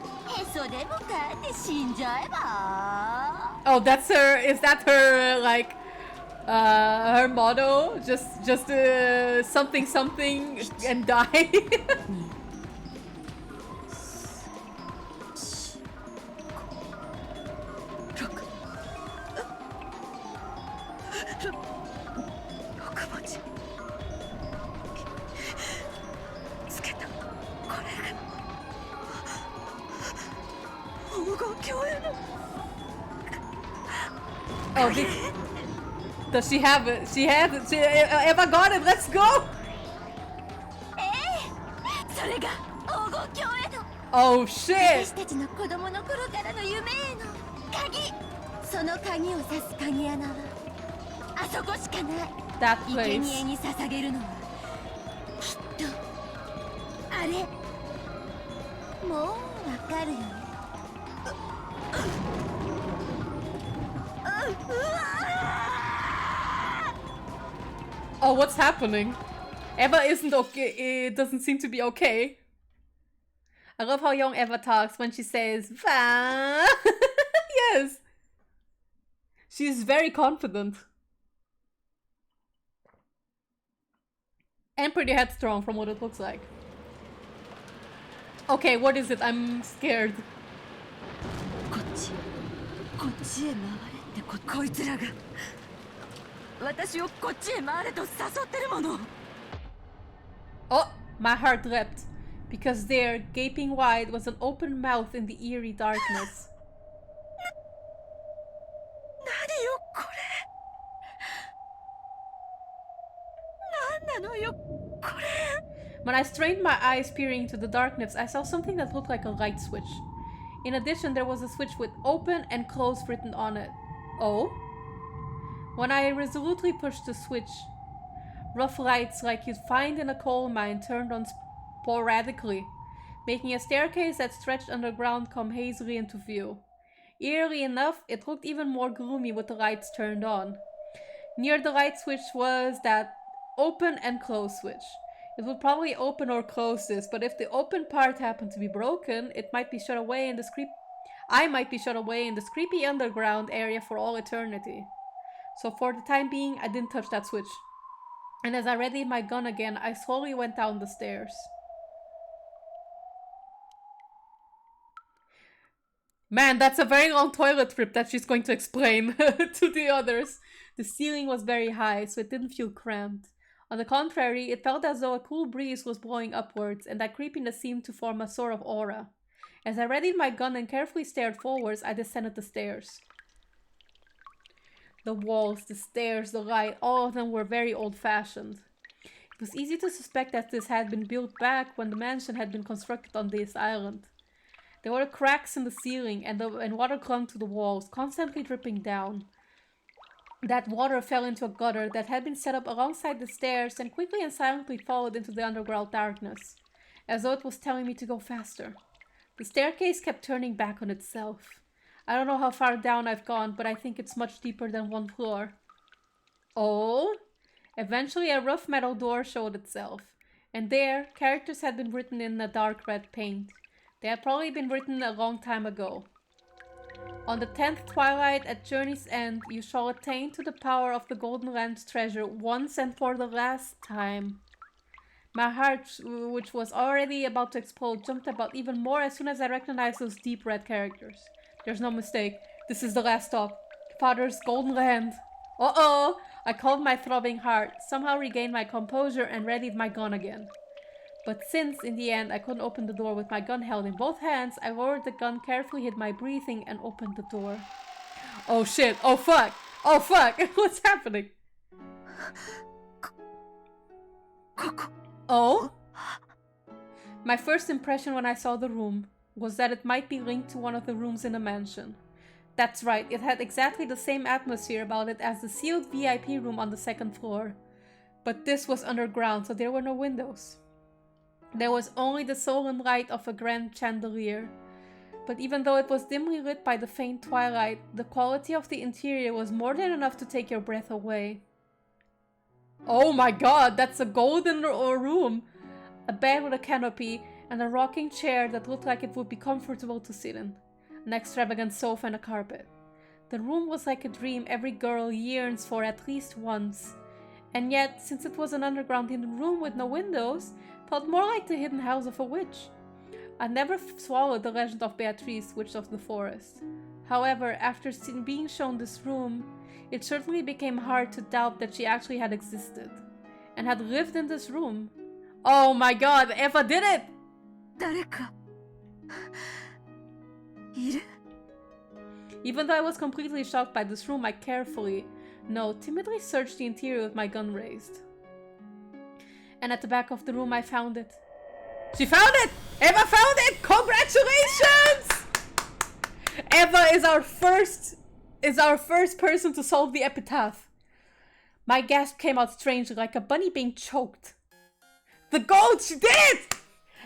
そでもかって死んじゃえば。 Oh, that's her. Is that her like her motto? Just something something and die. Oh, does she have it? She has it. Eva got it. Let's go. Oh shit. 私たちの子供の頃からの夢への鍵。その鍵を刺す鍵穴はあそこしかない。 That 生 place. 贄に捧げるのはきっとあれ。もうわかるよね。 Oh, what's happening? Eva isn't okay. It doesn't seem to be okay. I love how young Eva talks when she says "Va." Yes. She's very confident. And pretty headstrong from what it looks like. Okay, what is it? I'm scared. こっちへ回れってこいつらが私をこっちへ回れと誘ってるもの。 Oh, my heart leapt. Because there, gaping wide, was an open mouth in the eerie darkness. 何よこれ。何なのよこれ。When I strained my eyes peering into the darkness, I saw something that looked like a light switch. In addition, there was a switch with open and close written on it. Oh? When I resolutely pushed the switch, rough lights like you'd find in a coal mine turned on sporadically, making a staircase that stretched underground come hazily into view. Eerily enough, it looked even more gloomy with the lights turned on. Near the light switch was that open and close switch. It would probably open or close this, but if the open part happened to be broken, it might be shut away in this I might be shut away in this creepy underground area for all eternity. So for the time being, I didn't touch that switch. And as I readied my gun again, I slowly went down the stairs. Man, that's a very long toilet trip that she's going to explain to the others. The ceiling was very high, so it didn't feel cramped. On the contrary, it felt as though a cool breeze was blowing upwards, and that creepiness seemed to form a sort of aura. As I readied my gun and carefully stared forwards, I descended the stairs. The walls, the stairs, the light, all of them were very old-fashioned. It was easy to suspect that this had been built back when the mansion had been constructed on this island. There were cracks in the ceiling, and water clung to the walls, constantly dripping down. That water fell into a gutter that had been set up alongside the stairs and quickly and silently followed into the underground darkness, as though it was telling me to go faster. The staircase kept turning back on itself. I don't know how far down I've gone, but I think it's much deeper than one floor. Oh? Eventually a rough metal door showed itself, and there, characters had been written in a dark red paint. They had probably been written a long time ago. On the 10th twilight at Journey's End, you shall attain to the power of the Golden Land's treasure once and for the last time. My heart, which was already about to explode, jumped about even more as soon as I recognized those deep red characters. There's no mistake. This is the last stop. Father's Golden Land. Uh-oh! I calmed my throbbing heart, somehow regained my composure, and readied my gun again. But since, in the end, I couldn't open the door with my gun held in both hands, I lowered the gun, carefully hid my breathing, and opened the door. Oh shit! Oh fuck! Oh fuck! What's happening? Oh? My first impression when I saw the room was that it might be linked to one of the rooms in the mansion. That's right, it had exactly the same atmosphere about it as the sealed VIP room on the second floor. But this was underground, so there were no windows. There was only the sullen light of a grand chandelier. But even though it was dimly lit by the faint twilight, the quality of the interior was more than enough to take your breath away. Oh my god, that's a golden room! A bed with a canopy, and a rocking chair that looked like it would be comfortable to sit in. An extravagant sofa and a carpet. The room was like a dream every girl yearns for at least once. And yet, since it was an underground hidden room with no windows, felt more like the hidden house of a witch. I never swallowed the legend of Beatrice, Witch of the Forest. However, after being shown this room, it certainly became hard to doubt that she actually had existed, and had lived in this room. Oh my god, Eva did it! Even though I was completely shocked by this room, I carefully, no, timidly searched the interior with my gun raised. And at the back of the room I found it. She found it! Eva found it! Congratulations! Eva is our first person to solve the epitaph. My gasp came out strangely, like a bunny being choked. The gold! She did it!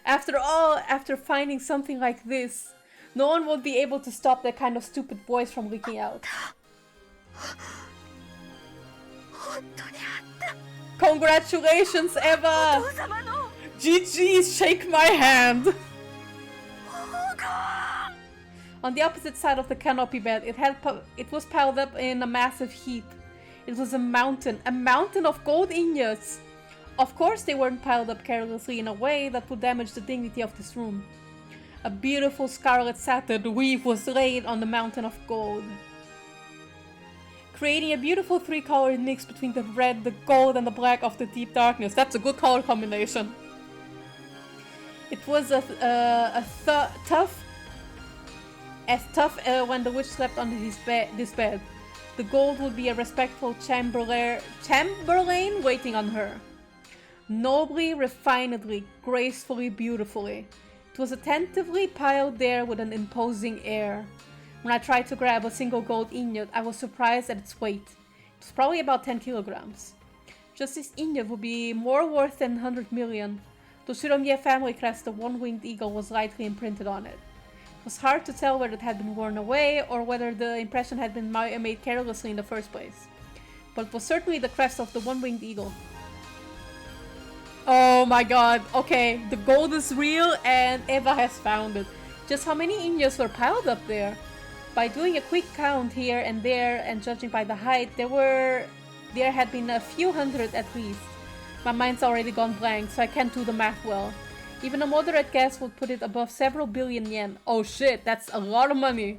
After all, after finding something like this, no one would be able to stop that kind of stupid voice from leaking out. Congratulations, Eva! GG, shake my hand! On the opposite side of the canopy bed, it was piled up in a massive heap. It was a mountain of gold ingots. Of course they weren't piled up carelessly in a way that would damage the dignity of this room. A beautiful scarlet satin weave was laid on the mountain of gold, creating a beautiful three-colored mix between the red, the gold, and the black of the deep darkness. That's a good color combination. It was tough when the witch slept under this bed. The gold would be a respectful chamberlain waiting on her. nobly, refinedly, gracefully, beautifully. It was attentively piled there with an imposing air. When I tried to grab a single gold ingot, I was surprised at its weight. It was probably about 10 kilograms. Just this ingot would be more worth than 100 million. The Shiromiya family crest, the one-winged eagle, was lightly imprinted on it. It was hard to tell whether it had been worn away or whether the impression had been made carelessly in the first place. But it was certainly the crest of the one-winged eagle. Oh my god, okay, the gold is real and Eva has found it. Just how many ingots were piled up there? By doing a quick count here and there and judging by the height, there had been a few hundred at least. My mind's already gone blank, so I can't do the math well. Even a moderate guess would put it above several billion yen. Oh shit, that's a lot of money.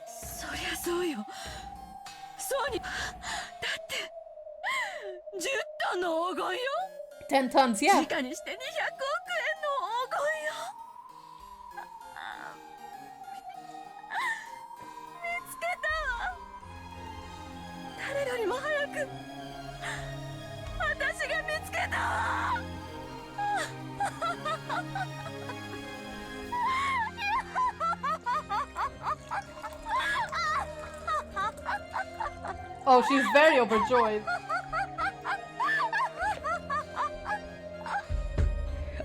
そりゃそうよ。そうに。だって10トンの黄金よ。10 tons, yeah. 時価にして200億円の黄金よ。見つけたわ。誰よりも早く私が見つけたわ。Oh, she's very overjoyed.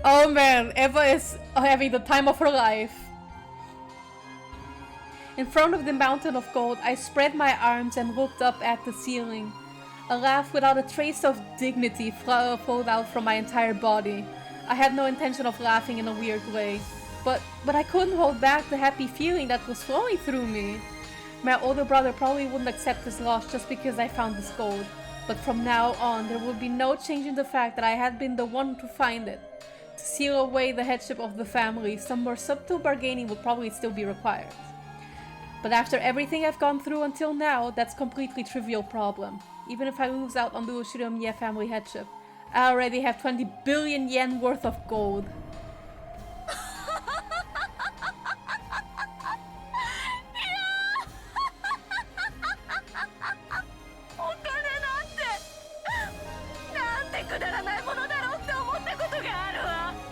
Oh man, Eva is having the time of her life. In front of the mountain of gold, I spread my arms and looked up at the ceiling. A laugh without a trace of dignity flowed out from my entire body. I had no intention of laughing in a weird way, but I couldn't hold back the happy feeling that was flowing through me. My older brother probably wouldn't accept his loss just because I found this gold, but from now on there would be no change in the fact that I had been the one to find it. To seal away the headship of the family, some more subtle bargaining would probably still be required. But after everything I've gone through until now, that's a completely trivial problem. Even if I lose out on the Shiromiya family headship, I already have 20 billion yen worth of gold.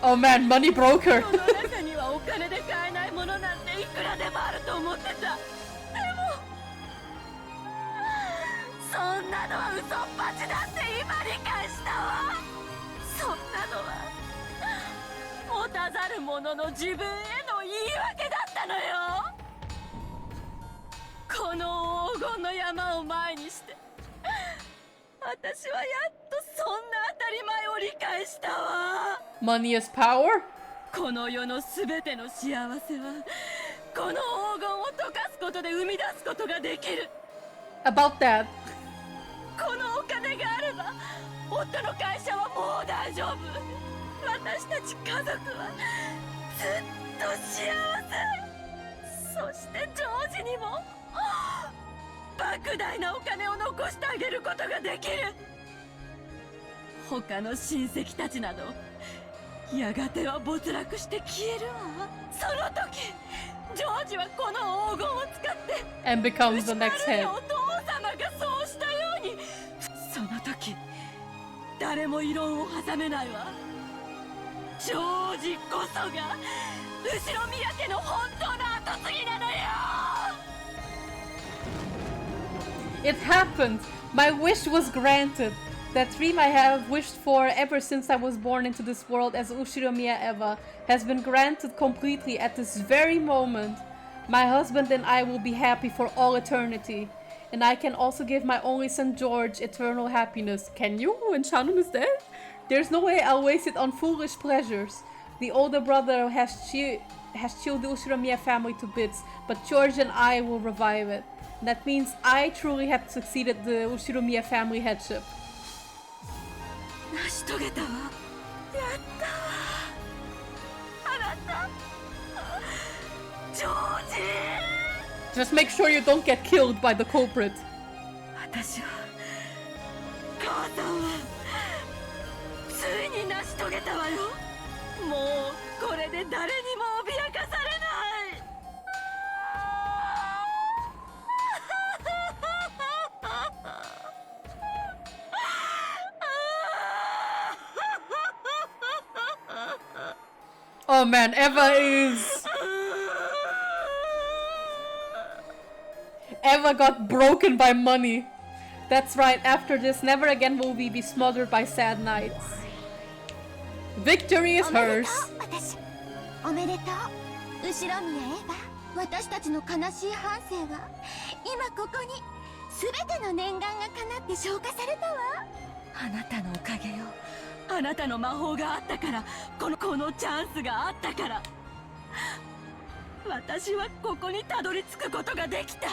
Oh man, money broke her. お金で買えないものなんていくらでもあると思ってた。でもそんなのは嘘っぱちだって今理解したわ。そんなのは持たざる者の自分への言い訳だったのよ。この黄金の山を前にして私はやっとそんな当たり前を理解したわ。 Money is power? この世のすべての幸せはこの黄金を溶かすことで生み出すことができる。 About that. このお金があれば夫の会社はもう大丈夫。私たち家族はずっと幸せ。そしてジョージにも莫大なお金を残してあげることができる。他の親戚たちなどやがては没落して消えるわ。その時ジョージはこの黄金を使って And becomes the next head. お父様がそうしたようにその時誰も異論を挟めないわ。ジョージこそが後ろ宮家の本当の跡継ぎなのよ。 It happened! My wish was granted! That dream I have wished for ever since I was born into this world as Ushiromiya Eva has been granted completely at this very moment. My husband and I will be happy for all eternity. And I can also give my only son George eternal happiness. Can you, when Shannon is dead? There's no way I'll waste it on foolish pleasures. The older brother has chilled the Ushiromiya family to bits, but George and I will revive it. That means I truly have succeeded the Ushiromiya family headship. 成し遂げたわ。やったわ。あなた、ジョージ。 Just make sure you don't get killed by the culprit. 私は、母さんは、ついに成し遂げたわよ。もうこれで誰にも脅かされない。 あ Oh man, Eva got broken by money. That's right, after this, never again will we be smothered by sad nights. Victory is hers. おめでとう。後ろ宮エヴァ、私たちの悲しい半生は今ここに全ての念願が叶って消化されたわ。あなたのおかげよ。あなたの魔法があったから、このチャンスがあったから、私はここにたどり着くことができた。あ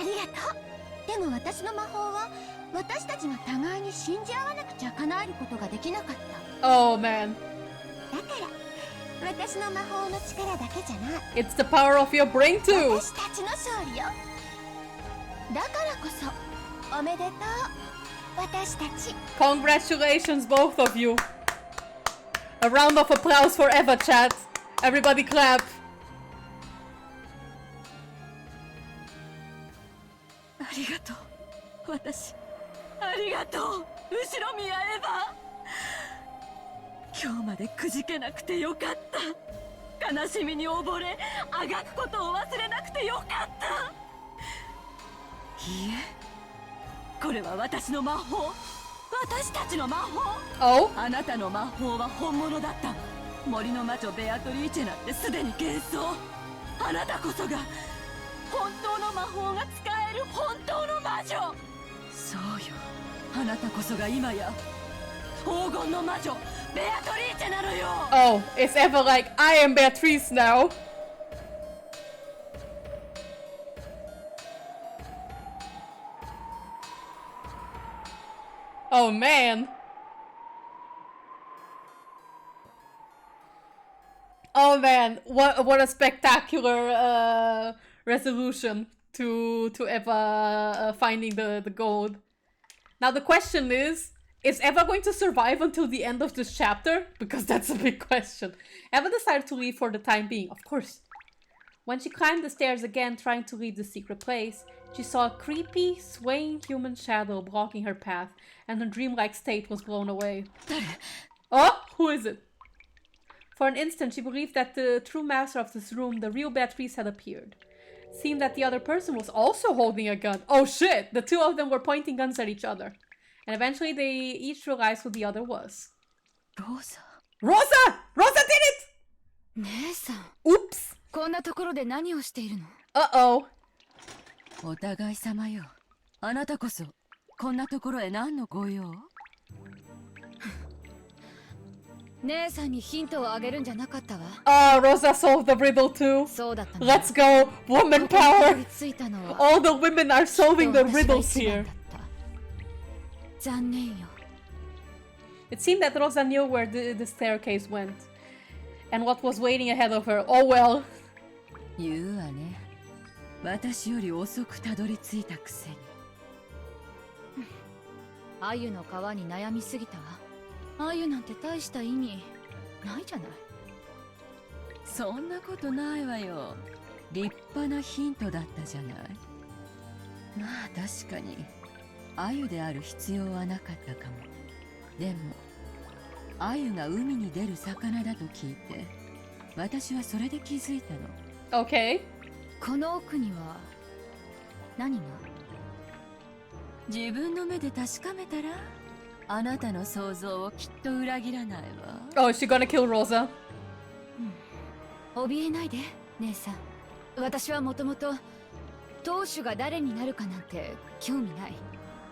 りがとう。でも私の魔法は私たちが互いに信じ合わなくちゃ叶えることができなかった。Oh man. だから私の魔法の力だけじゃない。 It's the power of your brain too. 私たちの勝利よ。だからこそおめでとう。私たち。 Congratulations, both of you. A round of applause for Eva, chat. Everybody clap. ありがとう。私、ありがとう。後ろ宮エヴァ。今日までくじけなくてよかった。悲しみに溺れ、あがくことを忘れなくてよかった。いいえ、これは私の魔法。私たちの魔法。Oh? あなたの魔法は本物だった。森の魔女ベアトリーチェなんてすでに幻想。あなたこそが本当の魔法が使える本当の魔女。そうよ、あなたこそが今や黄金の魔女ベアトリーチェなのよ。 Oh, it's Eva like, I am Beatrice now. Oh man. Oh man, what a spectacular resolution to Eva finding the gold. Now the question is Eva going to survive until the end of this chapter? Because that's a big question. Eva decided to leave for the time being, of course. When she climbed the stairs again, trying to leave the secret place, she saw a creepy, swaying human shadow blocking her path, and her dreamlike state was blown away. Oh, who is it? For an instant, she believed that the true master of this room, the real Beatrice, had appeared. It seemed that the other person was also holding a gun. Oh shit! The two of them were pointing guns at each other. And eventually they each realized who the other was. Rosa! Rosa! Rosa did it! 姉さん。 Oops! こんなところで何をしているの？ Uh-oh. お互い様よ。あなたこそこんなところへ何のご用？姉さんにヒントをあげるんじゃなかったわ。Rosa solved the riddle too. そうだったの。 Let's go! Woman ここにたど power! り着いたのは All the women are solving the 私が riddles 一番 here. だった残念よ。 It seemed that Rosa knew where the staircase went. And what was waiting ahead of her. Oh well. 言うわね。私より遅くたどり着いたくせに。鮎の皮に悩みすぎたわ。鮎なんて大した意味ないじゃない。そんなことないわよ。立派なヒントだったじゃない。まあ確かに鮎である必要はなかったかも。でも鮎が海に出る魚だと聞いて、私はそれで気づいたの。 Okay. この奥には何が？自分の目で確かめたら、あなたの想像をきっと裏切らないわ。 Oh, is she gonna kill Rosa? 怯えないで姉さん。私はもともと当主が誰になるかなんて興味ない。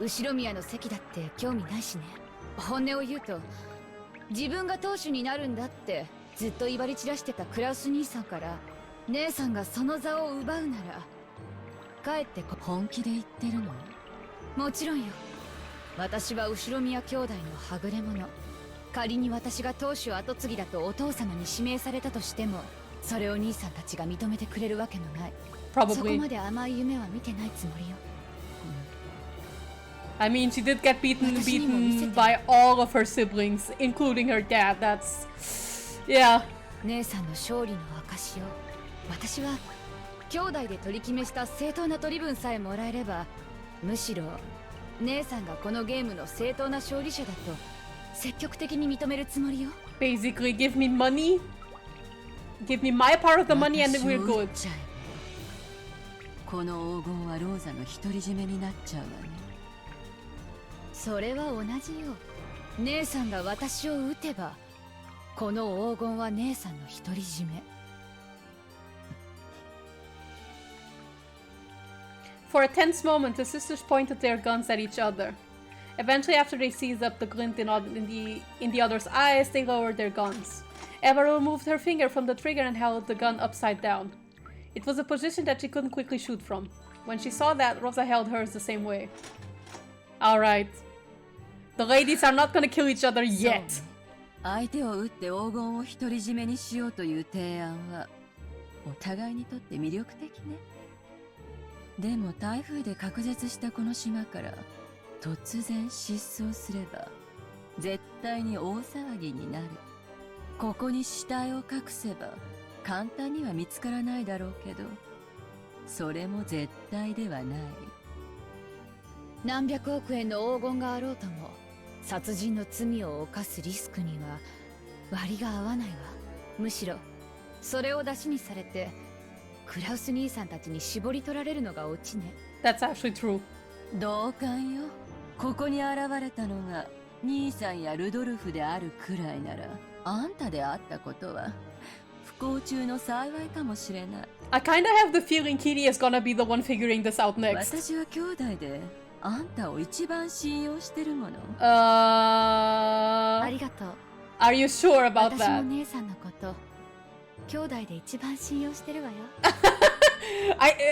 後宮の席だって興味ないしね。本音を言うと自分が当主になるんだってずっと威張り散らしてたクラウス兄さんから姉さんがその座を奪うなら帰ってこ。本気で言ってるの？もちろんよ。私は後宮兄弟のはぐれ者。仮に私が当主跡継ぎだとお父様に指名されたとしても、それを兄さんたちが認めてくれるわけもない。 Probably. そこまで甘い夢は見てないつもりよ。I mean, she did get beaten by all of her siblings, including her dad. That's... yeah. 姉さんの勝利の証を。私は兄弟で取り決めした正当な取り分さえもらえれば、むしろ姉さんがこのゲームの正当な勝利者だと積極的に認めるつもりよ。Basically, give me money. Give me my part of the money and then we're good. この黄金はローザの独り占めになっちゃうわね。それは同じよ。姉さんが私を撃てば、この黄金は姉さんの独り占め。For a tense moment, the sisters pointed their guns at each other. Eventually, after they seized up the glint in the other's eyes, they lowered their guns. Eva removed her finger from the trigger and held the gun upside down. It was a position that she couldn't quickly shoot from. When she saw that, Rosa held hers the same way. Alright. The ladies are not gonna kill each other yet. 相手を撃って黄金を独り占めにしようという提案はお互いにとって魅力的ね。でも台風で隔絶したこの島から突然失踪すれば絶対に大騒ぎになる。ここに死体を隠せば簡単には見つからないだろうけど、それも絶対ではない。何百億円の黄金があろうとも、殺人の罪を犯すリスクには割が合わないわ。むしろそれを出しにされてクラウス兄さんたちに絞り取られるのがオチね。 That's actually true. 同感よ。ここに現れたのが兄さんやルドルフであるくらいなら、あんたであったことは不幸中の幸いかもしれない。I kinda have the feeling Kitty is gonna be the one figuring this out next. 私は兄弟であんたを一番信用してるもの。ありがとう。Are you sure about 私も that? 姉さんのこと兄弟で一番信用してるわよ。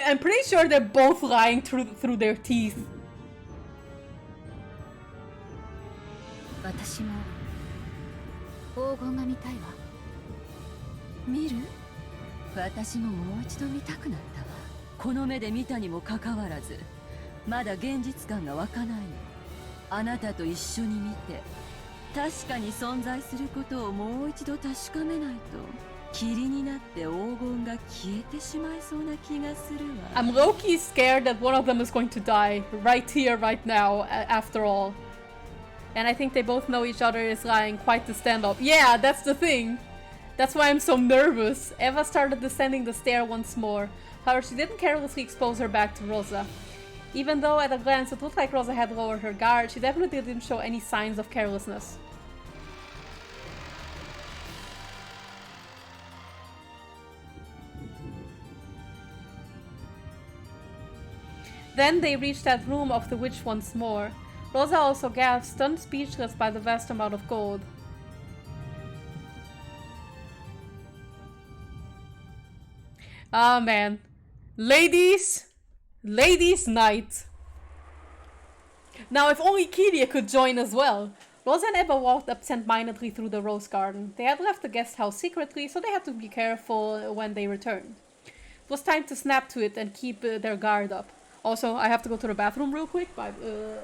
I'm pretty sure they're both lying through their teeth. 私も黄金が見たいわ。見る？私ももう一度見たくなったわ。この目で見たにもかかわらず、まだ現実感が湧かないの。あなたと一緒に見て、確かに存在することをもう一度確かめないと、霧になって黄金が消えてしまいそうな気がするわ。I'm low-key scared that one of them is going to die right here, right now, after all. And I think they both know each other is lying quite the stand-up. Yeah, that's the thing. That's why I'm so nervous. Eva started descending the stair once more. However, she didn't carelessly expose her back to Rosa. Even though at a glance it looked like Rosa had lowered her guard, she definitely didn't show any signs of carelessness. Then they reached that room of the witch once more. Rosa also gasped, stunned speechless by the vast amount of gold. Ah man. Ladies night. Now if only Kiria could join as well. Rosa and Eva walked absent-mindedly through the rose garden. They had left the guest house secretly, so they had to be careful when they returned. It was time to snap to it and keep their guard up. Also, I have to go to the bathroom real quick, but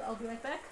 I'll be right back.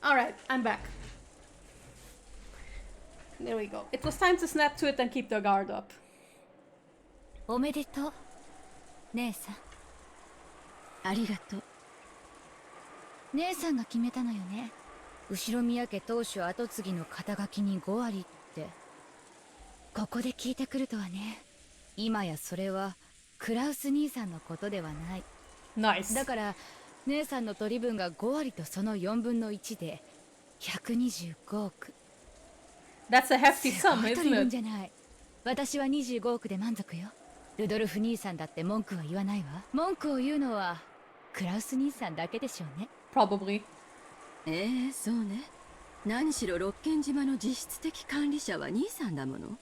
Alright, I'm back. There we go. It was time to snap to it and keep their guard up. おめでとう、姉さん。ありがとう。姉さんが決めたのよね。後宮家当主跡継ぎの肩書きに5割って。ここで聞いてくるとはね。今やそれはクラウス兄さんのことではない。ナイス。だから姉さんの取り分が5割とその4分の1で125億。That's a hefty sum, すごい isn't 取り分 it? じゃない。私は25億で満足よ。ルドルフ兄さんだって文句は言わないわ。文句を言うのはクラウス兄さんだけでしょうね。Probably. そうね。何しろ六軒島の実質的管理者は兄さんだもの。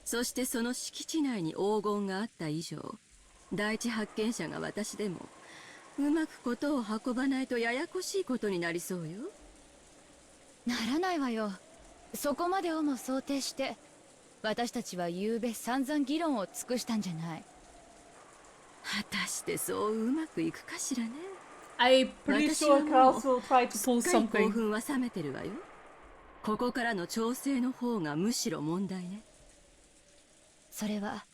そしてその敷地内に黄金があった以上、第一発見者が私でもうまくことを運ばないとややこしいことになりそうよ。ならないわよ。そこまでをも想定して私たちは昨べ散々議論を尽くしたんじゃない。果たしてそううまくいくかしらね。I'm pretty sure Klaus will try to pull 興 something. 奮は冷めてるわよ。ここからの調整の方がむしろ問題ね。それは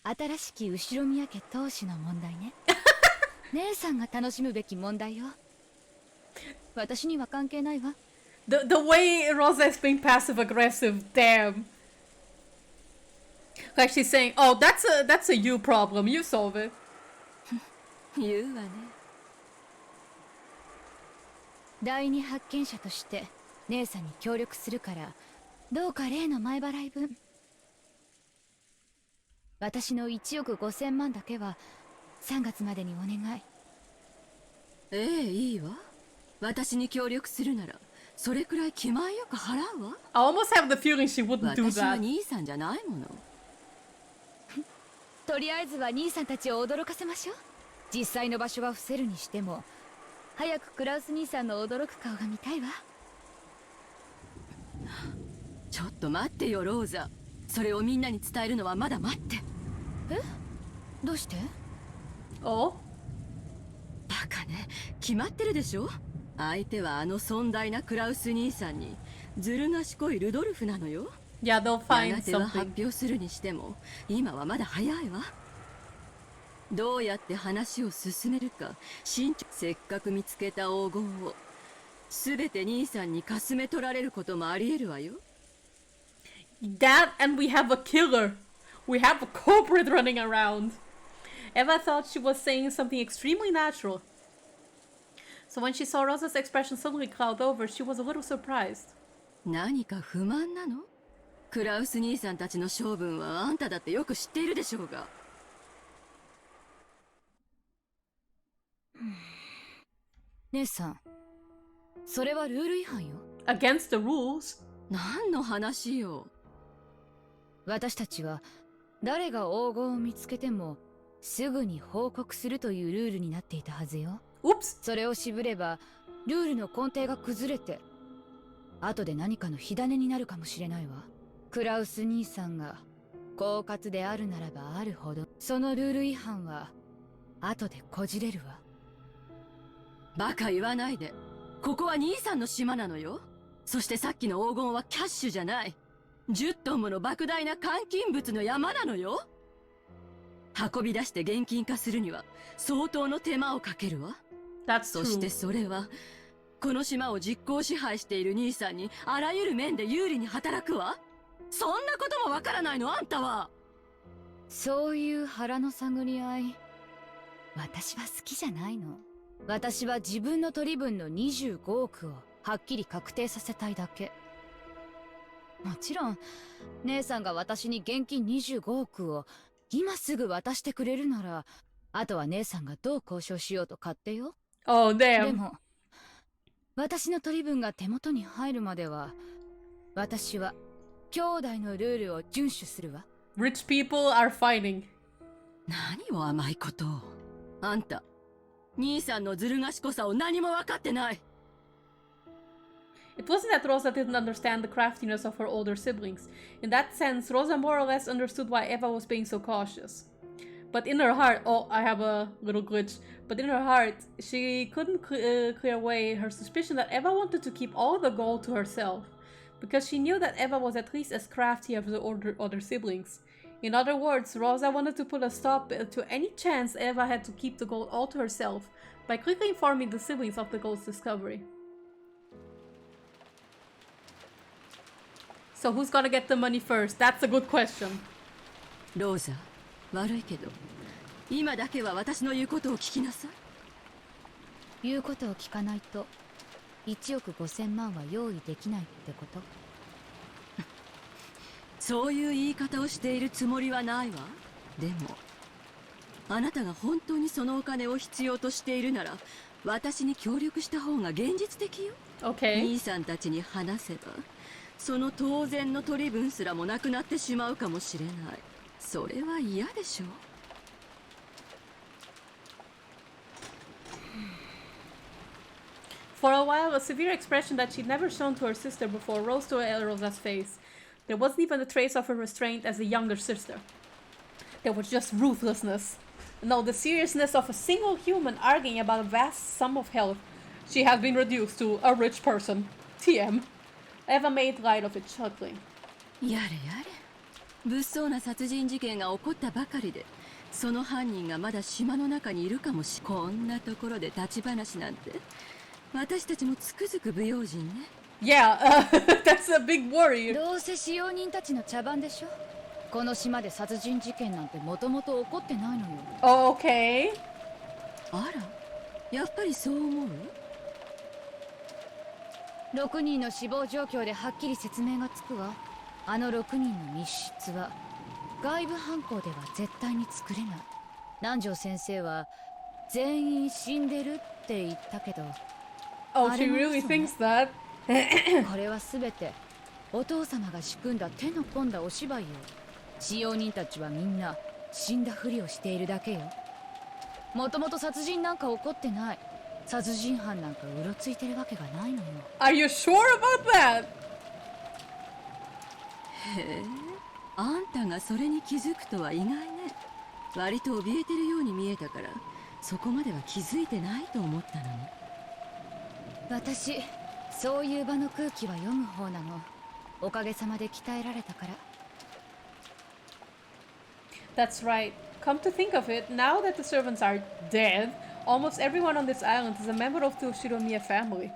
新しき後宮家当主の問題ね。姉さんが楽しむべき問題よ。私には関係ないわ。The way Rosa is being passive aggressive, damn. Like she's saying, "Oh, that's a you problem. You solve it." 言うわね。第二発見者として姉さんに協力するから、どうか例の前払い分、私の1億5000万だけは3月までにお願い。ええ、いいわ。私に協力するならそれくらい気前よく払うわ。I almost have the feeling she wouldn't do 私は that. 兄さんじゃないもの。とりあえずは兄さんたちを驚かせましょう。実際の場所は伏せるにしても、早くクラウス兄さんの驚く顔が見たいわ。ちょっと待ってよローザ。それをみんなに伝えるのはまだ待って。え？どうして？Oh? バカね、決まってるでしょ。相手はあの尊大なクラウス兄さんにずる賢いルドルフなのよ。Yeah, they'll や find がては something. 発表するにしても今はまだ早いわ。どうやって話を進めるかせっかく見つけた黄金を全て兄さんにかすめ取られることもありえるわよ。 That and we have a killer. We have a culprit running around. Eva thought she was saying something extremely natural. So when she saw Rosa's expression suddenly cloud over, she was a little surprised. 何か不満なの？クラウス兄さんたちの性分はあんただってよく知っているでしょうが。姉さん、それはルール違反よ。Against the rules? 何の話よ。私たちは誰が黄金を見つけてもすぐに報告するというルールになっていたはずよ。Oops. それを渋ればルールの根底が崩れて後で何かの火種になるかもしれないわ。クラウス兄さんが狡猾であるならばあるほどそのルール違反は後でこじれるわ。バカ言わないで。ここは兄さんの島なのよ。そしてさっきの黄金はキャッシュじゃない。10トンもの莫大な換金物の山なのよ。運び出して現金化するには相当の手間をかけるわ。そしてそれはこの島を実効支配している兄さんにあらゆる面で有利に働くわ。そんなこともわからないのあんたは。そういう腹の探り合い私は好きじゃないの。私は自分の取り分の25億をはっきり確定させたいだけ。もちろん姉さんが私に現金25億を今すぐ渡してくれるなら、あとは姉さんがどう交渉しようと勝手よ。Oh, damn. でも私の取り分が手元に入るまでは私は兄弟のルールを遵守するわ。 Rich people are fighting. 何を甘いことを。あんた兄さんのずる賢さを何も分かってない。It wasn't that Rosa didn't understand the craftiness of her older siblings. In that sense, Rosa more or less understood why Eva was being so cautious. But in her heart, oh, I have a little glitch. But in her heart, she couldn't clear away her suspicion that Eva wanted to keep all the gold to herself. Because she knew that Eva was at least as crafty as the other siblings. In other words, Rosa wanted to put a stop to any chance Eva had to keep the gold all to herself by quickly informing the siblings of the gold's discovery. So who's gonna get the money first? That's a good question. ローザ、悪いけど今だけは私の言うことを聞きなさい。言うことを聞かないと1億5000万は用意できないってこと？そういう言い方をしているつもりはないわ。でもあなたが本当にそのお金を必要としているなら私に協力した方が現実的よ。Okay. 兄さんたちに話せばその当然の取り分すらもなくなってしまうかもしれない。それは嫌でしょ。For a while, a severe expression that she'd never shown to her sister before rose to Rosa's face. There wasn't even a trace of her restraint as a younger sister. There was just ruthlessness. No, the seriousness of a single human arguing about a vast sum of health. She has been reduced to a rich person. TM. Eva made light of it, chuckling. やれやれ。物騒な殺人事件が起こったばかりで、その犯人がまだ島の中にいるかもしれない。こんなところで立ち話なんて。私たちもつくづく不用心ね。Yeah, that's a big worry. どうせ使用人たちの茶番でしょ。この島で殺人事件なんてもともと起こってないのよ。Okay. あら、やっぱりそう思う？6人の死亡状況ではっきり説明がつくわ。あの6人の密室は外部犯行では絶対に作れない。南條先生は全員死んでるって言ったけど。Oh, she really thinks that? これはすべてお父様が仕組んだ手の込んだお芝居よ。使用人たちはみんな死んだふりをしているだけよ。もともと殺人なんか起こってない。殺人犯なんかうろついてるわけがないのよ。Are you sure about that? へえ、あんたがそれに気づくとは意外ね。割と怯えてるように見えたから、そこまでは気づいてないと思ったのに。私、そういう場の空気は読む方なの。おかげさまで鍛えられたから。That's right. Come to think of it, now that the servants are dead, almost everyone on this island is a member of the Shiromiya family.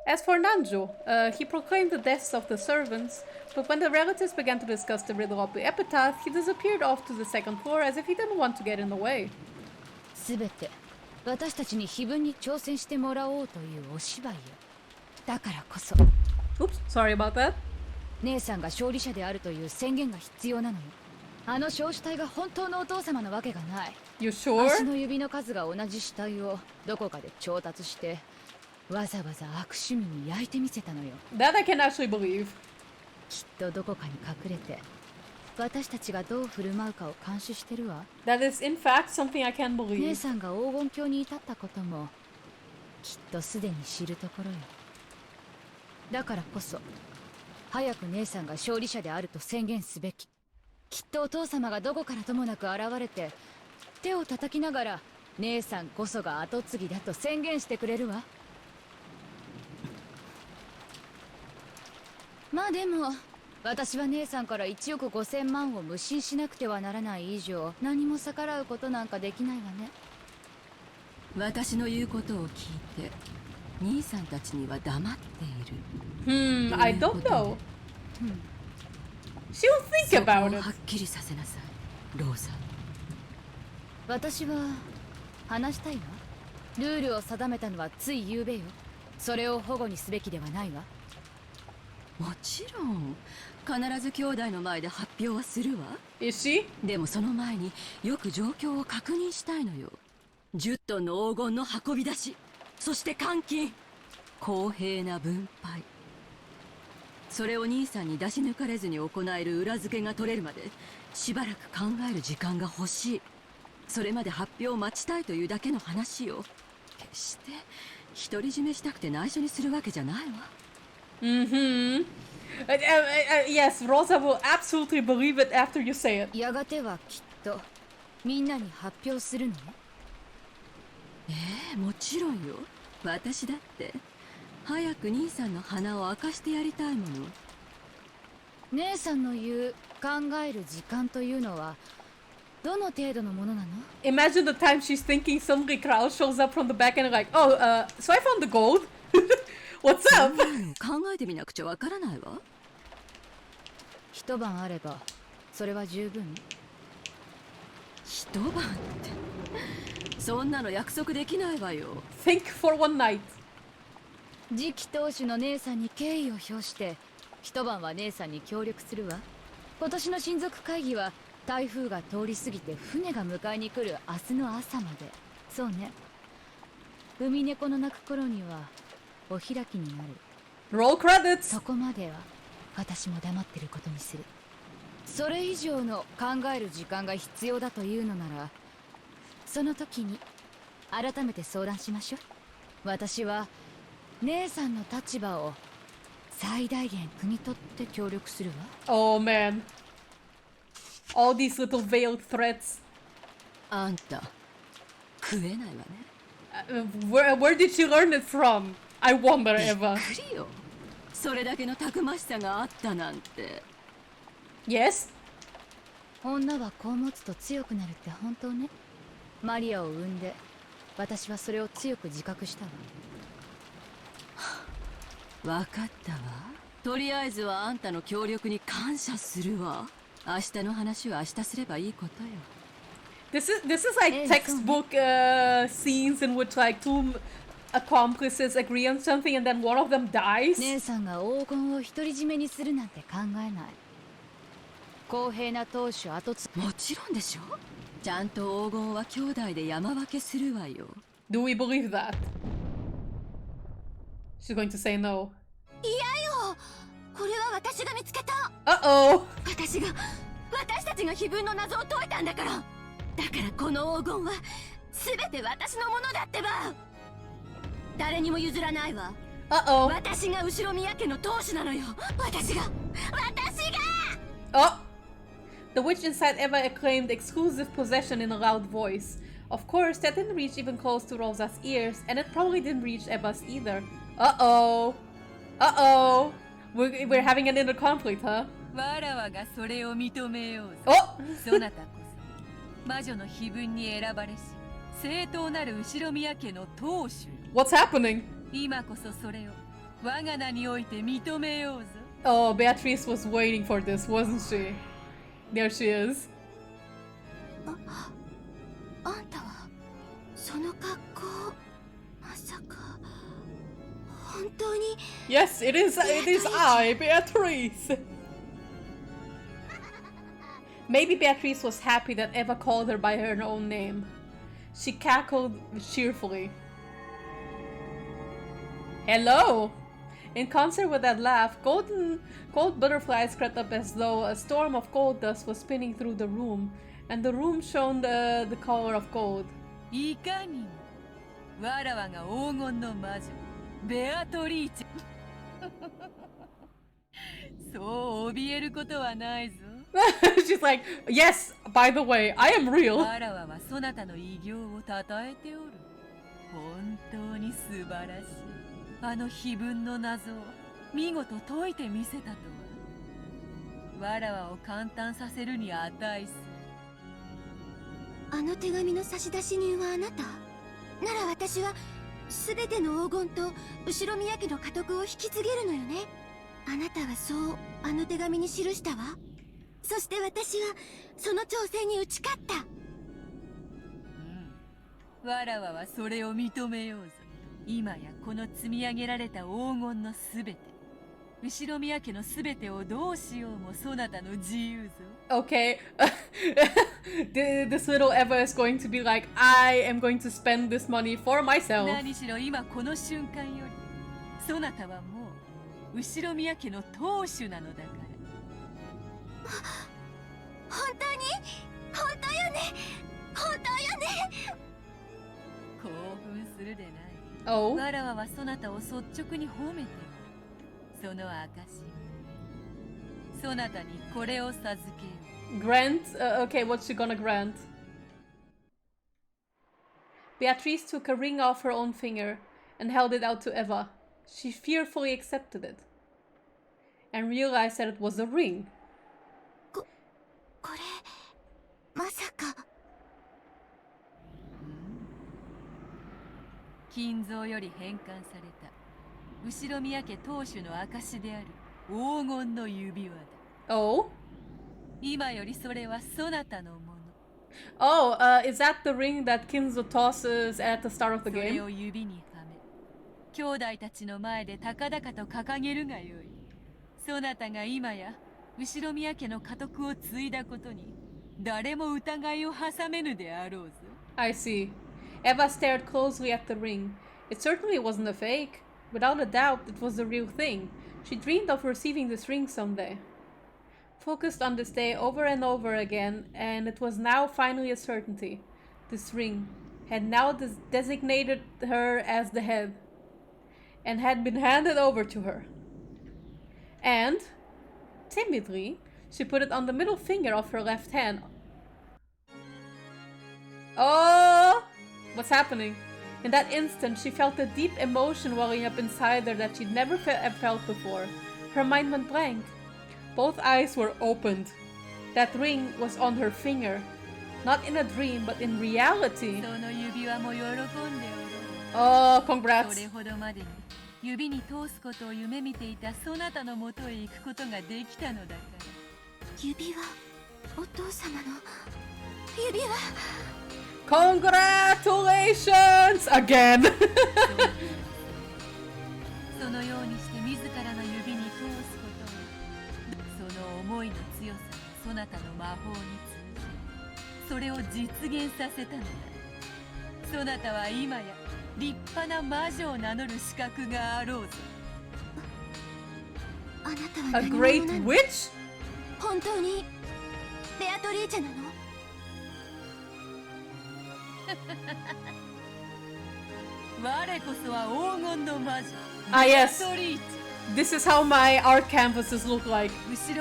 As for Nanjo, he proclaimed the deaths of the servants, but when the relatives began to discuss the riddle of the epitaph, he disappeared off to the second floor as if he didn't want to get in the way. すべて私たちに非分に挑戦してもらおうというお芝居よ。だからこそ。Oops, sorry about that. 姉さんが勝利者であるという宣言が必要なのよ。あの小死体が本当のお父様なわけがない。You sure? 足の指の数が同じ死体をどこかで調達して、わざわざ悪趣味に焼いてみせたのよ。That I can actually believe. きっとどこかに隠れて、私たちがどう振る舞うかを監視してるわ。That is in fact something I can 姉 believe. さんが黄金鏡に至ったことも、きっとすでに知るところよ。だからこそ、早く姉さんが勝利者であると宣言すべき。きっとお父様がどこからともなく現れて、手を叩きながら姉さんこそが跡継ぎだと宣言してくれるわ。まあでも私は姉さんから1億5000万を無心しなくてはならない以上、何も逆らうことなんかできないわね。私の言うことを聞いて兄さんたちには黙っている。I don't know. She'll think そこ about を it. はっきりさせなさい、ローザ。私は話したいわ。ルールを定めたのはつい昨べよ。それを保護にすべきではないわ。もちろん必ず兄弟の前で発表はするわ。 Is she? でもその前によく状況を確認したいのよ。10トンの黄金の運び出し、そして換金、公平な分配、それを兄さんに出し抜かれずに行える裏付けが取れるまでしばらく考える時間が欲しい。それまで発表を待ちたいというだけの話よ。決して独り占めしたくて内緒にするわけじゃないわ。Yes, Rosa will absolutely believe it after you say it. やがてはきっとみんなに発表するのね。もちろんよ。私だって早く兄さんの鼻を明かしてやりたいもの。姉さんの言う考える時間というのはどの程度のものなの？ Imagine the time she's thinking suddenly Krauss shows up from the back and like, oh, so I found the gold. What's up? 考えてみなくちゃわからないわ。一晩あればそれは十分。一晩ってそんなの約束できないわよ。 Think for one night. 次期当主の姉さんに敬意を表して一晩は姉さんに協力するわ。今年の親族会議は台風が通り過ぎて船が迎えに来る明日の朝まで。そうね。海猫の鳴く頃にはお開きになる。 Roll credits! そこまでは私も黙ってることにする。それ以上の考える時間が必要だというのなら、その時に改めて相談しましょう。私は姉さんの立場を最大限汲み取って協力するわ。 Oh man. All these little veiled threats. あんた食えないわね。Where did she learn it from? I wonder, Eva. びっくりよ。それだけのたくましさがあったなんて。 Yes? 女は子を持つと強くなるって本当ね。マリアを産んで私はそれを強く自覚したわ。わかったわ。とりあえずはあんたの協力に感謝するわ。明日の話は明日すればいいことよ。This is like textbook scenes in which like two accomplices agree on something and then one of them dies. 姉さんが黄金を独り占めにするなんて考えない。公平な当主後継ぎ。もちろんでしょ。ちゃんと黄金は兄弟で山分けするわよ。Do we believe that? She's going to say no. 嫌よ。これは私が見つけた。Uh-oh. 私たちが碑文の謎を解いたんだから。だからこの黄金は全て私のものだってば。誰にも譲らないわ。Uh-oh. 私が後宮家の当主なのよ。私が Oh! The witch inside Eva acclaimed exclusive possession in a loud voice. Of course, that didn't reach even close to Rosa's ears, and it probably didn't reach Eva's either. Uh-oh. Uh-oh. We're having an inner conflict, huh? わらわがそれを認めようぞ。 Oh! そなたこそ魔女の碑文に選ばれし正当なる後ろ宮家の当主。 What's happening? 今こそそれを我が名において認めようぞ。 Oh, Beatrice was waiting for this, wasn't she? There she is. あんたはその格好、まさか本当に。 Yes, it is I, Beatrice. Maybe Beatrice was happy that Eva called her by her own name. She cackled cheerfully. Hello! In concert with that laugh, gold butterflies crept up as though a storm of gold dust was spinning through the room, and the room shone the color of gold. いかにもわらわが黄金の魔女ベアトリーチェそう怯えることはないぞ。 She's like, yes, by the way, I am real. わらわはそなたの偉業を称えておる。本当に素晴らしい。あの碑文の謎を見事解いてみせたとは。わらわを感嘆させるに値する。あの手紙の差出人はあなたなら、私は全ての黄金と後ろ宮家の家督を引き継げるのよね。あなたはそうあの手紙に記したわ。そして私はその挑戦に打ち勝った。わらわはそれを認めようぞ。今やこの積み上げられた黄金のすべて、後ろ宮家のすべてをどうしようもそなたの自由ぞ。 Okay. This little Eva is going to be like, I am going to spend this money for myself. 何しろ今この瞬間より、そなたはもう後ろ宮家の当主なのだから。本当に本当よね本当よね。興奮するでない。Oh. わらわはそなたを率直に褒めておる。その証、そなたにこれを授ける。 Grant? Okay, what's she gonna grant? Beatrice took a ring off her own finger and held it out to Eva. She fearfully accepted it and realized that it was a ring. これまさか。金蔵より返還された後ろ宮家当主の証である黄金の指輪だ。 Oh? 今よりそれはそなたのもの。 Oh, is that the ring that Kinzo tosses at the start of the それ game? を指にはめ、兄弟たちの前で高々と掲げるがよい。そなたが今や後ろ宮家の家督を継いだことに誰も疑いを挟めぬであろうぞ。 I see. Eva stared closely at the ring. It certainly wasn't a fake. Without a doubt, it was the real thing. She dreamed of receiving this ring someday. Focused on this day over and over again, and it was now finally a certainty. This ring had now designated her as the head, and had been handed over to her. And, timidly, she put it on the middle finger of her left hand. Oh! What's happening? In that instant, she felt a deep emotion welling up inside her that she'd never felt before. Her mind went blank. Both eyes were opened. That ring was on her finger. Not in a dream, but in reality. Oh, congrats. 指に通すことを夢見ていたそなたのもとへ行くことができたのだから。指輪、お父様の指輪。Congratulations again. そのようにして自らの指に通すことを、その思いの強さがそなたの魔法に通じ、それを実現させたのだ。そなたは今や立派な魔女を名乗る資格があろうぞ。あなたは A 何者 great なの？ witch? 本当にベアトリーチェなの？我こそは黄金の魔女。Ah, yes. ベアトリーチェ。 This is how my art canvases look like.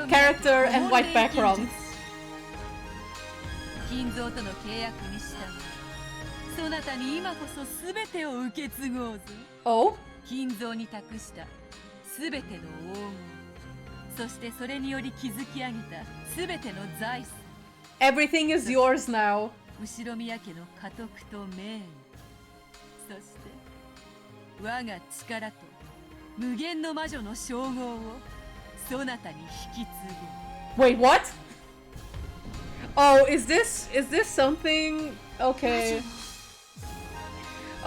Character and white background. 金蔵との契約に従い、そなたに今こそ全てを受け継ごうぞ。Oh? 金蔵に託した全ての黄金、そしてそれにより築き上げた全ての財産。Everything is yours now. 後宮家の家督と名誉、そして我が力と無限の魔女の称号をそなたに引き継ごう。 Wait, what? Oh, is this something? Okay.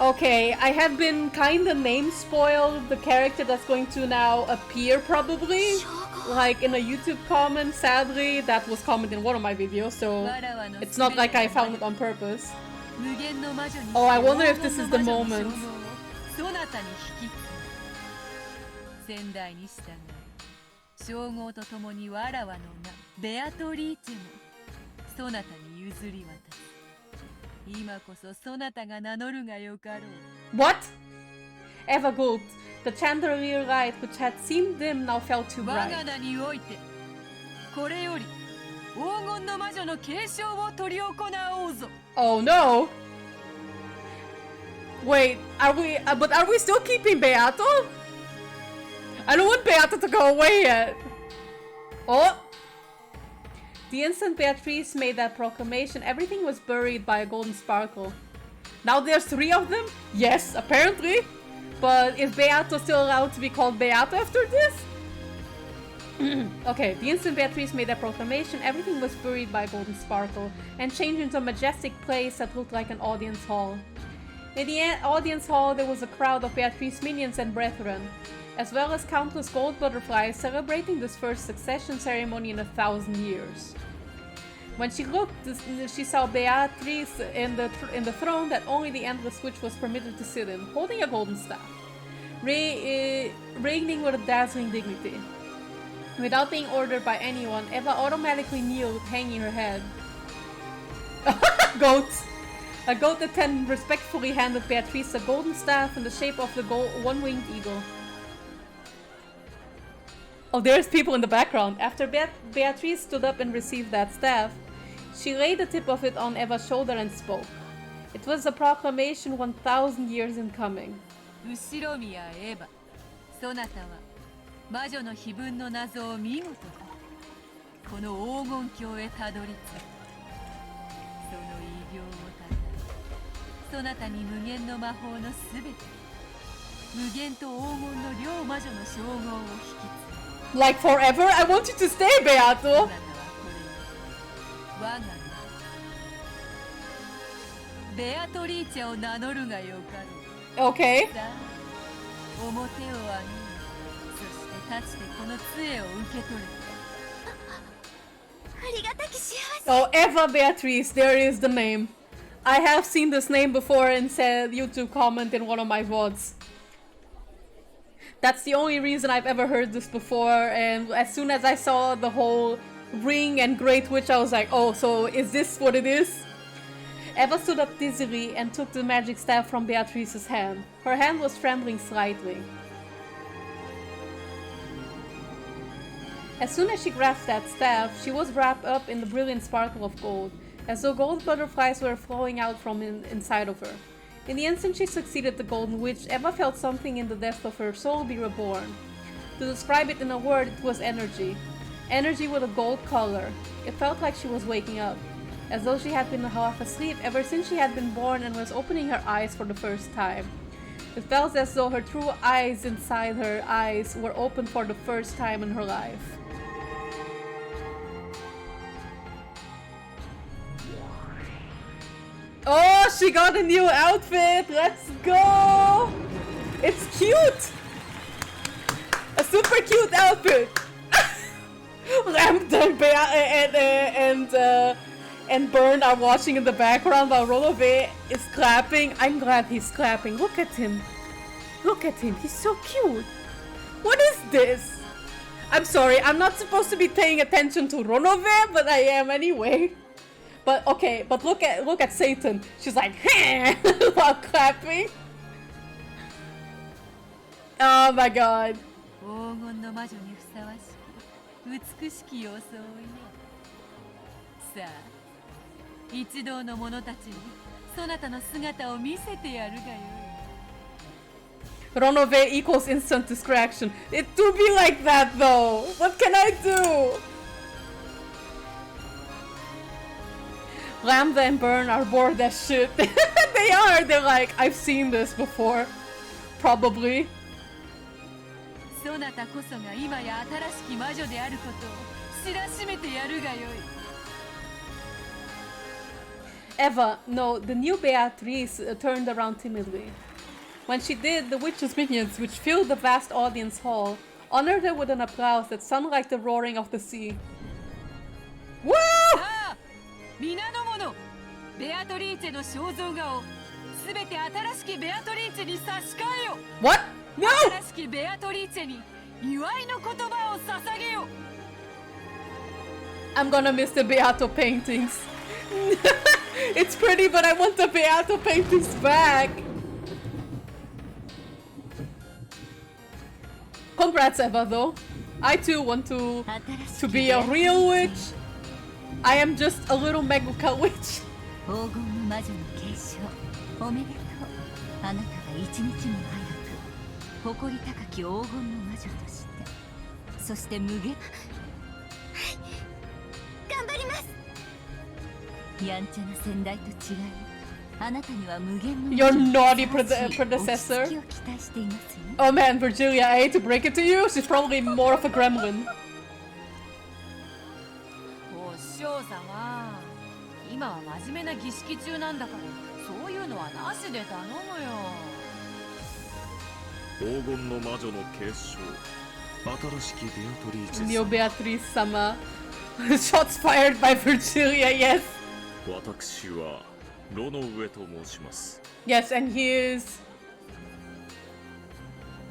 Okay, I had been kinda name spoiled the character that's going to now appear probably. Like in a YouTube comment, sadly, that was commented in one of my videos, so it's not like I found it on purpose. Oh, I wonder if this is the moment. そなたに引き継ぐ。先代に従い、称号とともにわらわの名ベアトリーチェもそなたに譲り渡す。今こそそなたが名乗るがよかろう。 What? Eva gulped. The chandelier light, which had seemed dim, now felt too 我 bright. が名においてこれより黄金の魔女の継承を執り行おうぞ。 Oh no! Wait, are we still keeping Beato? I don't want Beato to go away yet. Oh! The instant Beatrice made that proclamation, everything was buried by a golden sparkle. Now there's 3 of them? Yes, apparently. But is Beato still allowed to be called Beato after this? Okay, the instant Beatrice made that proclamation, everything was buried by a golden sparkle and changed into a majestic place that looked like an audience hall. In the audience hall, there was a crowd of Beatrice minions and brethren, as well as countless gold butterflies celebrating this first succession ceremony in 1,000 years. When she looked, she saw Beatrice in the throne that only the Endless Witch was permitted to sit in, holding a golden staff, reigning with a dazzling dignity. Without being ordered by anyone, Eva automatically kneeled, hanging her head. Goats! A goat attendant respectfully handed Beatrice a golden staff in the shape of the one-winged eagle. Oh, there's people in the background. After Beatrice stood up and received that staff, she laid the tip of it on Eva's shoulder and spoke. It was a proclamation 1,000 years in coming. 後宮エヴァ、そなたは魔女の碑文の謎を見事にこの黄金鏡へたどり着いた。その偉業をたたえ、そなたに無限の魔法のすべて、無限と黄金の両魔女の称号を引き継ぐ。 Like forever? I want you to stay, Beato! 我が名ベアトリーチェを名乗るがよかろう。 Okay. さあ、表を上げよ。そして立ちてこの杖を受け取れ。ありがたき幸せ。 Oh, Eva Beatrice, there is the name. I have seen this name before in said YouTube comment in one of my VODs. That's the only reason I've ever heard this before, and as soon as I saw the whole ring and Great Witch, I was like, oh, so is this what it is? Eva stood up dizzily and took the magic staff from Beatrice's hand. Her hand was trembling slightly. As soon as she grasped that staff, she was wrapped up in the brilliant sparkle of gold, as though gold butterflies were flowing out from inside of her. In the instant she succeeded the Golden Witch, Eva felt something in the depth of her soul be reborn. To describe it in a word, it was energy. Energy with a gold color. It felt like she was waking up, as though she had been half asleep ever since she had been born and was opening her eyes for the first time. It felt as though her true eyes inside her eyes were open for the first time in her life. Oh, she got a new outfit! Let's go! It's cute! A super cute outfit! Ramp and Burn are watching in the background while Ronove is clapping. I'm glad he's clapping. Look at him. Look at him. He's so cute. What is this? I'm sorry, I'm not supposed to be paying attention to Ronove, but I am anyway. But okay, but look at Satan. She's like, while clapping. Oh my god. 黄金の魔女にふさわしく美しき装いね。さあ、一同の者たちにそなたの姿を見せてやるがよい。Ronove equals instant distraction. It do be like that though. What can I do? Lambda and Burn are bored as shit. They are. They're like, I've seen this before. Probably. そなたこそが今や新しき魔女であることを知らしめてやるがよい。Eva, no, the new Beatrice turned around timidly. When she did, the witch's minions, which filled the vast audience hall, honored her with an applause that sounded like the roaring of the sea. Woo! 皆の者、ベアトリーチェの肖像画をすべて新しきベアトリーチェに差し替えよ。What? No! 新しきベアトリーチェに祝いの言葉を捧げよ。I'm gonna miss the Beato paintings. It's pretty, but I want the Beato paintings back. Congrats, Eva, though. I too want to be a real witch. I am just a little Meguka witch. 黄金の魔女の継承、おめでとう。あなたが一日も早く誇り高き黄金の魔女として、そして無限。頑張ります。やんちゃな先代と違い、あなたには無限の Your naughty predecessor. Oh man, Virgilia, I hate to break it to you. She's probably more of a gremlin. お師匠様、今は真面目な儀式中なんだから、そういうのはなしで頼むよ。黄金の魔女の継承、新しきベアトリーチェ。 Neo Beatrice sama. Shots fired by Virgilia, yes. 私はロノウエと申します。 Yes, and he is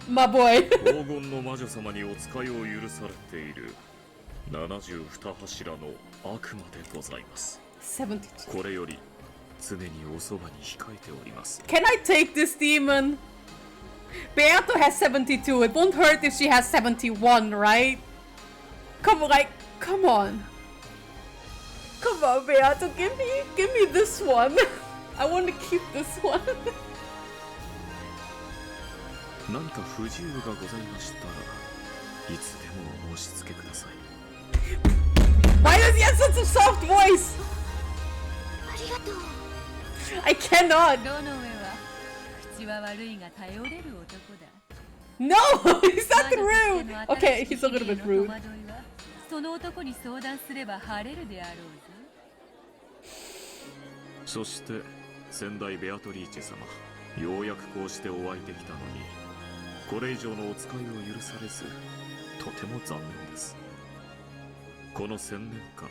my boy. 黄金の魔女様にお使いを許されている72柱の悪魔でございます。72. これより常におそばに控えております。 Can I take this demon? Beato has 72. It won't hurt if she has 71, right? Come on. Come on, Beato, give me this one. I want to keep this one. 何か不自由がございましたらいつでもお申し付けください。 Why does he have such a soft voice? ありがとう。I cannot. ロノウェは口は悪いが頼れる男だ。 No, he's not rude. Okay, he's a little bit rude. その男に相談すれば晴れるであろうぞ。そして先代ベアトリーチェ様、ようやくこうしてお会いできたのに、これ以上のお使いを許されず、とても残念です。この1000年間、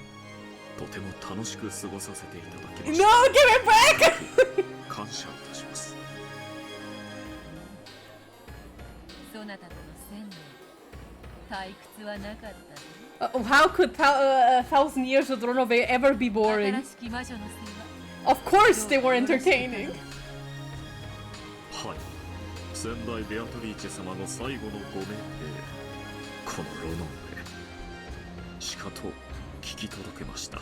とても楽しく過ごさせていただきました。 No, give it back! 感謝いたします。そなたとの How could 1,000 years of Ronove ever be boring? Of course they were entertaining. はい、先代ベアトリーチェ様の最後のご命令、このロノンでしかと聞き届けました。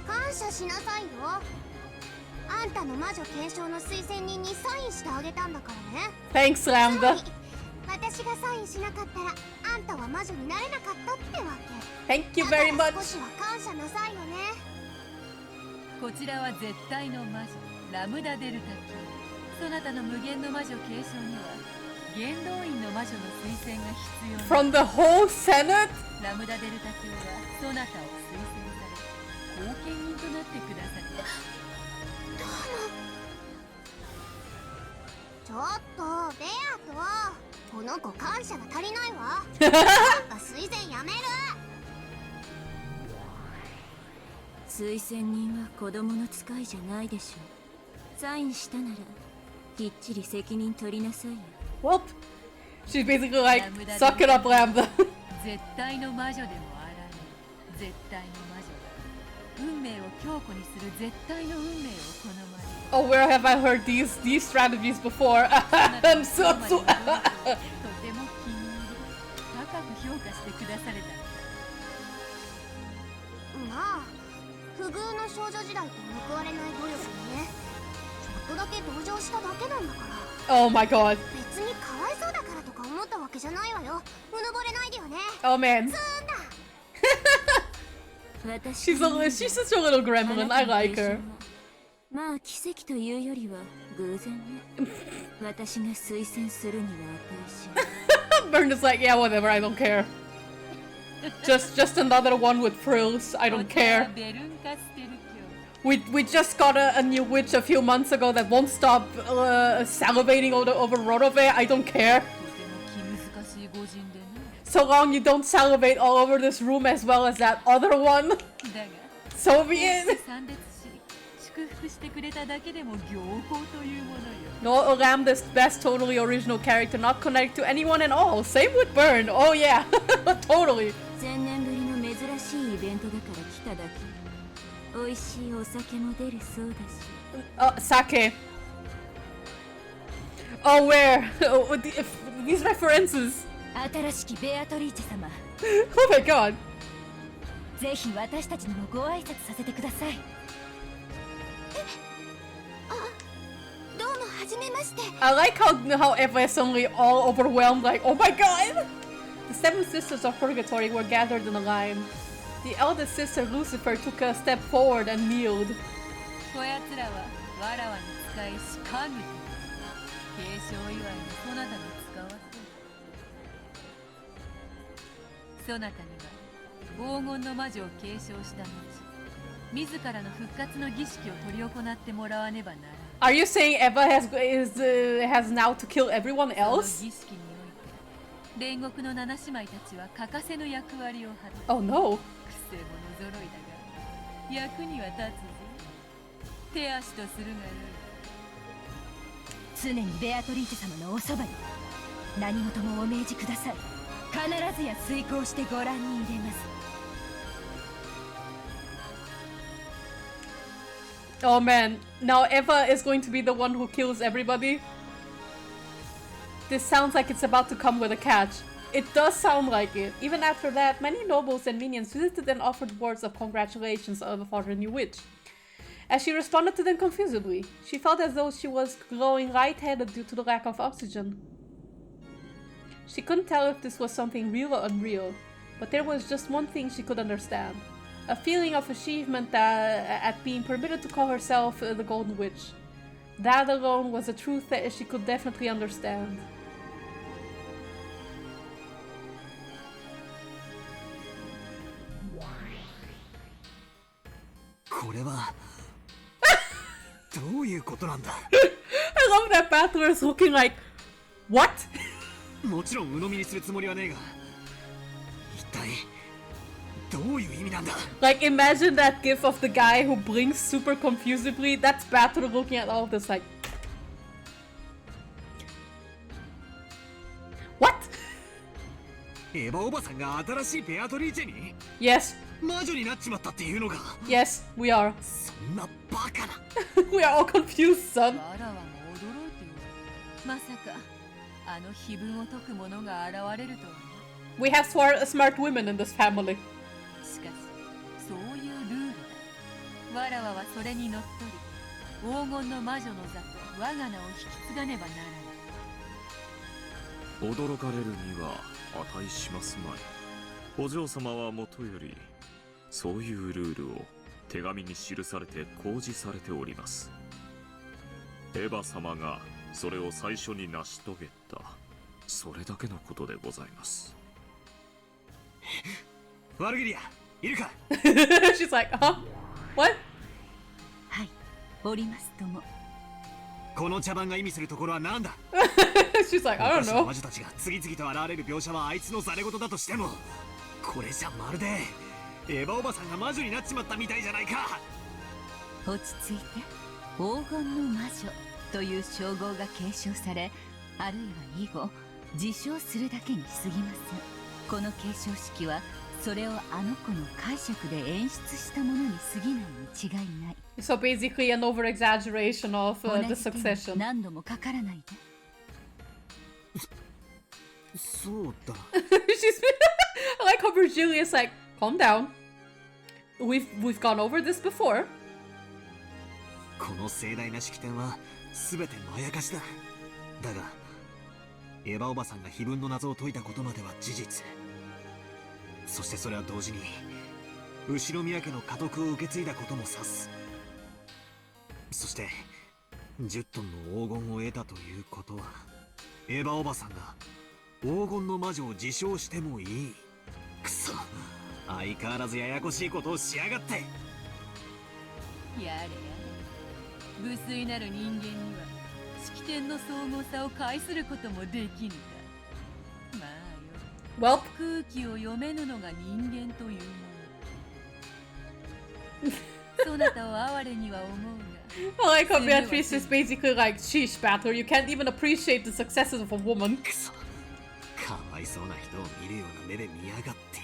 感謝しなさいよ。あんたの魔女継承の推薦人にサインしてあげたんだからね。Thanks, Lambda. 私がサインしなかったらあんたは魔女になれなかったってわけ。 Thank you very much. 少しは感謝なさいよね。こちらは絶対の魔女ラムダ・デルタ卿。そなたの無限の魔女継承には元老院の魔女の推薦が必要な。 From the whole Senate? ラムダ・デルタ卿はそなたを推薦され後見人となってくださった。ちょっとベアとこの子感謝が足りないわ。なんか推薦やめる。推薦人は子供の使いじゃないでしょう。サインしたならきっちり責任取りなさいよ。 Well, she's basically like, suck it up, Lambda. 絶対の魔女でもあらぬ絶対の魔女だ。運命を強固にする絶対の運命を好まれる。 Oh, where have I heard these strategies before? I'm so とても気に入り高く評価してくだされた。まあ不遇の少女時代と報われない努力にね。ちょっとだけ同情しただけなんだから。 Oh my god. 別にかわいそうだからとか思ったわけじゃないわよ。うぬぼれないでよね。 Oh man. つーんだ。She's such a little gremlin. I like her. まあ奇跡というよりは偶然ね。私が推薦するには値し。Burn is like, yeah, whatever, I don't care. Just another one with frills. I don't care. We just got a new witch a few months ago that won't stop salivating over Ronove. I don't care. So long you don't salivate all over this room as well as that other one. So be it. No, Lambda's best totally original character, not connected to anyone at all. Same with Burn. Oh yeah, totally. 1000年ぶりの珍しいイベントだから来ただけ。美味しいお酒も出るそうだし。Sake. Oh, where? These references. 新しきベアトリーチェ様。Oh my god. ぜひ私たちにもご挨拶させてください。どうもはじめまして。 I like how Eva is suddenly all overwhelmed, like, oh my god! The 7 sisters of Purgatory were gathered in a line. The eldest sister, Lucifer, took a step forward and kneeled. こやつらはわらわに使いし神と継承祝いにそなたに使わせる。そなたには黄金の魔女を継承した後、自らの復活の儀式を執り行ってもらわねばならない。Are you saying Eva has now to kill everyone else? 煉獄の七姉妹たちは欠かせぬ役割を果たす。Oh no. くせ者揃いだが役には立つぞ。手足とするがよい。常にベアトリーチェ様のおそばに。何事もお命じください。必ずや遂行してご覧に入れます。 Oh man, now Eva is going to be the one who kills everybody. This sounds like it's about to come with a catch. It does sound like it. Even after that, many nobles and minions visited and offered words of congratulations for her new witch. As she responded to them confusedly, she felt as though she was glowing lightheaded due to the lack of oxygen. She couldn't tell if this was something real or unreal, but there was just one thing she could understand. A feeling of achievement at being permitted to call herself the Golden Witch. That alone was a truth that she could definitely understand. I love that Battler is looking like, what? もちろん鵜呑みにするつもりはねえが、一体どういう意味なんだ? Like, imagine that gif of the guy who blinks super confusedly. That's Battler looking at all of this like. エヴァおばさんが新しいベアトリーチェに Yes. 魔女になっちまったっていうのか Yes, we are. そんなバカな We are all confused, son. わらわも驚いておる。まさかあの碑文を解く者が現れるとはな。 We have smart women in this family. しかしそういうルールだ。わらわはそれにのっとり黄金の魔女の座と我が名を引き継がねばならない。驚かれるには値しますまい。お嬢様はもとよりそういうルールを手紙に記されて公示されております。エヴァ様がそれを最初に成し遂げた、それだけのことでございます。ワルギリア、いるか She's like, huh? What? はい、おりますとも。この茶番が意味するところは何だ She's like, I don't 昔の know. 魔女たちが次々と現れる描写はあいつのざれ言だとしても、これじゃまるでエヴァおばさんが魔女になっちまったみたいじゃないか。落ち着いて。黄金の魔女という称号が継承され、あるいは以後自称するだけに過ぎません。この継承式はそれをあの子の解釈で演出したものに過ぎないに違いない。 So basically an over-exaggeration of the 同じ手に succession. 何度もかからないで。そうだ。 She's I like how Virgilia's like, calm down. We've gone over this before. この盛大な式典は全てまやかしだ。だがエヴァおばさんが碑文の謎を解いたことまでは事実。そしてそれは同時に後宮家の家督を受け継いだことも指す。そして10トンの黄金を得たということは、エヴァおばさんが黄金の魔女を自称してもいい。くそ、相変わらずややこしいことをしやがって。やれやれ、無粋なる人間には式典の総合さを介することもできぬか。まあよ、 Well, 空気を読めぬのが人間というもの。そなたを哀れには思うが。 I like how Beatrice is basically like, sheesh, Battler, you can't even appreciate the successes of a woman. くそ、かわいそうな人を見るような目で見やがって。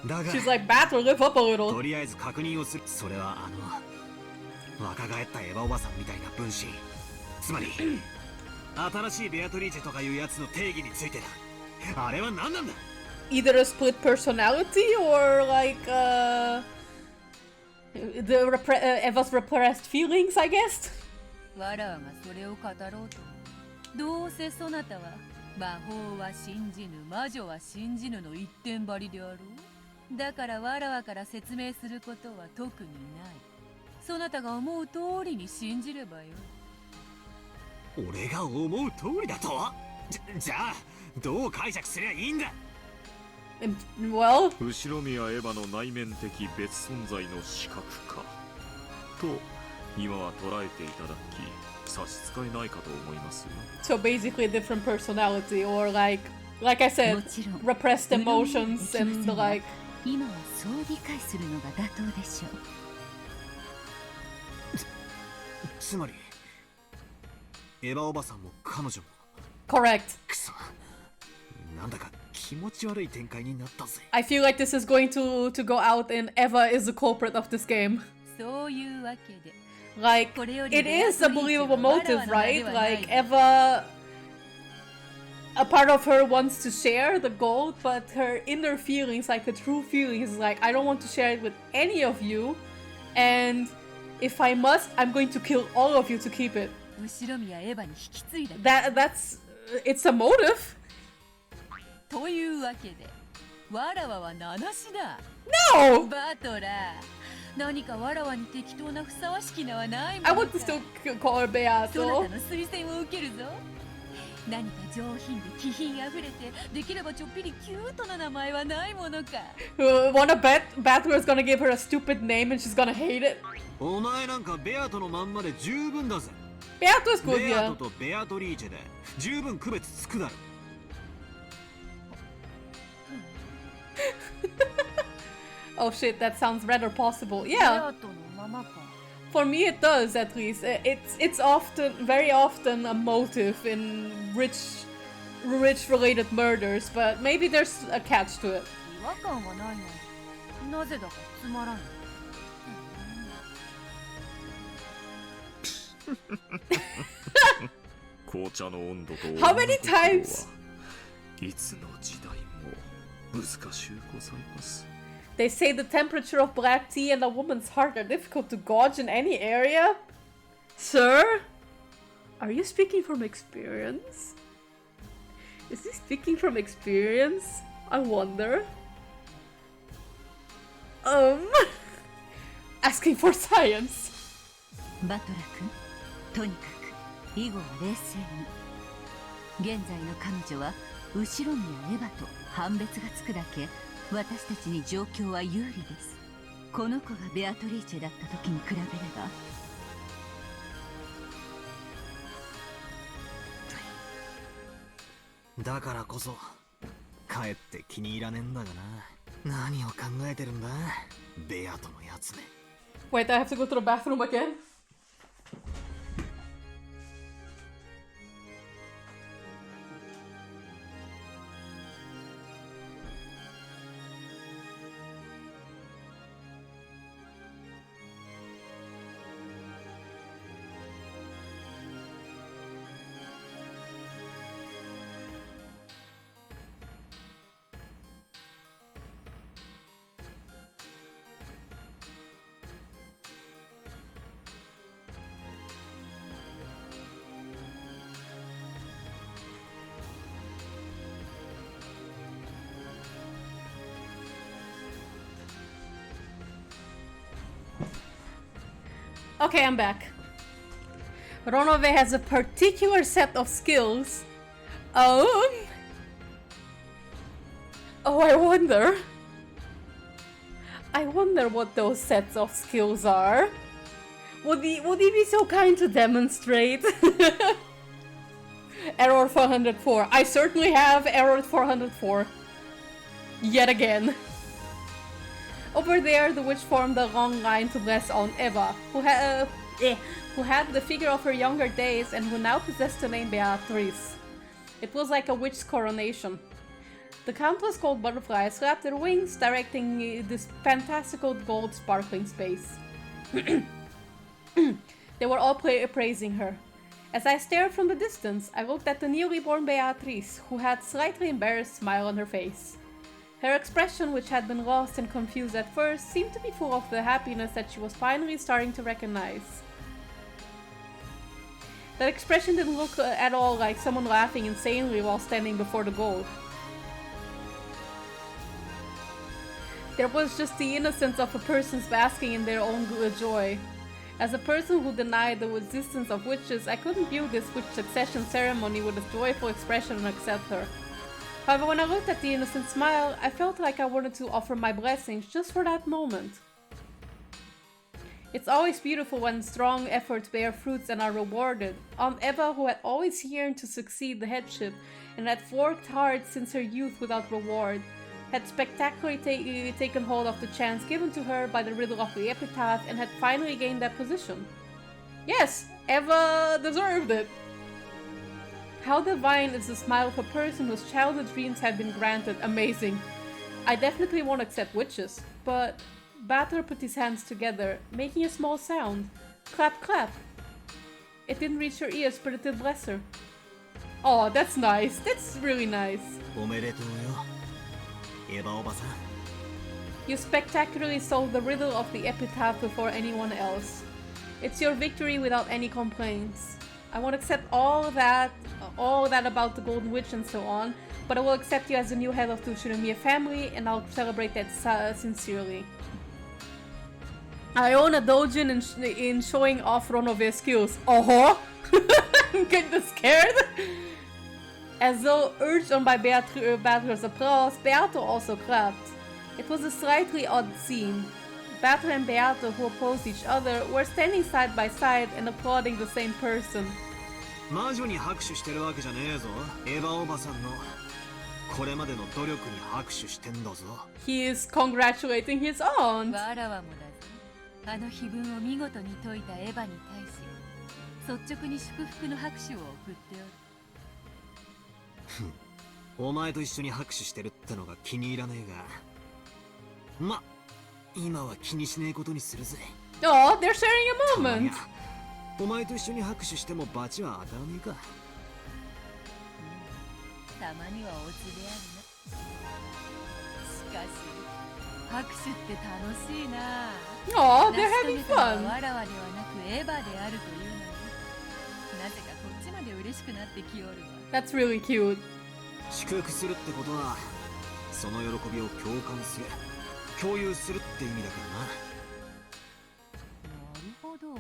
だが She's like, Battler, live up a と little. りあえず確認をする。それは若返ったエヴァおばさんみたいな分身、つまり新しいベアトリーチェとかいうやつの定義についてだ。あれは何なんだ。 Either a split personality or like, Eva's repressed feelings, I guess. わらわがそれを語ろうと。どうせそなたは魔法は信じぬ、魔女は信じぬの一点張りであろう。だからわらわから説明することは特にない。そなたが思う通りに信じればよい。俺が思う通りだと？じゃあどう解釈すりゃいいんだ。 Well, 後宮エヴァの内面的別存在の視覚化と今は捉えていただき差し支えないかと思いますよ。 so basically a different personality or like I said, もちろん repressed emotions 裏 and の like. 今はそう理解するのが妥当でしょう。つまりエヴァおばさんも彼女も Correct. くそ、なんだか気持ち悪い展開になったぜ。 I feel like this is going to go out and Eva is the culprit of this game. そういうわけで。 Like, it is a believable motive, right? Like, Eva, a part of her wants to share the gold, but her inner feelings, like the true feelings, is like, I don't want to share it with any of you, and if I must, I'm going to kill all of you to keep it. 後宮エヴァに引き継いだ。 That's, it's a motive. というわけで、わらわは名なしだ。 No! バトラー、何かわらわに適当なふさわしき名はないも I の want か。 to still call her そな Beato. たの推薦を受けるぞ。何か上品で気品あふれて、できればちょっぴりキュートな名前はないものか。Wanna bet Battler is gonna give her a stupid name and she's gonna hate it? お前なんかベアトのまんまで十分だぜ。 Beato's good, ベア yeah. トとベアトリーチェで十分区別つくだろ。Oh shit, that sounds rather possible. Yeah, for me it does at least. It's often, very often, a motive in rich rich related murders, but maybe there's a catch to it. 違和感はないが、なぜだかつまらん。紅茶の温度と How many times? いつの時代も難しゅうございます。 They say the temperature of black tea and a woman's heart are difficult to gauge in any area? Sir? Are you speaking from experience? Is he speaking from experience? I wonder. Asking for science. バトラ君、とにかく以後は冷静に。現在の彼女は後ろ宮エヴァと判別がつくだけ私たちに状況は有利です。この子がベアトリーチェだった時に比べれば。だからこそかえって気に入らねえんだがな。何を考えてるんだベアトのやつめ。 Wait, I have to go to the bathroom again? Okay, I'm back. Ronove has a particular set of skills. Oh, I wonder. I wonder what those sets of skills are. Would he be so kind to demonstrate? Error 404. I certainly have error 404. Yet again. Over there, the witch formed a long line to bless on Eva, who had the figure of her younger days and who now possessed the name Beatrice. It was like a witch's coronation. The countless gold butterflies flapped their wings, directing this fantastical gold sparkling space. They were all praising her. As I stared from the distance, I looked at the newly born Beatrice, who had a slightly embarrassed smile on her face. Her expression, which had been lost and confused at first, seemed to be full of the happiness that she was finally starting to recognize. That expression didn't look at all like someone laughing insanely while standing before the goal. There was just the innocence of a person basking in their own joy. As a person who denied the existence of witches, I couldn't view this witch succession ceremony with a joyful expression and accept her. However, when I looked at the innocent smile, I felt like I wanted to offer my blessings just for that moment. It's always beautiful when strong efforts bear fruits and are rewarded. Aunt Eva, who had always yearned to succeed the headship and had worked hard since her youth without reward, had spectacularly taken hold of the chance given to her by the Riddle of the Epitaph and had finally gained that position. Yes, Eva deserved it! How divine is the smile of a person whose childhood dreams have been granted. Amazing. I definitely won't accept witches, but Batter put his hands together, making a small sound. Clap, clap. It didn't reach her ears, but it did bless her. Oh, that's nice. That's really nice. You spectacularly solved the riddle of the epitaph before anyone else. It's your victory without any complaints. I won't accept all that about the Golden Witch and so on, but I will accept you as the new head of the Tsurumiya family, and I'll celebrate that sincerely. I own a doujin in showing off Ronove's skills. I'm getting scared. As though urged on by Batter's applause, Beato also clapped. It was a slightly odd scene. Batter and Beato, who opposed each other, were standing side by side and applauding the same person. He is congratulating his aunt. あの碑文を見事に解いたエヴァに対し率直に祝福の拍手を送っておる。お前と一緒に拍手してるってのが気に入らねえが、ま、今は気にしねえことにするぜ。Oh, they're sharing a moment. お前と一緒に拍手してもバチは当たらねえか。たまにはオツであるな。しかし拍手って楽しいな。Oh, they're having fun. わらわではなくエヴァであるというのに、なぜかこっちまで嬉しくなってきおるわ。That's really cute. 祝福するってことは、その喜びを共感する、共有するって意味だからな。なるほど。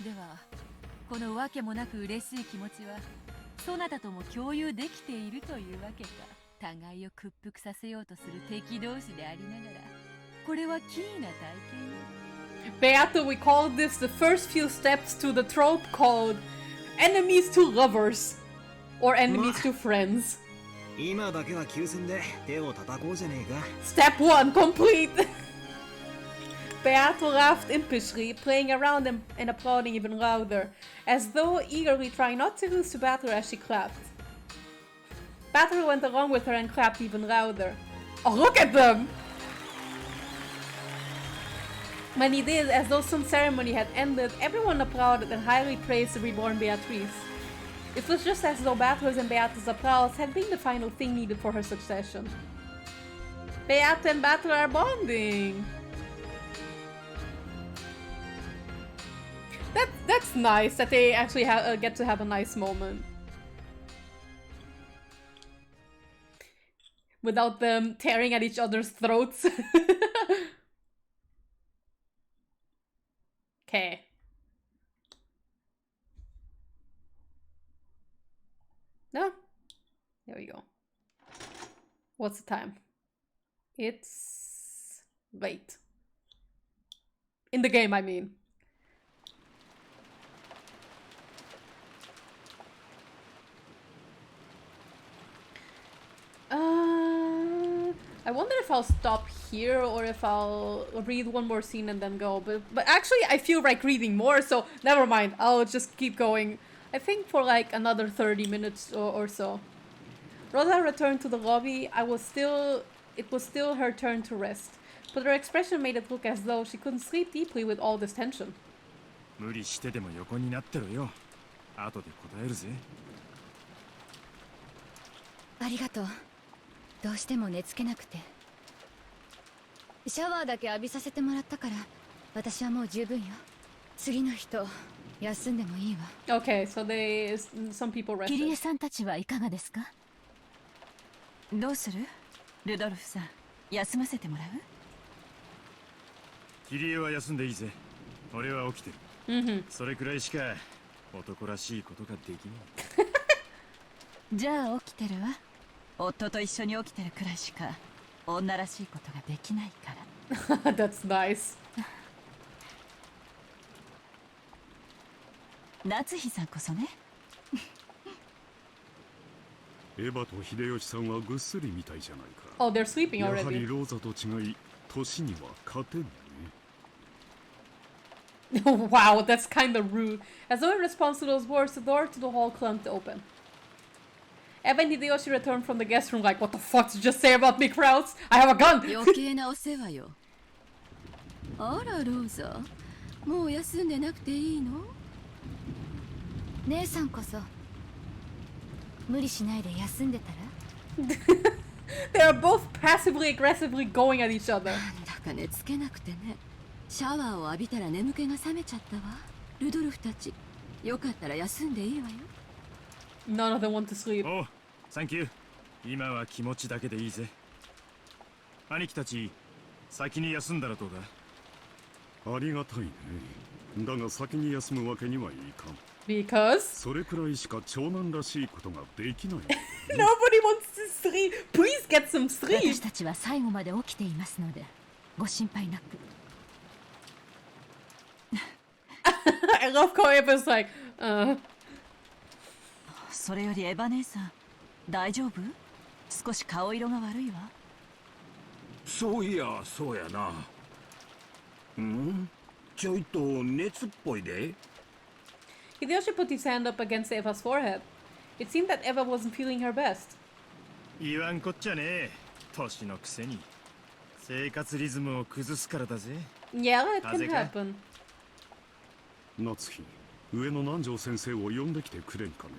ではこのわけもなく嬉しい気持ちはそなたとも共有できているというわけか。互いを屈服させようとする敵同士でありながら、これはキーな体験よ。 Beato, we call this the first few steps to the trope called enemies to lovers or enemies to friends. 今だけは休戦で手を叩こうじゃねえか。 Step 1 complete. Beato laughed impishly, playing around and applauding even louder, as though eagerly trying not to lose to Beato as she clapped. Beato went along with her and clapped even louder. Oh, look at them! When he did, as though some ceremony had ended, everyone applauded and highly praised the reborn Beatrice. It was just as though Beato's and Beato's applause had been the final thing needed for her succession. Beato and Beato are bonding! That's nice that they actually get to have a nice moment. Without them tearing at each other's throats. Okay. No. There we go. What's the time? It's late. In the game, I mean. I wonder if I'll stop here or if I'll read one more scene and then go. But actually, I feel like reading more, so never mind. I'll just keep going. I think for like another 30 minutes or so. Rosa returned to the lobby. It was still her turn to rest, but her expression made it look as though she couldn't sleep deeply with all this tension. 無理してでも横になってろよ。後で答えるぜ。ありがとう。どうしても寝つけなくて。シャワーだけ浴びさせてもらったから、私はもう十分よ。次の人、休んでもいいわ。Okay, so some people rested. キリエさんたちはいかがですか？どうする？ルドルフさん、休ませてもらう？キリエは休んでいいぜ。俺は起きてる。それくらいしか男らしいことができない。じゃあ起きてるわ。夫と一緒に起きてるくらいしか女らしいことができないから。That's nice. 夏日さんこそね。エヴァと秀吉さんはぐっすりみたいじゃないか。Oh, they're sleeping やは already. りローザと違い、年には勝てんね。Wow, that's kind of rude. As though in response to those words, the door to the hall clunked open. Eva and Hideyoshi returned from the guest room like, what the fuck did you just say about me, Krauts? I have a gun! 余計なお世話よ。あらローザ、もう休んでなくていいの？姉さんこそ無理しないで休んでたら？ They are both passively aggressively going at each other. なんだか寝つけなくてね。シャワーを浴びたら眠気が覚めちゃったわ。ルドルフたち、よかったら休んでいいわよ。None of them want to sleep. おう、サンキュー。今は気持ちだけでいいぜ。兄貴たち、先に休んだらどうだ？ありがたいね。だが先に休むわけにはいかん。Because? それくらいしか長男らしいことができない。Nobody wants to sleep. Please get some sleep. 私たちは最後まで起きていますので、ご心配なく。I love how Eva's like, それよりエヴァ姉さん、大丈夫？少し顔色が悪いわ。そういや、そうやな。ちょいと熱っぽいで。Hideyoshi put his hand up against Eva's forehead. It seemed that Eva wasn't feeling her best. 言わんこっちゃねえ。年のくせに。生活リズムを崩すからだぜ。Yeah, it can happen. 夏日、上の南條先生を呼んできてくれんかね。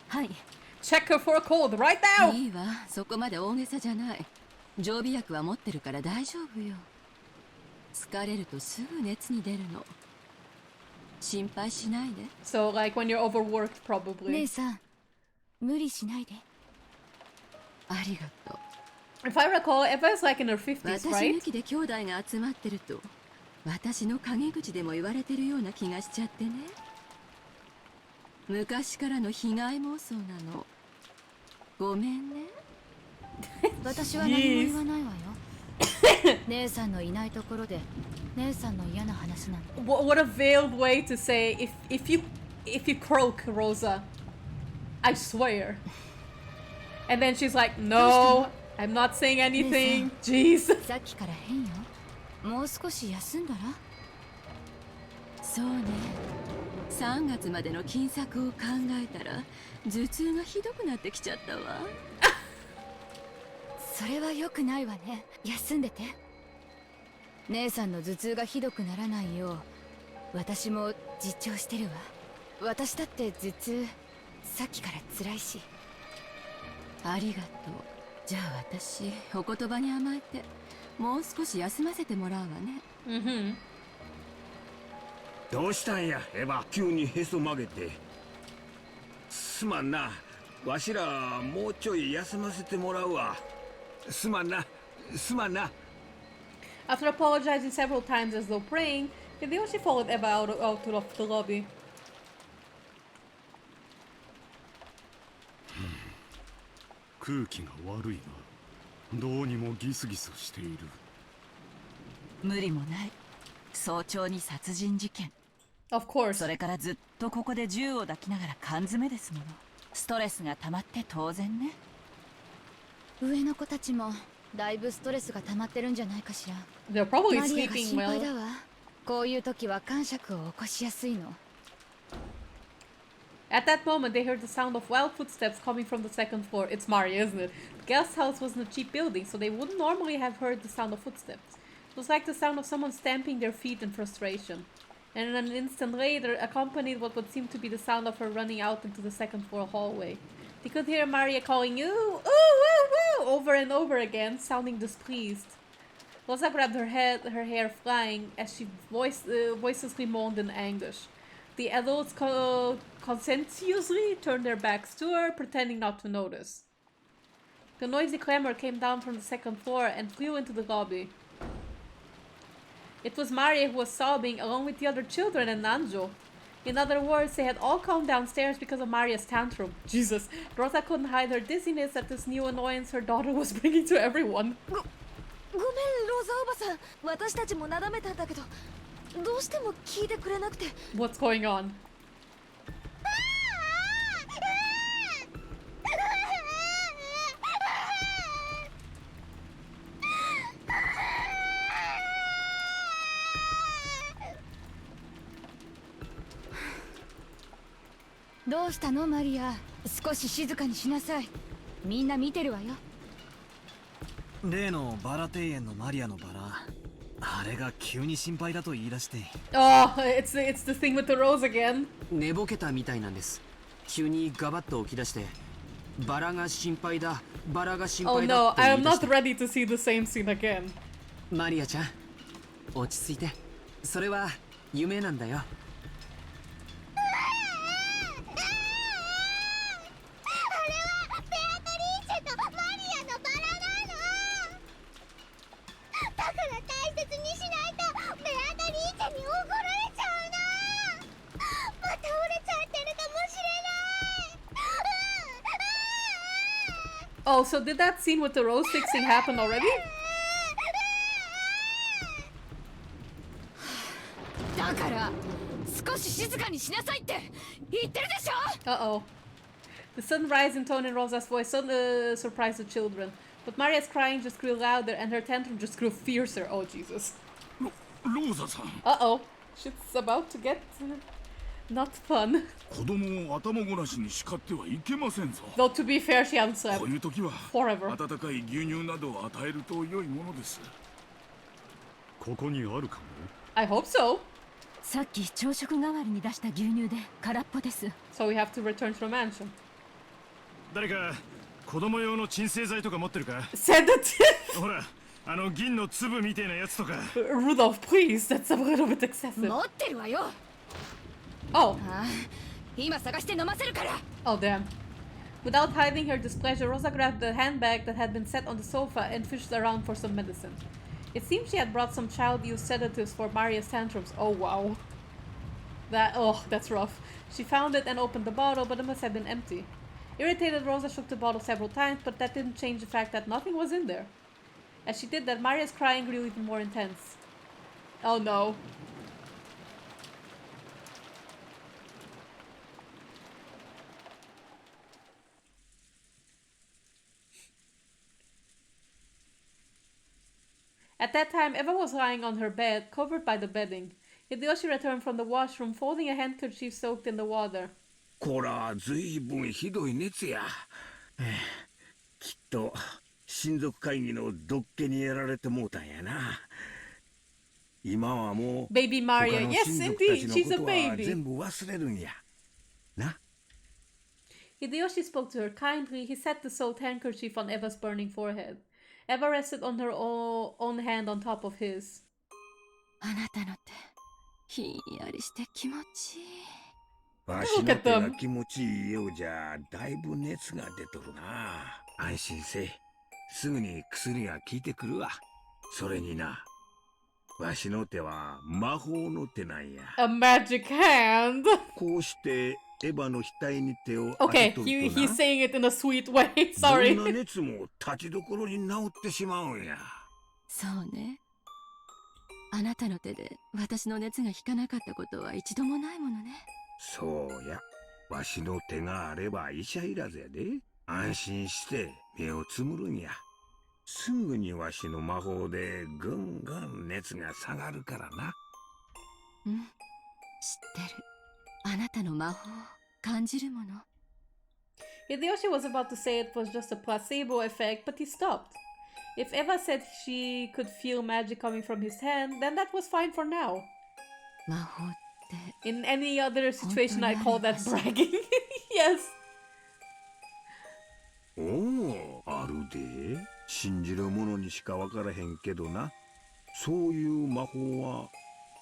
はい。Check her for a cold right now! いいわ、そこまで大げさじゃない。常備薬は持ってるから大丈夫よ。疲れるとすぐ熱に出るの。心配しないで。So, like when you're overworked, probably. 姉さん、無理しないで。ありがとう。If I recall, Eva is like in her 50s, 私 right? 抜きで兄弟が集まってると、私の陰口でも言われてるような気がしちゃってね。昔からの被害妄想なの。ごめんね。私は何も言わないわよ。姉さんのいないところで姉さんの嫌な話なんて。What a veiled way to say if you croak, Rosa, I swear. And then she's like, no, I'm not saying anything. Jeez. さっきから変よ。もう少し休んだら？そうね。3月までの金策を考えたら頭痛がひどくなってきちゃったわ。それは良くないわね。休んでて。姉さんの頭痛がひどくならないよう私も実調してるわ。私だって頭痛さっきから辛いし。ありがとう。じゃあ私お言葉に甘えてもう少し休ませてもらうわね。どうしたんやエヴァ、急にへそ曲げて。すまんな、わしらもうちょい休ませてもらうわ。すまんな、すまんな。After apologizing several times as though praying, Hideyoshi followed Eva out of the lobby. 空気が悪いな。どうにもギスギスしている。無理もない。早朝に殺人事件。Of course. それからずっとここで銃を抱きながら缶詰ですもの。ストレスが溜まって当然ね。上の子たちもだいぶストレスが溜まってるんじゃないかしら。They're probably マリアが sleeping 心配だ well. わ。こういう時は感触を起こしやすいの。At that moment, they heard the sound of wild footsteps coming from the second floor. It's Maria, isn't it? The guest house wasn't a cheap building, so they wouldn't normally have heard the sound of footsteps. It was like the sound of someone stamping their feet in frustration. And an instant later, accompanied what would seem to be the sound of her running out into the second floor hallway. They could hear Maria calling, ooh, ooh, ooh, ooh, over and over again, sounding displeased. Rosa grabbed her head, her hair flying, as she voicelessly moaned in anguish. The adults conscientiously turned their backs to her, pretending not to notice. The noisy clamor came down from the second floor and flew into the lobby. It was Maria who was sobbing, along with the other children and Nanjo. In other words, they had all come downstairs because of Maria's tantrum. Jesus, Rosa couldn't hide her dizziness at this new annoyance her daughter was bringing to everyone. ごめん、ローザおばさん。私たちもなだめたんだけど、どうしても聞いてくれなくて。What's going on? どうしたのマリア。少し静かにしなさい。みんな見てるわよ。例のバラ庭園のマリアのバラ、あれが急に心配だと言い出して。Oh, it's the thing with the rose again. 寝ぼけたみたいなんです。急にガバッと起き出して、バラが心配だ、バラが心配だ Oh って no, 言 I い am 出し not て。ready to see the same scene again. マリアちゃん、落ち着いて。それは夢なんだよ。Oh, so did that scene with the rose fixing happen already? だから少し静かにしなさいって言ってるでしょ。 Uh-oh. The sudden rise in tone in Rosa's voice surprised the children. But Maria's crying just grew louder and her tantrum just grew fiercer. Oh, Jesus. ローザさん。 Uh-oh. Shit's about to get Not fun. 子供を頭ごなしに叱ってはいけませんぞ。 Though to be fair, she hasn't slept こういう時は forever. 温かい牛乳などを与えると良いものです。ここにあるかも。 I hope so. さっき朝食代わりに出した牛乳で空っぽです。 So we have to return to the mansion. 誰か子供用の鎮静剤とか持ってるか？ Sedative! ほら、あの銀の粒みたいなやつとか。Rudolph, please, that's a little bit excessive. 持ってるわよ。 Oh. ああ、今探して飲ませるから。 Oh, damn. Without hiding her displeasure, Rosa grabbed the handbag that had been set on the sofa and fished around for some medicine. It seemed she had brought some child-use sedatives for Maria's tantrums. Oh, wow. That's rough. She found it and opened the bottle, but it must have been empty. Irritated, Rosa shook the bottle several times, but that didn't change the fact that nothing was in there. As she did that, Maria's crying grew even more intense. Oh no. At that time, Eva was lying on her bed, covered by the bedding. Hideyoshi returned from the washroom, folding a handkerchief soaked in the water. こら、ずいぶんひどい熱や。きっと親族会議のどっけにやられてもうたんやな。今はもう Baby Maria, yes, indeed, she's a baby. 全部忘れるんや。な。Hideyoshi spoke to her kindly. He set the soaked handkerchief on Eva's burning forehead. Eva rested on her own hand on top of his. あなたの手、ひんやりして気持ちいい。わしの手が気持ちいいようじゃ、だいぶ熱が出とるな。安心せい。すぐに薬が効いてくるわ。それにな、わしの手は魔法の手なんや。A magic hand. こうしてエヴァの額に手を当て Okay, とるとな。he's saying it in a sweet way. Sorry. どんな熱も立ちどころに治ってしまうんや。そうね。あなたの手で私の熱が引かなかったことは一度もないものね。そうや。わしの手があれば医者いらずやで。安心して目をつむるんや。すぐにわしの魔法でぐんぐん熱が下がるからな。うん、知ってる。あなたの魔法を感じるもの。Hideyoshi was about to say it was just a placebo effect, but he stopped. If Eva said she could feel magic coming from his hand, then that was fine for now. 魔法って In any other situation, I call that bragging. Yes. おお、あるで。信じる者にしかわからへんけどな。そういう魔法は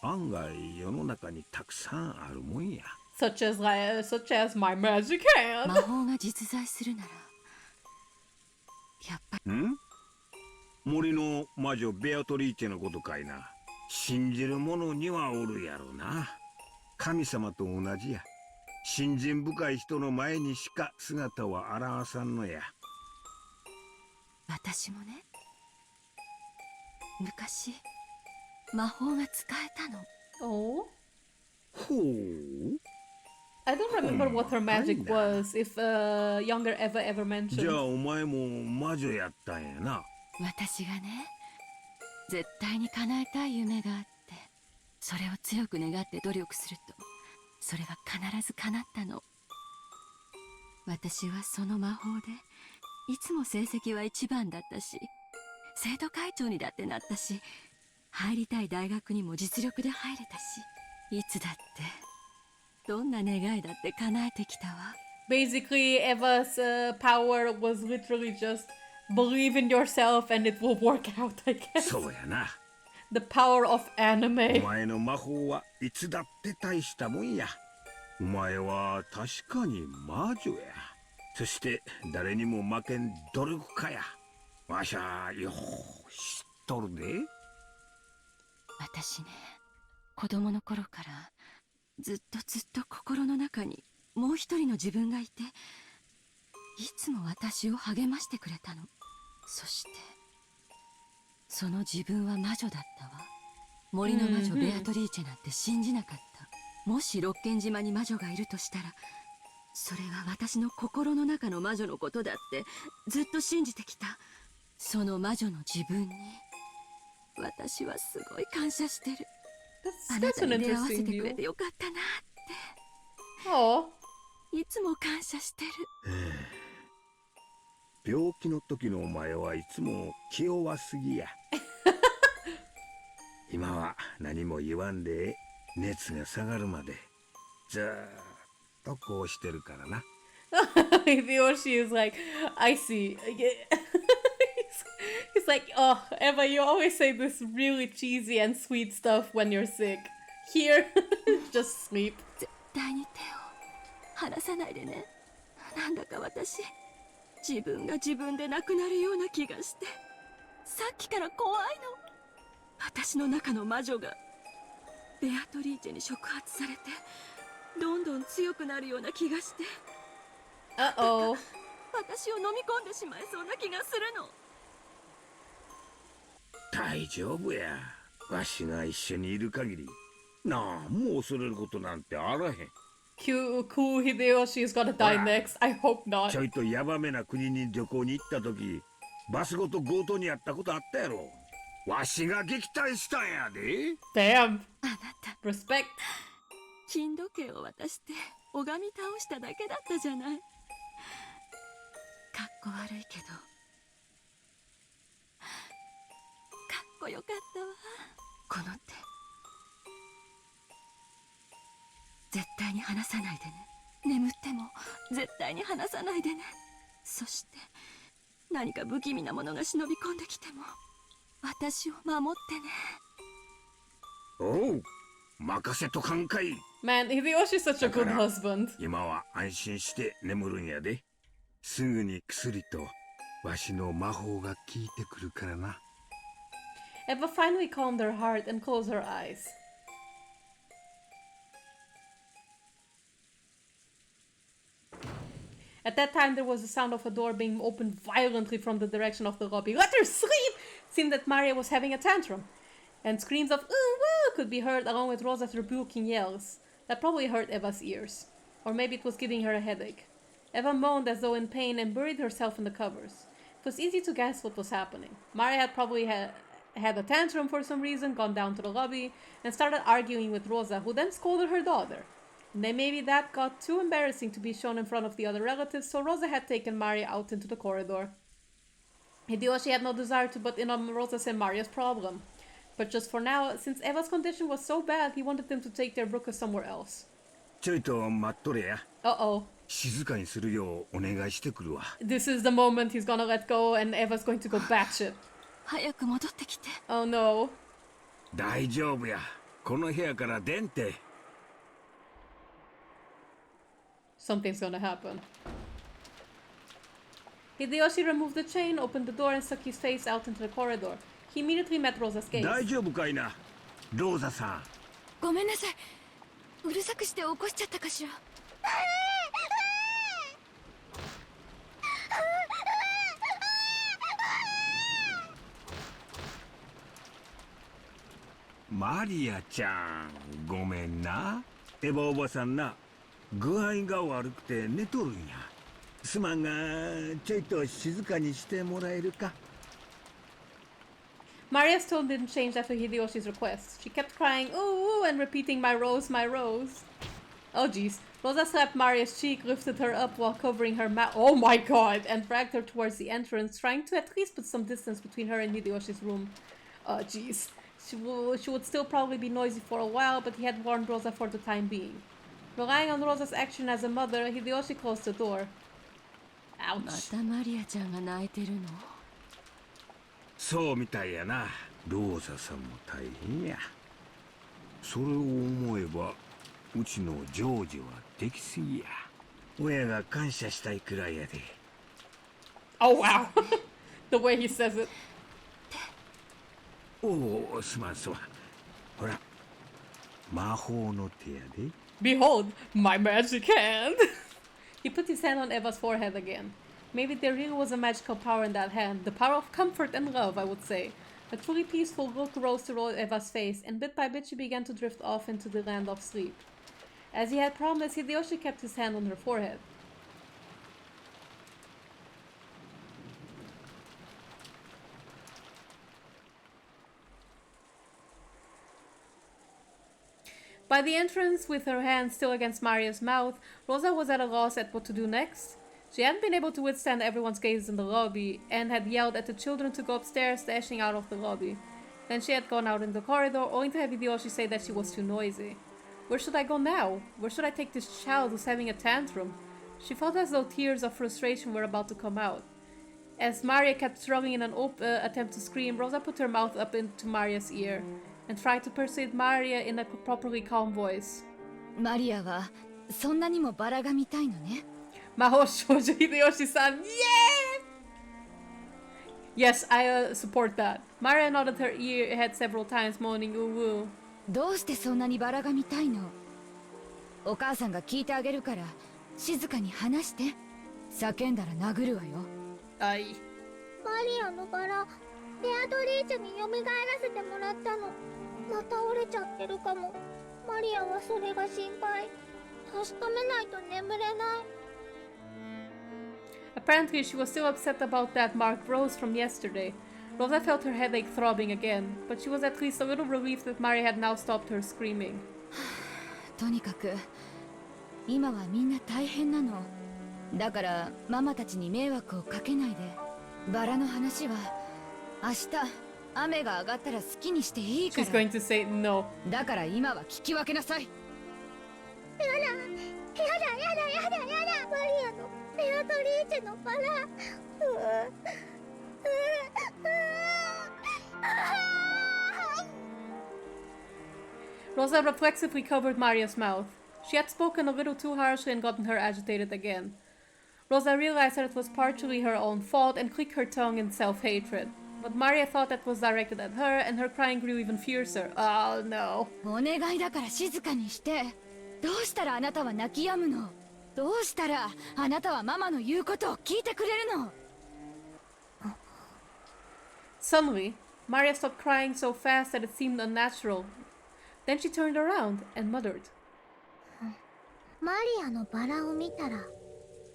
案外世の中にたくさんあるもんや。Such as my magic hand. 魔法が実在するなら、やっぱり。ん？森の魔女ベアトリーチェのことかいな。信じる者にはおるやろな。神様と同じや。信心深い人の前にしか姿を現さんのや。私もね、昔魔法が使えたの。Oh? ほう。I don't remember what her magic was, if younger Eva ever mentioned. じゃあお前も魔女やったんやな。私がね、絶対に叶えたい夢があって、それを強く願って努力すると、それは必ず叶ったの。私はその魔法でいつも成績は一番だったし、生徒会長にだってなったし、入りたい大学にも実力で入れたし、いつだってどんな願いだって叶えてきたわ。Basically, Eva's power was literally just believe in yourself and it will work out, I guess. そうやな。The power of anime. お前の魔法はいつだって大したもんや。お前は確かに魔女や。そして誰にも負けん努力家や。わしゃよー知っとるで。私ね、子供の頃からずっと心の中にもう一人の自分がいて、いつも私を励ましてくれたの。そしてその自分は魔女だったわ。森の魔女ベアトリーチェなんて信じなかった。もし六軒島に魔女がいるとしたら、それは私の心の中の魔女のことだってずっと信じてきた。その魔女の自分に私はすごい感謝してる。あなたに出会わせてくれてよかったなって。Oh. いつも感謝してる。病気の時のお前はいつも気弱すぎや。今は何も言わんで熱が下がるまでずーっとこうしてるからな。Hideyoshi is like, I see. He's like, oh, Eva, you always say this really cheesy and sweet stuff when you're sick. Here, just sleep. 絶対に手を離さないでね。なんだか私、自分が自分でなくなるような気がして、さっきから怖いの。私の中の魔女がベアトリーチェに触発されて、どんどん強くなるような気がして。Uh-oh. 私を飲み込んでしまいそうな気がするの。大丈夫や。わしが一緒にいる限り、なんも恐れることなんてあらへん。Cool Hideyoshi is gonna die next. I hope not. ちょいとヤバめな国に旅行に行った時、バスごと強盗にあったことあったやろ。わしが撃退したんやで。Damn. あなた、Respect. 金時計を渡して拝み倒しただけだったじゃない。かっこ悪いけど、かっこよかったわ。この手、絶対に離さないでね。眠っても絶対に離さないでね。そして何か不気味なものが忍び込んできても私を守ってね。おう、任せとかんかい。 Man, Hideyoshi is such a good husband. 今は安心して眠るんやで。すぐに薬とわしの魔法が効いてくるからな。Eva finally calmed her heart and closed her eyes. At that time, there was the sound of a door being opened violently from the direction of the lobby. Let her sleep! It seemed that Maria was having a tantrum. And screams of "ooh woo" could be heard along with Rosa's rebuking yells. That probably hurt Eva's ears. Or maybe it was giving her a headache. Eva moaned as though in pain and buried herself in the covers. It was easy to guess what was happening. Maria had probably had a tantrum for some reason, gone down to the lobby, and started arguing with Rosa, who then scolded her daughter. And then maybe that got too embarrassing to be shown in front of the other relatives, so Rosa had taken Maria out into the corridor. Hideyoshi had no desire to butt in on Rosa's and Maria's problem. But just for now, since Eva's condition was so bad, he wanted them to take their Ruka somewhere else. ちょいと待っとれや。Uh-oh. 静かにするようお願いしてくるわ。 This is the moment he's gonna let go and Eva's going to go batshit. 早く戻ってきて。Oh no. 大丈夫や。この部屋から出んて。Something's gonna happen. Hideyoshi removed the chain, opened the door, and stuck his face out into the corridor. He immediately met Rosa's gaze. 大丈夫かいな、ローザさん。ごめんなさい。うるさくして起こしちゃったかしら。マリアちゃん、ごめんな。エヴァおばさんな、具合が悪くて寝とるんや。すまんが、ちょいと静かにしてもらえるか。Maria's tone didn't change after Hideyoshi's request. She kept crying, ooh, ooh, and repeating, my rose, my rose. Oh jeez. Rosa slapped Maria's cheek, lifted her up while covering her mouth. Oh my god! And dragged her towards the entrance, trying to at least put some distance between her and Hideyoshi's room. Oh jeez. She would still probably be noisy for a while, but he had warned Rosa for the time being. Relying on Rosa's action as a mother, Hideyoshi closed the door. Ouch. またマリアちゃんが泣いてるの？そうみたいやな。ローザさんも大変や。それを思えばうちのジョージは出来すぎや。親が感謝したいくらいやで。Oh wow. The way he says it. おお、すまんすまん。ほら、魔法の手やで。Behold, my magic hand! He put his hand on Eva's forehead again. Maybe there really was a magical power in that hand, the power of comfort and love, I would say. A truly peaceful look rose to Eva's face, and bit by bit she began to drift off into the land of sleep. As he had promised, Hideyoshi kept his hand on her forehead. By the entrance, with her hand still against Maria's mouth, Rosa was at a loss at what to do next. She hadn't been able to withstand everyone's gaze in the lobby, and had yelled at the children to go upstairs, dashing out of the lobby. Then she had gone out in the corridor, only to have Hideyoshi say that she was too noisy. Where should I go now? Where should I take this child who's having a tantrum? She felt as though tears of frustration were about to come out. As Maria kept struggling in an attempt to scream, Rosa put her mouth up into Maria's ear and tried to persuade Maria in a properly calm voice. Maria はそんなにもバラが見たいのね。魔法少女Hideyoshi-san, yeah! Yes, I support that. Maria nodded her head several times, moaning ooh-woo. どうしてそんなにバラが見たいの？お母さんが聞いてあげるから静かに話して。叫んだら殴るわよ。はい。マリアのバラ、ベアトリーチェに蘇らせてもらったの。また折れちゃってるかも。マリアはそれが心配。確かめないと眠れない。Apparently, she was still upset about that marked rose from yesterday. Rosa felt her headache throbbing again, but she was at least a little relieved that Maria had now stopped her screaming. とにかく今はみんな大変なの。だからママたちに迷惑をかけないで。バラの話は明日雨が上がったら好きにしていいから。 She's going to say no. だから今は聞き分けなさい。やだやだやだやだやだ。マリアのベアトリーチェのバラ。Rosa reflexively covered Maria's mouth. She had spoken a little too harshly and gotten her agitated again. Rosa realized that it was partially her own fault and clicked her tongue in self-hatred. But Maria thought that was directed at her, and her crying grew even fiercer. Oh no. お願いだから静かにして。どうしたらあなたは泣き止むの？どうしたらあなたはママの言うことを聞いてくれるの？ Suddenly, Maria stopped crying so fast that it seemed unnatural. Then she turned around and muttered. マリアのバラを見たら、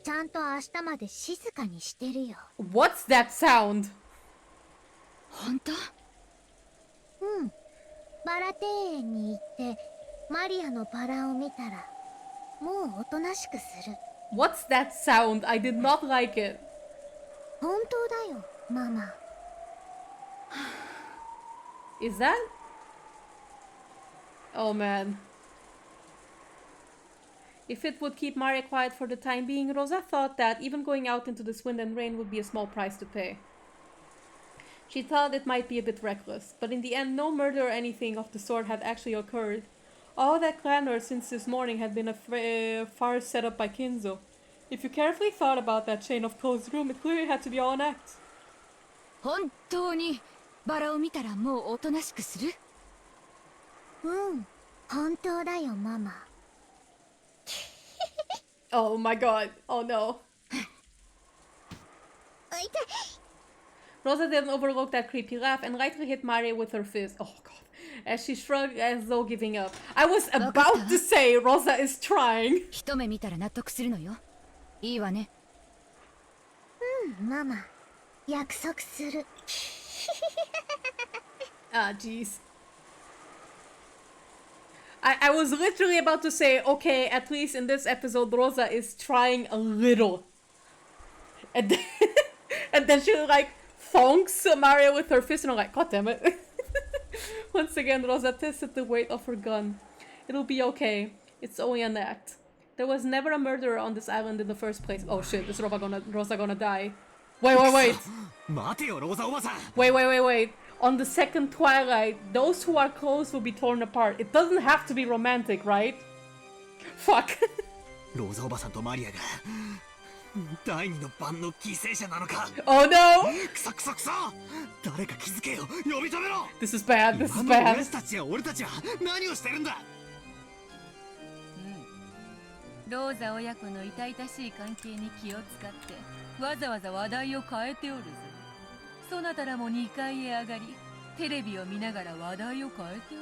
ちゃんと明日まで静かにしてるよ。What's that sound? 本当？うん。バラ庭園に行って、マリアのバラを見たら、もうおとなしくする。What's that sound? I did not like it. 本当だよ、ママ。Is that? Oh man. If it would keep Maria quiet for the time being, Rosa thought that even going out into this wind and rain would be a small price to pay. She thought it might be a bit reckless, but in the end no murder or anything of the sort had actually occurred. All that clamor since this morning had been a farce set up by Kinzo. If you carefully thought about that chain of closed rooms, it clearly had to be all an act. 本当にバラを見たらもうおとなしくする？うん、本当だよ、ママ。Oh my god. Oh no. Rosa didn't overlook that creepy laugh and lightly hit Maria with her fist. Oh god. As she shrugged as though giving up. I was about to say Rosa is trying. 一目見たら納得するのよ。いいわね。うん、ママ。約束する。Ah, jeez. I was literally about to say, okay, at least in this episode, Rosa is trying a little. And then, and then she like thonks Maria with her fist and I'm like, god damn it. Once again, Rosa tested the weight of her gun. It'll be okay. It's only an act. There was never a murderer on this island in the first place. Oh shit, is Rosa gonna die? Wait. Wait. On the second twilight, those who are close will be torn apart. It doesn't have to be romantic, right? Fuck. ローザおばさんとマリアが第二の晩の犠牲者なのか。Oh no! クソ誰か気づけよ。呼び止めろ。 This is bad. This is bad. 俺たちや俺たちは何をしてるんだ。ローザ親子の痛々しい関係に気を使ってわざわざ話題を変えておるぞ。そなたらも2階へ上がりテレビを見ながら話題を変えて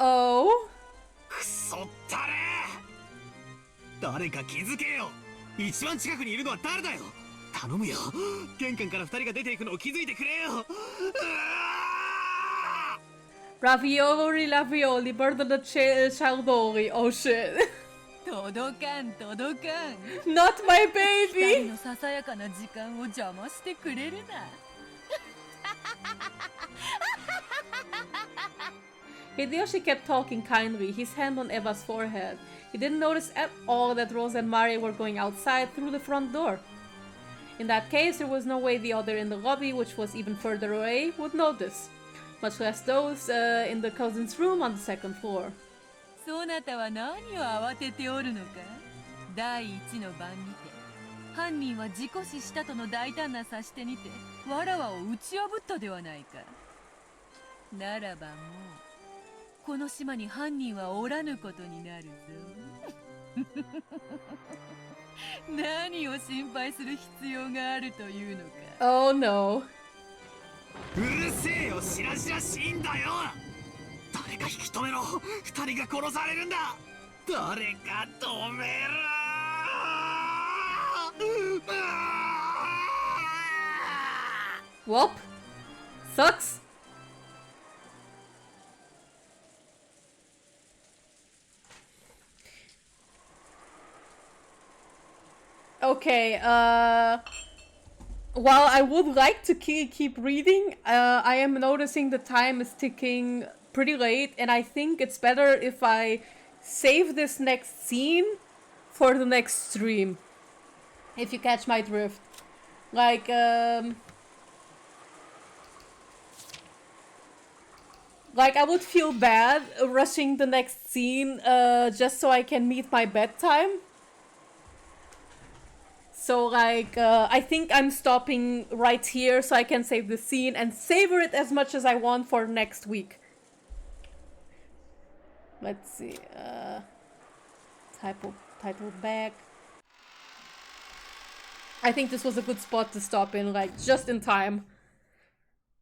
おる。クソったれ。誰か気づけよ。一番近くにいるのは誰だよ。頼むよ。玄関から2人が出ていくのを気づいてくれよ。Ravioli, ravioli, bird of the childori. Oh shit. 届かん届かん Not my baby! 二人のささやかな時間を邪魔してくれるな Hideyoshi kept talking kindly, his hand on Eva's forehead. He didn't notice at all that Rose and Mari were going outside through the front door. In that case, there was no way the other in the lobby, which was even further away, would notice. Much less those in the cousin's room on the second floor. そなたは何を慌てておるのか第一の晩にて犯人は事故死したとの大胆な指し手にてわらわを打ち破ったではないかならばもうこの島に犯人はおらぬことになるぞ何を心配する必要があるというのか Oh no うるせえよしらしらしいんだよ誰か引き止めろ二人が殺されるんだ誰か止めろ Welp sucks Okay, while I would like to keep reading, I am noticing the time is ticking pretty late, and I think it's better if I save this next scene for the next stream. If you catch my drift. Like, I would feel bad rushing the next scene just so I can meet my bedtime. So like, I think I'm stopping right here so I can save the scene and savor it as much as I want for next week. Let's see, title back. I think this was a good spot to stop in, like, just in time.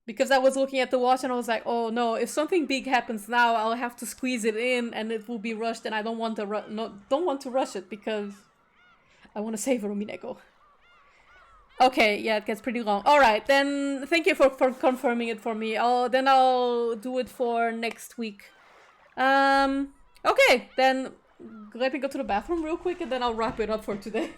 Because I was looking at the watch and I was like, oh no, if something big happens now, I'll have to squeeze it in and it will be rushed, and I don't want to rush it because I want to savor Umineko. Okay, yeah, it gets pretty long. Alright, then thank you for confirming it for me. Then I'll do it for next week. Okay, then let me go to the bathroom real quick and then I'll wrap it up for today.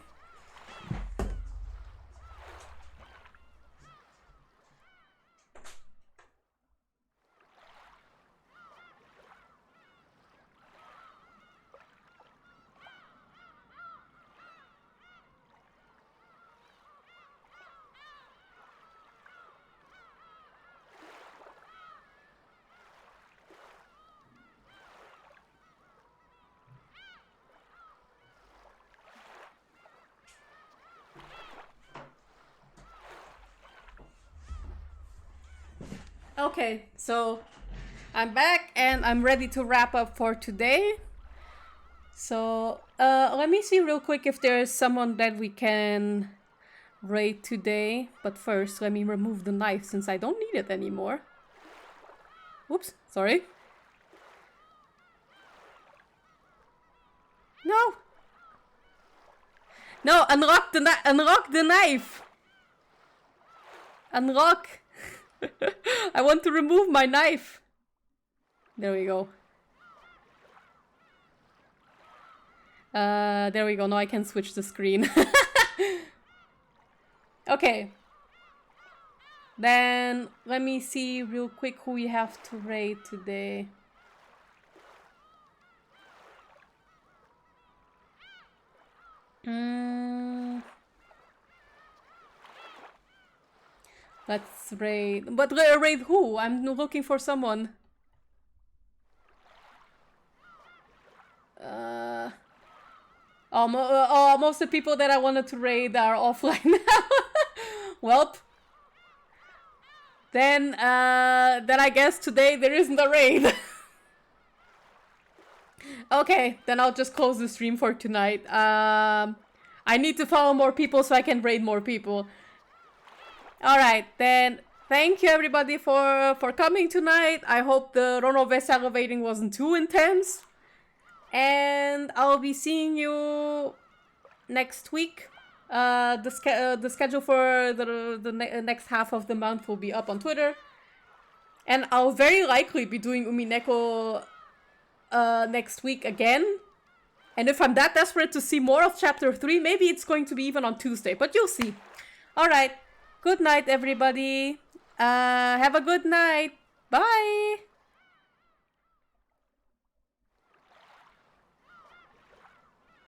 Okay, so I'm back and I'm ready to wrap up for today. So let me see real quick if there's someone that we can raid today. But first, let me remove the knife since I don't need it anymore. Oops, sorry. No! No, unlock the knife! Unlock! I want to remove my knife. There we go. There we go. Now I can switch the screen. Okay. Then let me see real quick who we have to raid today. Let's raid. But raid who? I'm looking for someone. Most of the people that I wanted to raid are offline now. Welp. Then I guess today there isn't a raid. Okay, then I'll just close the stream for tonight. I need to follow more people so I can raid more people. Alright, then thank you everybody for coming tonight. I hope the Ronove salivating wasn't too intense. And I'll be seeing you next week. The schedule for the next half of the month will be up on Twitter. And I'll very likely be doing Umineko next week again. And if I'm that desperate to see more of chapter 3, maybe it's going to be even on Tuesday, but you'll see. Alright, good night everybody. Have a good night. Bye!